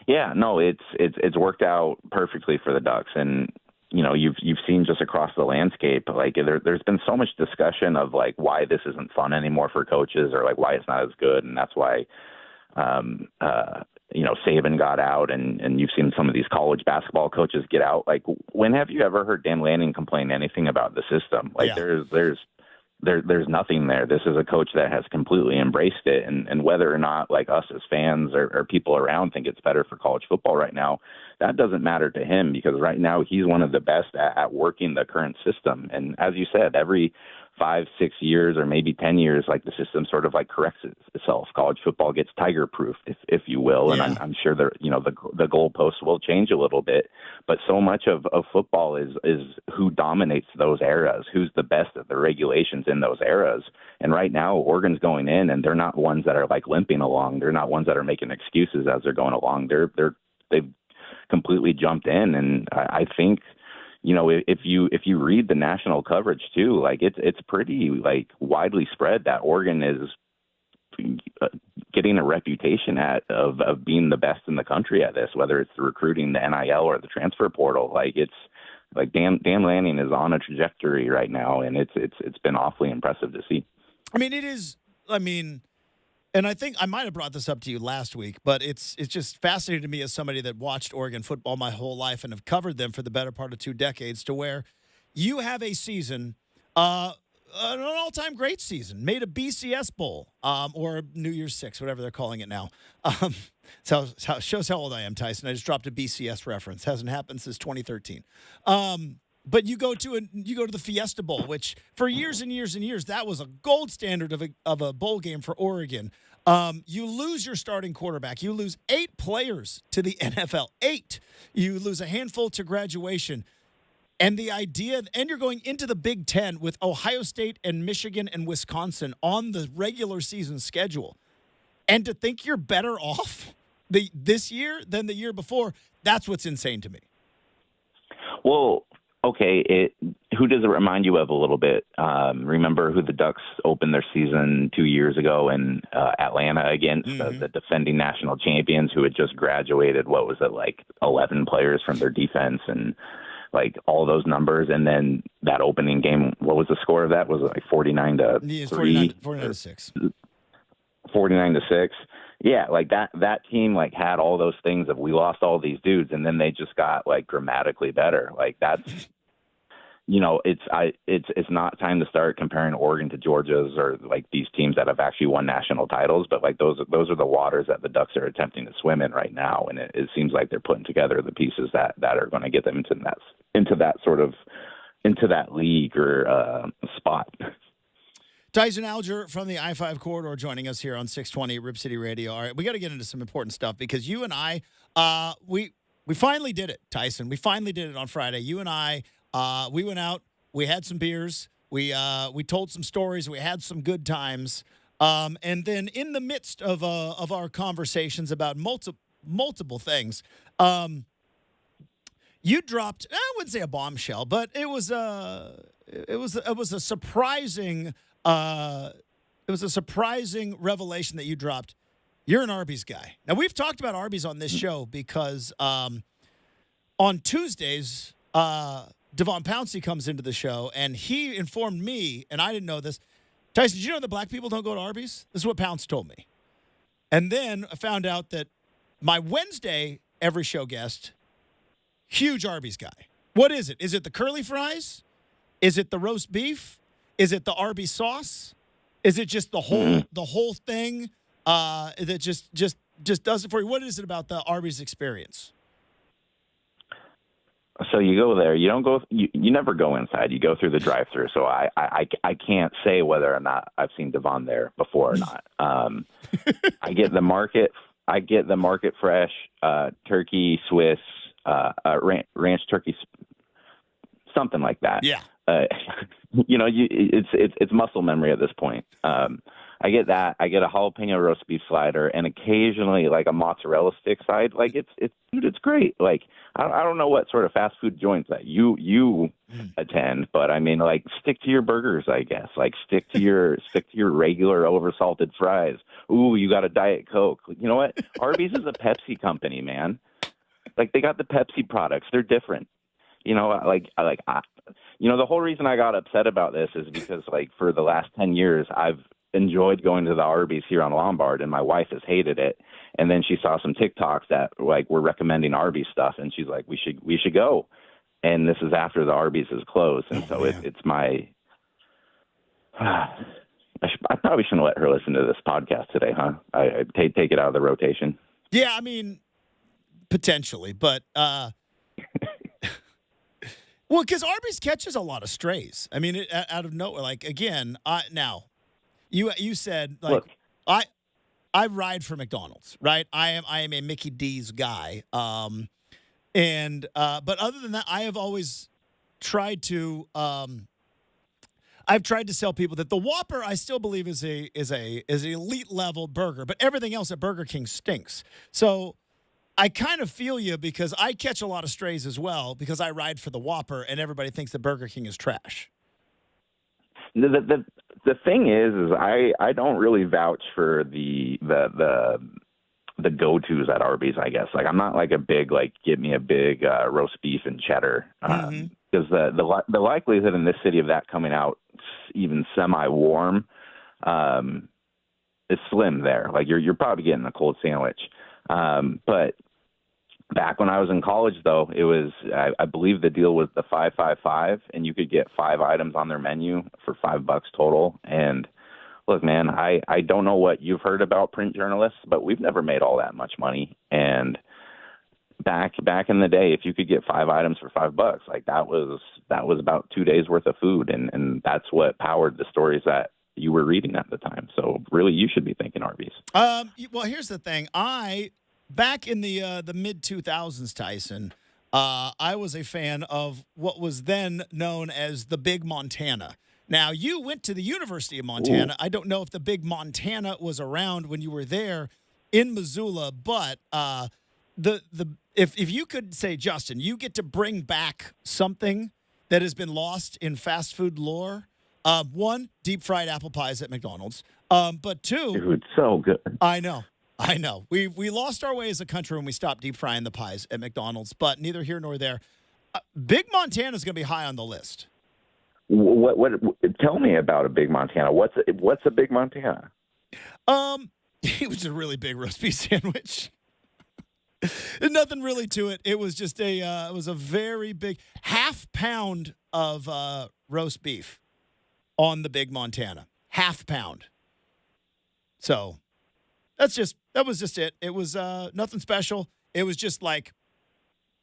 Yeah, no, it's worked out perfectly for the Ducks, and you've seen just across the landscape, there's been so much discussion of why this isn't fun anymore for coaches, or why it's not as good, and that's why Saban got out, and you've seen some of these college basketball coaches get out. When have you ever heard Dan Lanning complain anything about the system? There's nothing there. This is a coach that has completely embraced it, and whether or not us as fans or people around think it's better for college football right now, that doesn't matter to him, because right now he's one of the best at working the current system. And as you said, every 5, 6 years, or maybe 10 years, like the system sort of like corrects itself. College football gets tiger-proofed, if you will, and I'm sure the goalposts will change a little bit. But so much of football is who dominates those eras, who's the best at the regulations in those eras. And right now, Oregon's going in, and they're not ones that are like limping along. They're not ones that are making excuses as they're going along. They've completely jumped in, and I think, if you read the national coverage too, like it's pretty like widely spread that Oregon is getting a reputation of being the best in the country at this, whether it's the recruiting, the NIL, or the transfer portal. Like it's like Dan Lanning is on a trajectory right now, and it's been awfully impressive to see.
I mean, it is. I mean, and I think I might have brought this up to you last week, but it's just fascinating to me as somebody that watched Oregon football my whole life and have covered them for the better part of 2 decades, to where you have a season, an all-time great season, made a BCS Bowl, or New Year's Six, whatever they're calling it now. So shows how old I am, Tyson. I just dropped a BCS reference. Hasn't happened since 2013. But you go to the Fiesta Bowl, which for years and years and years, that was a gold standard of a bowl game for Oregon. You lose your starting quarterback. You lose 8 players to the NFL. 8. You lose a handful to graduation. And the idea, and you're going into the Big Ten with Ohio State and Michigan and Wisconsin on the regular season schedule. And to think you're better off this year than the year before, that's what's insane to me.
Well, okay, who does it remind you of a little bit? Remember who the Ducks opened their season 2 years ago in Atlanta against the defending national champions, who had just graduated, what was it, like 11 players from their defense, and like all those numbers. And then that opening game, what was the score of that? Was it like 49-3?
49-6.
49-6. Yeah, like that team like had all those things of we lost all these dudes, and then they just got like dramatically better. Like that's, it's not time to start comparing Oregon to Georgia's or like these teams that have actually won national titles, but like those are the waters that the Ducks are attempting to swim in right now, and it seems like they're putting together the pieces that are going to get them into that league or spot.
Tyson Alger from the I-5 corridor joining us here on 620 Rip City Radio. All right, we got to get into some important stuff because you and I, we finally did it, Tyson. We finally did it on Friday. You and I, we went out, we had some beers, we told some stories, we had some good times, and then in the midst of our conversations about multiple things, you dropped, I wouldn't say a bombshell, but it was a surprising. It was a surprising revelation that you dropped. You're an Arby's guy. Now, we've talked about Arby's on this show because on Tuesdays, Devon Pouncey comes into the show, and he informed me, and I didn't know this. Tyson, did you know that black people don't go to Arby's? This is what Pounce told me. And then I found out that my Wednesday every show guest, huge Arby's guy. What is it? Is it the curly fries? Is it the roast beef? Is it the Arby's sauce? Is it just the whole thing that just does it for you? What is it about the Arby's experience?
So you go there. You don't go. You never go inside. You go through the drive-through. So I can't say whether or not I've seen Devon there before or not. I get the market. Fresh turkey Swiss ranch turkey, something like that.
Yeah.
It's muscle memory at this point. I get that. I get a jalapeno roast beef slider and occasionally like a mozzarella stick side. Like it's great. Like I don't know what sort of fast food joints that you attend, but I mean, like stick to your burgers, I guess. Like stick to your regular oversalted fries. Ooh, you got a Diet Coke. You know what? Arby's is a Pepsi company, man. Like they got the Pepsi products. They're different. The whole reason I got upset about this is because, like, for the last 10 years, I've enjoyed going to the Arby's here on Lombard, and my wife has hated it. And then she saw some TikToks that, like, were recommending Arby's stuff, and she's like, we should go. And this is after the Arby's is closed, and it's my I probably shouldn't let her listen to this podcast today, huh? I take it out of the rotation.
Yeah, I mean, potentially, but Well, because Arby's catches a lot of strays. I mean, out of nowhere. Like again, now you said like
Look,
I ride for McDonald's, right? I am a Mickey D's guy. But other than that, I have always tried to I've tried to sell people that the Whopper I still believe is an elite level burger, but everything else at Burger King stinks. So I kind of feel you because I catch a lot of strays as well because I ride for the Whopper and everybody thinks that Burger King is trash.
The thing is I don't really vouch for the go-tos at Arby's, I guess. Like I'm not like a big give me a big roast beef and cheddar because the likelihood in this city of that coming out even semi-warm is slim there. Like you're probably getting a cold sandwich. But back when I was in college, though, it was I believe the deal was the 5-5-5, and you could get 5 items on their menu for $5 total. And look, man, I don't know what you've heard about print journalists, but we've never made all that much money. And back in the day, if you could get 5 items for $5, like that was about 2 days worth of food, and that's what powered the stories that you were reading at the time. So really, you should be thinking Arby's.
Well, here's the thing. Back in the mid 2000s, Tyson, I was a fan of what was then known as the Big Montana. Now, you went to the University of Montana. Ooh. I don't know if the Big Montana was around when you were there in Missoula, but if you could say, Justin, you get to bring back something that has been lost in fast food lore. One, deep fried apple pies at McDonald's. But two,
dude, so good.
I know. We lost our way as a country when we stopped deep frying the pies at McDonald's, but neither here nor there. Big Montana is going to be high on the list.
What? Tell me about a Big Montana. What's a Big Montana?
It was a really big roast beef sandwich. Nothing really to it. It was just it was a very big ½ pound of roast beef on the Big Montana. ½ pound. So that was just it. It was nothing special. It was just like,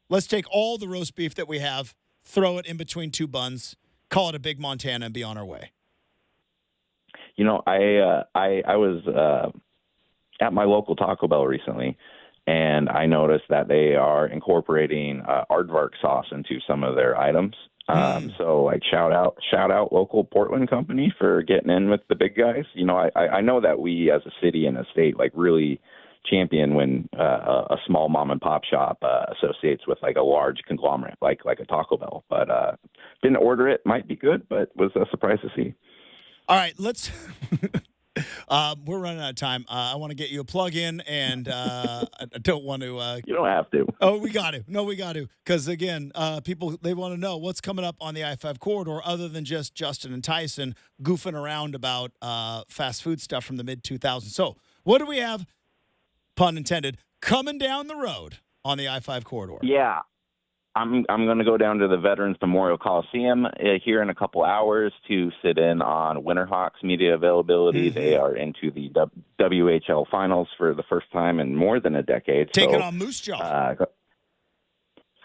let's take all the roast beef that we have, throw it in between 2 buns, call it a Big Montana, and be on our way.
You know, I was at my local Taco Bell recently, and I noticed that they are incorporating aardvark sauce into some of their items. So like shout out local Portland company for getting in with the big guys. You know, I know that we as a city and a state like really champion when a small mom and pop shop associates with like a large conglomerate like a Taco Bell, but didn't order it. Might be good, but was a surprise to see.
All right, let's we're running out of time. I want to get you a plug-in, and I don't want to...
you don't have to.
Oh, we got to. No, we got to. Because, again, people, they want to know what's coming up on the I-5 corridor other than just Justin and Tyson goofing around about fast food stuff from the mid-2000s. So what do we have, pun intended, coming down the road on the I-5 corridor?
Yeah. I'm going to go down to the Veterans Memorial Coliseum here in a couple hours to sit in on Winterhawks media availability. Mm-hmm. They are into the WHL finals for the first time in more than a decade.
Taking on Moose Jaw.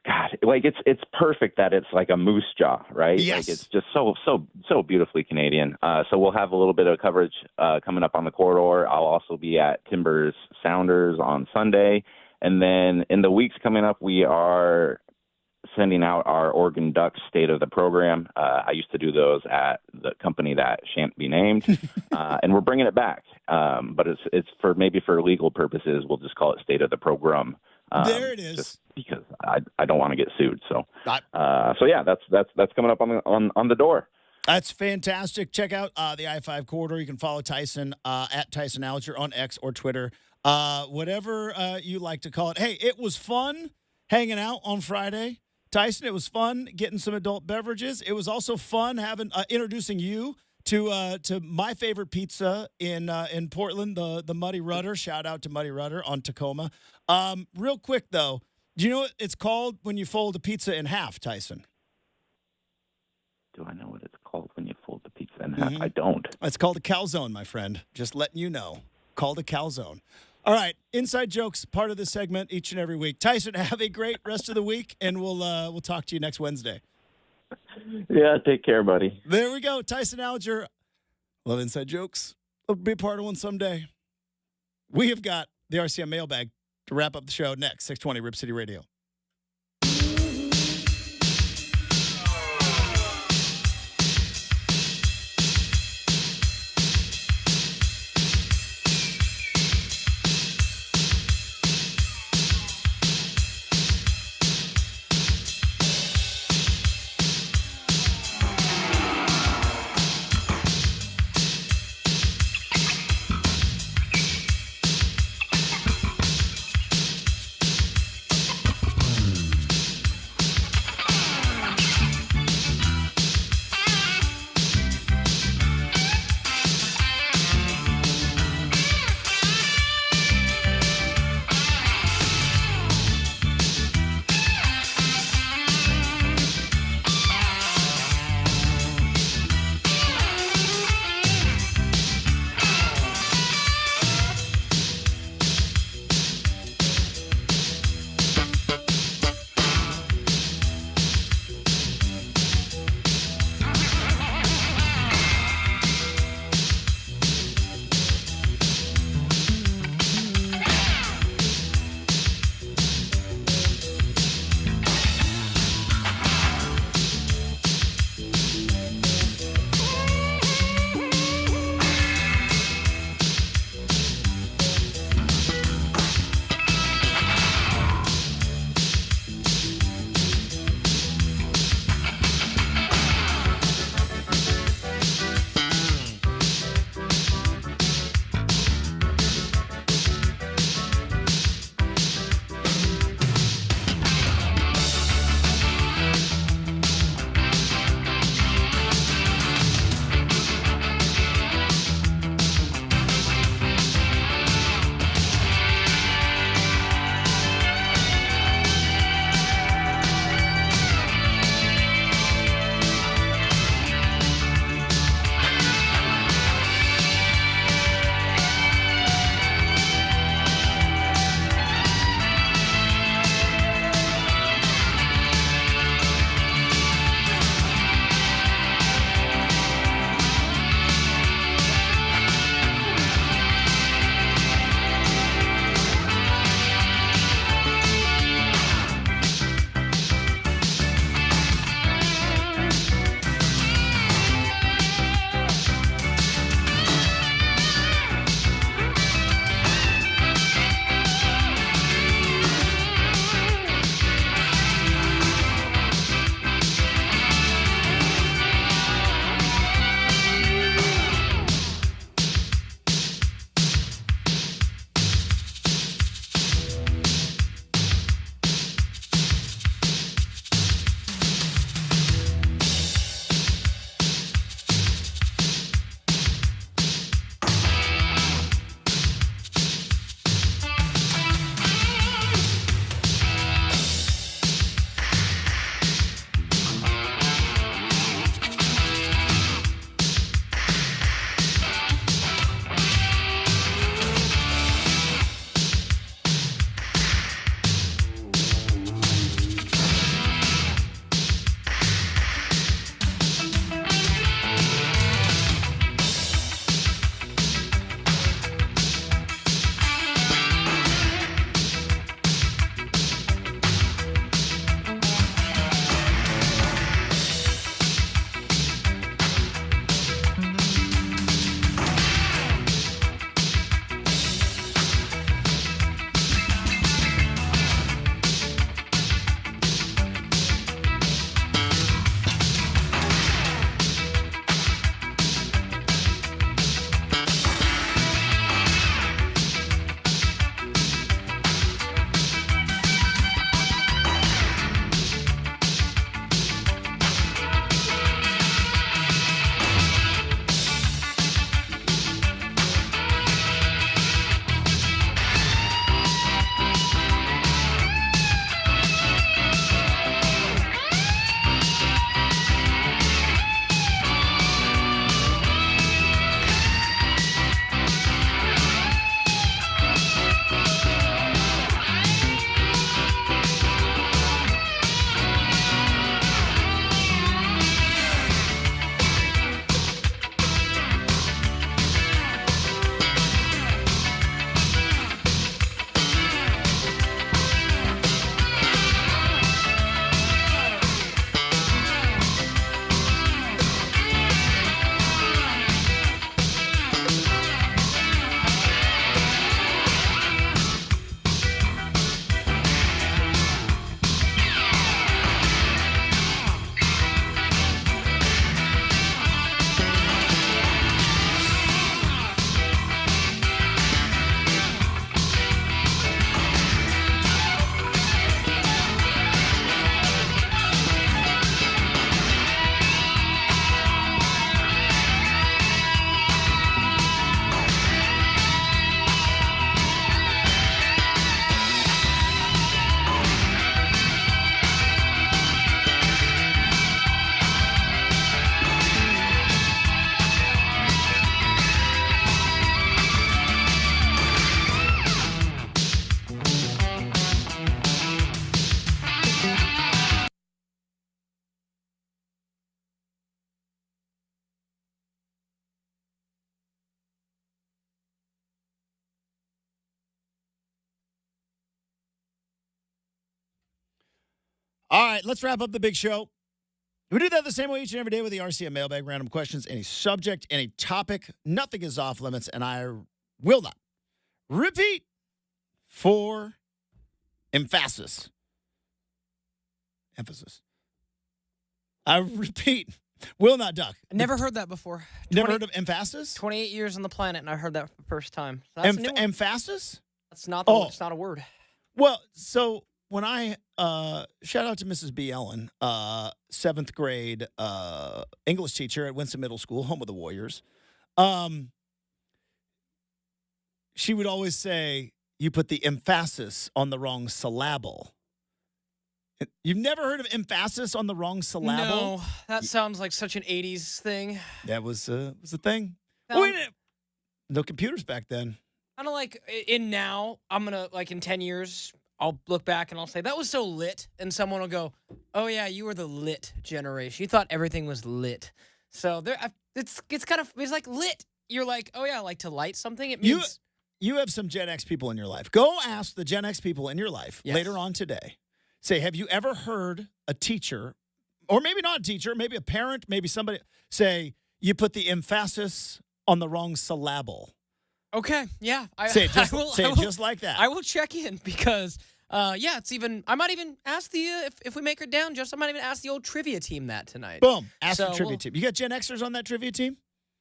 God, like it's perfect that it's like a moose jaw, right?
Yes.
Like it's just so beautifully Canadian. So we'll have a little bit of coverage coming up on the corridor. I'll also be at Timbers Sounders on Sunday. And then in the weeks coming up, we are sending out our Oregon Ducks State of the Program. I used to do those at the company that shan't be named, and we're bringing it back. But it's for legal purposes, we'll just call it State of the Program.
There it is.
Just because I don't want to get sued. So yeah, that's coming up on the door.
That's fantastic. Check out the I-5 corridor. You can follow Tyson at Tyson Alger on X or Twitter, whatever you like to call it. Hey, it was fun hanging out on Friday. Tyson, it was fun getting some adult beverages. It was also fun having introducing you to my favorite pizza in Portland, the Muddy Rudder. Shout out to Muddy Rudder on Tacoma. Real quick though, do you know what it's called when you fold a pizza in half, Tyson?
Do I know what it's called when you fold the pizza in half? Mm-hmm. I don't.
It's called a calzone, my friend. Just letting you know. Called a calzone. All right, inside jokes, part of this segment each and every week. Tyson, have a great rest of the week, and we'll talk to you next Wednesday.
Yeah, take care, buddy.
There we go. Tyson Alger. Love inside jokes. I'll be a part of one someday. We have got the RCM mailbag to wrap up the show next. 620 Rip City Radio. right, let's wrap up the big show. We do that the same way each and every day with the RCM mailbag, random questions, any subject, any topic. Nothing is off limits, and I will not repeat for emphasis. I repeat, will not duck.
I never heard that before.
Never heard of emphasis?
28 years on the planet, and I heard that for the first time. So that's a new one.
Emphasis?
That's not the word. It's not a word.
Well, so when I shout out to Mrs. B. Ellen, 7th grade English teacher at Winston Middle School, home of the Warriors. She would always say, you put the emphasis on the wrong syllable. You've never heard of emphasis on the wrong syllable?
No, that sounds like such an 80s thing.
That was a thing. Wait, no computers back then.
Kind of like in now, I'm going to, like in 10 years, I'll look back and I'll say, that was so lit. And someone will go, oh, yeah, you were the lit generation. You thought everything was lit. So there, it's like lit. You're like, oh, yeah, I like to light something. It means...
You have some Gen X people in your life. Go ask the Gen X people in your life later on today. Say, have you ever heard a teacher, or maybe not a teacher, maybe a parent, maybe somebody, say, you put the emphasis on the wrong syllable?
Okay, yeah.
Say it just like that.
I will check in because, it's even, I might even ask the, if we make her down, I might even ask the old trivia team that tonight.
Boom. Ask the trivia team. You got Gen Xers on that trivia team?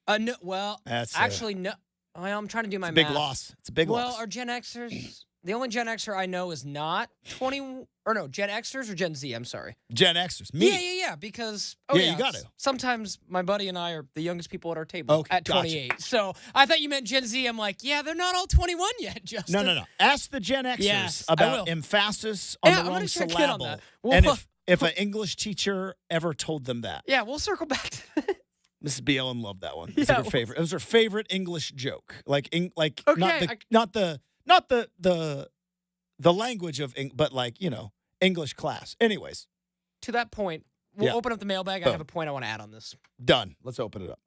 No, well, no. I'm trying to do my math.
Big loss. It's a big loss.
Well, are Gen Xers, the only Gen Xer I know is not 20, or no, Gen Xers or Gen Z, I'm sorry.
Gen Xers, me.
Yeah, because,
you got to.
Sometimes my buddy and I are the youngest people at our table at 28. Gotcha. So I thought you meant Gen Z. I'm like, yeah, they're not all 21 yet, Justin.
No. Ask the Gen Xers about emphasis on the wrong syllable. And if an English teacher ever told them that.
Yeah, we'll circle back to that.
Mrs. B. Ellen loved that one. It's her favorite. It was her favorite English joke. Not the language of, but like, English class. Anyways.
To that point, we'll open up the mailbag. I have a point I want to add on this.
Done. Let's open it up.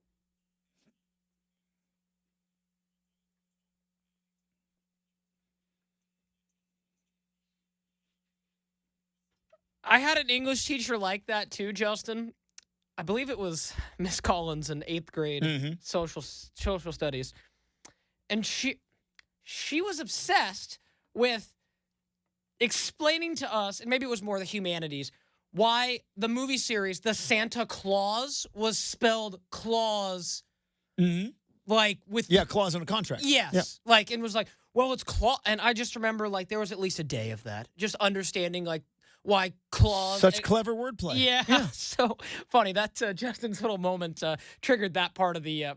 I had an English teacher like that too, Justin. I believe it was Miss Collins in 8th grade, social studies. And she was obsessed with explaining to us, and maybe it was more the humanities, why the movie series, The Santa Claus, was spelled clause. Like with...
Yeah, clause in a contract.
Yes.
Yeah.
Like, and was like, well, it's clause. And I just remember, like, there was at least a day of that. Just understanding, like, why clause.
Such clever wordplay.
Yeah. So funny. That Justin's little moment triggered that part of the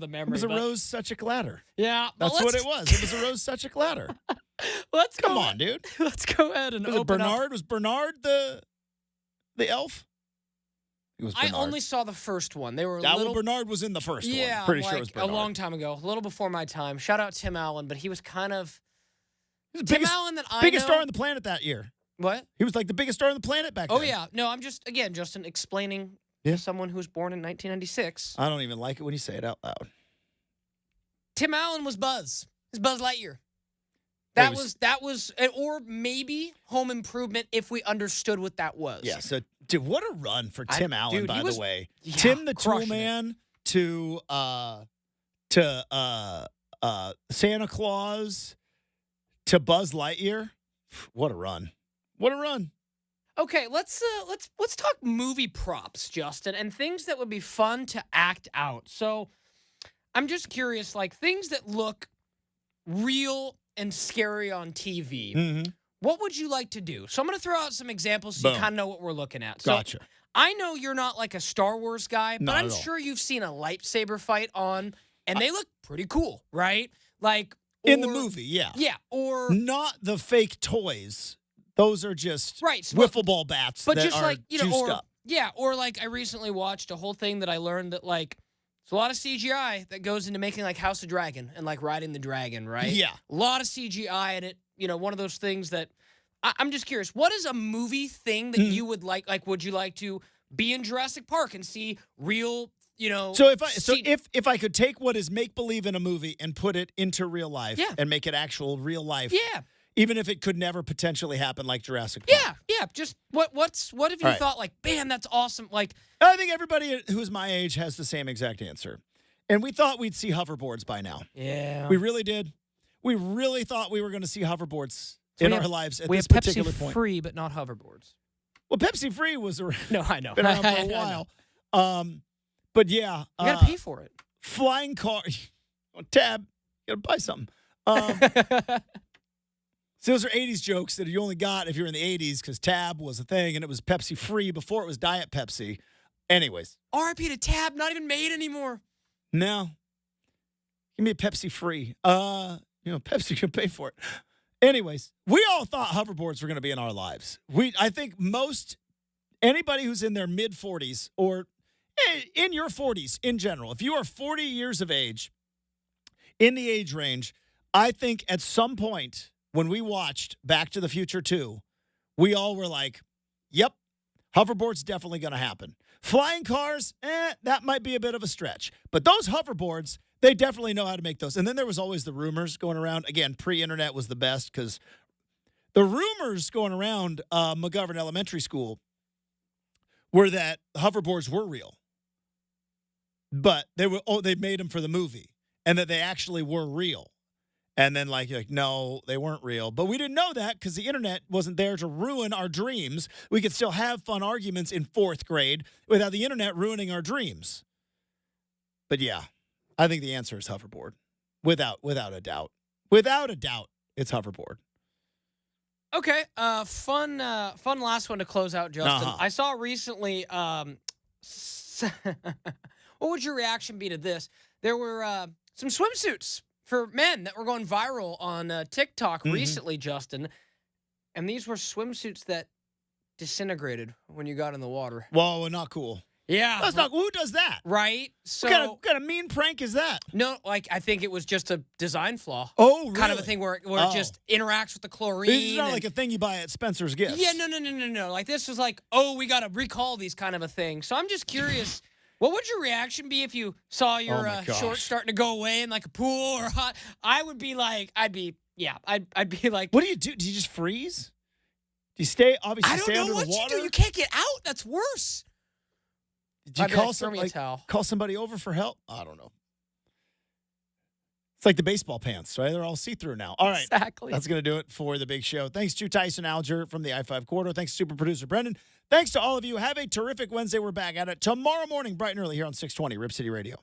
memory.
It was a rose such a clatter.
Yeah.
That's what it was. It was a rose such a clatter. Come on, dude.
Let's go ahead and open
Bernard? Was Bernard the elf? It was Bernard.
I only saw the first one. They were
Bernard was in the first one.
Yeah,
Pretty sure it was Bernard.
A long time ago. A little before my time. Shout out Tim Allen, but he was kind of Allen that I
biggest
know.
Star on the planet that year.
What?
He was like the biggest star on the planet back then.
Oh, yeah. No, I'm just, again, Justin, explaining to someone who was born in 1996.
I don't even like it when you say it out loud.
Tim Allen was Buzz. It's Buzz Lightyear. That was, or maybe Home Improvement if we understood what that was.
Yeah, so, dude, what a run for Tim Allen, by the way.
Yeah,
Tim the Tool Man to Santa Claus to Buzz Lightyear. What a run. What a run.
Okay, let's talk movie props, Justin, and things that would be fun to act out. So I'm just curious, like things that look real and scary on TV. What would you like to do? So I'm going to throw out some examples so you kind of know what we're looking at. So
gotcha.
I know you're not like a Star Wars guy, but I'm sure you've seen a lightsaber fight on, and they look pretty cool, right? Like
in the movie, yeah.
Yeah, or...
Not the fake toys. Those are just wiffle ball bats
but
that
just
are
like,
juiced up.
Yeah, or like I recently watched a whole thing that I learned that like there's a lot of CGI that goes into making like House of Dragon and like riding the dragon, right?
Yeah.
A lot of CGI in it. One of those things that... I'm just curious, what is a movie thing that you would like? Like, would you like to be in Jurassic Park and see real...
So if I could take what is make believe in a movie and put it into real life and make it actual real life, Even if it could never potentially happen like Jurassic Park.
Yeah. Just what have you thought like, man, that's awesome. Like,
I think everybody who's my age has the same exact answer. And we thought we'd see hoverboards by now.
Yeah.
We really did. We really thought we were going to see hoverboards in our lives at this
we have
particular
Pepsi
point.
Free, but not hoverboards.
Well, Pepsi Free was around,
No, I know.
been around for a while. But yeah.
You got to pay for it.
Flying car. Tab. You got to buy something. So those are 80s jokes that you only got if you're in the 80s because Tab was a thing and it was Pepsi Free before it was Diet Pepsi. Anyways.
RIP to Tab, not even made anymore.
No. Give me a Pepsi Free. Pepsi can pay for it. Anyways, we all thought hoverboards were going to be in our lives. I think anybody who's in their mid-40s or in your 40s in general, if you are 40 years of age, in the age range, I think at some point when we watched Back to the Future 2, we all were like, yep, hoverboard's definitely going to happen. Flying cars, that might be a bit of a stretch. But those hoverboards, they definitely know how to make those. And then there was always the rumors going around. Again, pre-internet was the best because the rumors going around McGovern Elementary School were that hoverboards were real. But they made them for the movie. And that they actually were real. And then, no, they weren't real. But we didn't know that because the internet wasn't there to ruin our dreams. We could still have fun arguments in 4th grade without the internet ruining our dreams. But yeah, I think the answer is hoverboard. Without a doubt. Without a doubt, it's hoverboard.
Okay, fun last one to close out, Justin.
Uh-huh.
I saw recently, what would your reaction be to this? There were some swimsuits for men that were going viral on TikTok recently, Justin. And these were swimsuits that disintegrated when you got in the water.
Whoa, not cool.
Yeah.
That's not who does that?
Right? So
What kind of mean prank is that?
no, I think it was just a design flaw.
Oh, really?
Kind of a thing where it just interacts with the chlorine.
It's not like a thing you buy at Spencer's Gifts.
Yeah, no. Like this was like, we got to recall these kind of a thing. So I'm just curious. What would your reaction be if you saw your shorts starting to go away in like a pool or hot? I would be like, I'd be like.
What do you do? Do you just freeze? Do you stay under the water?
I don't know what you do. You can't get out. That's worse.
Do you call somebody over for help? I don't know. It's like the baseball pants, right? They're all see-through now. All right.
Exactly.
That's going to do it for the big show. Thanks to Tyson Alger from the I-5 Corridor. Thanks to super producer Brendan. Thanks to all of you. Have a terrific Wednesday. We're back at it tomorrow morning, bright and early here on 620 Rip City Radio.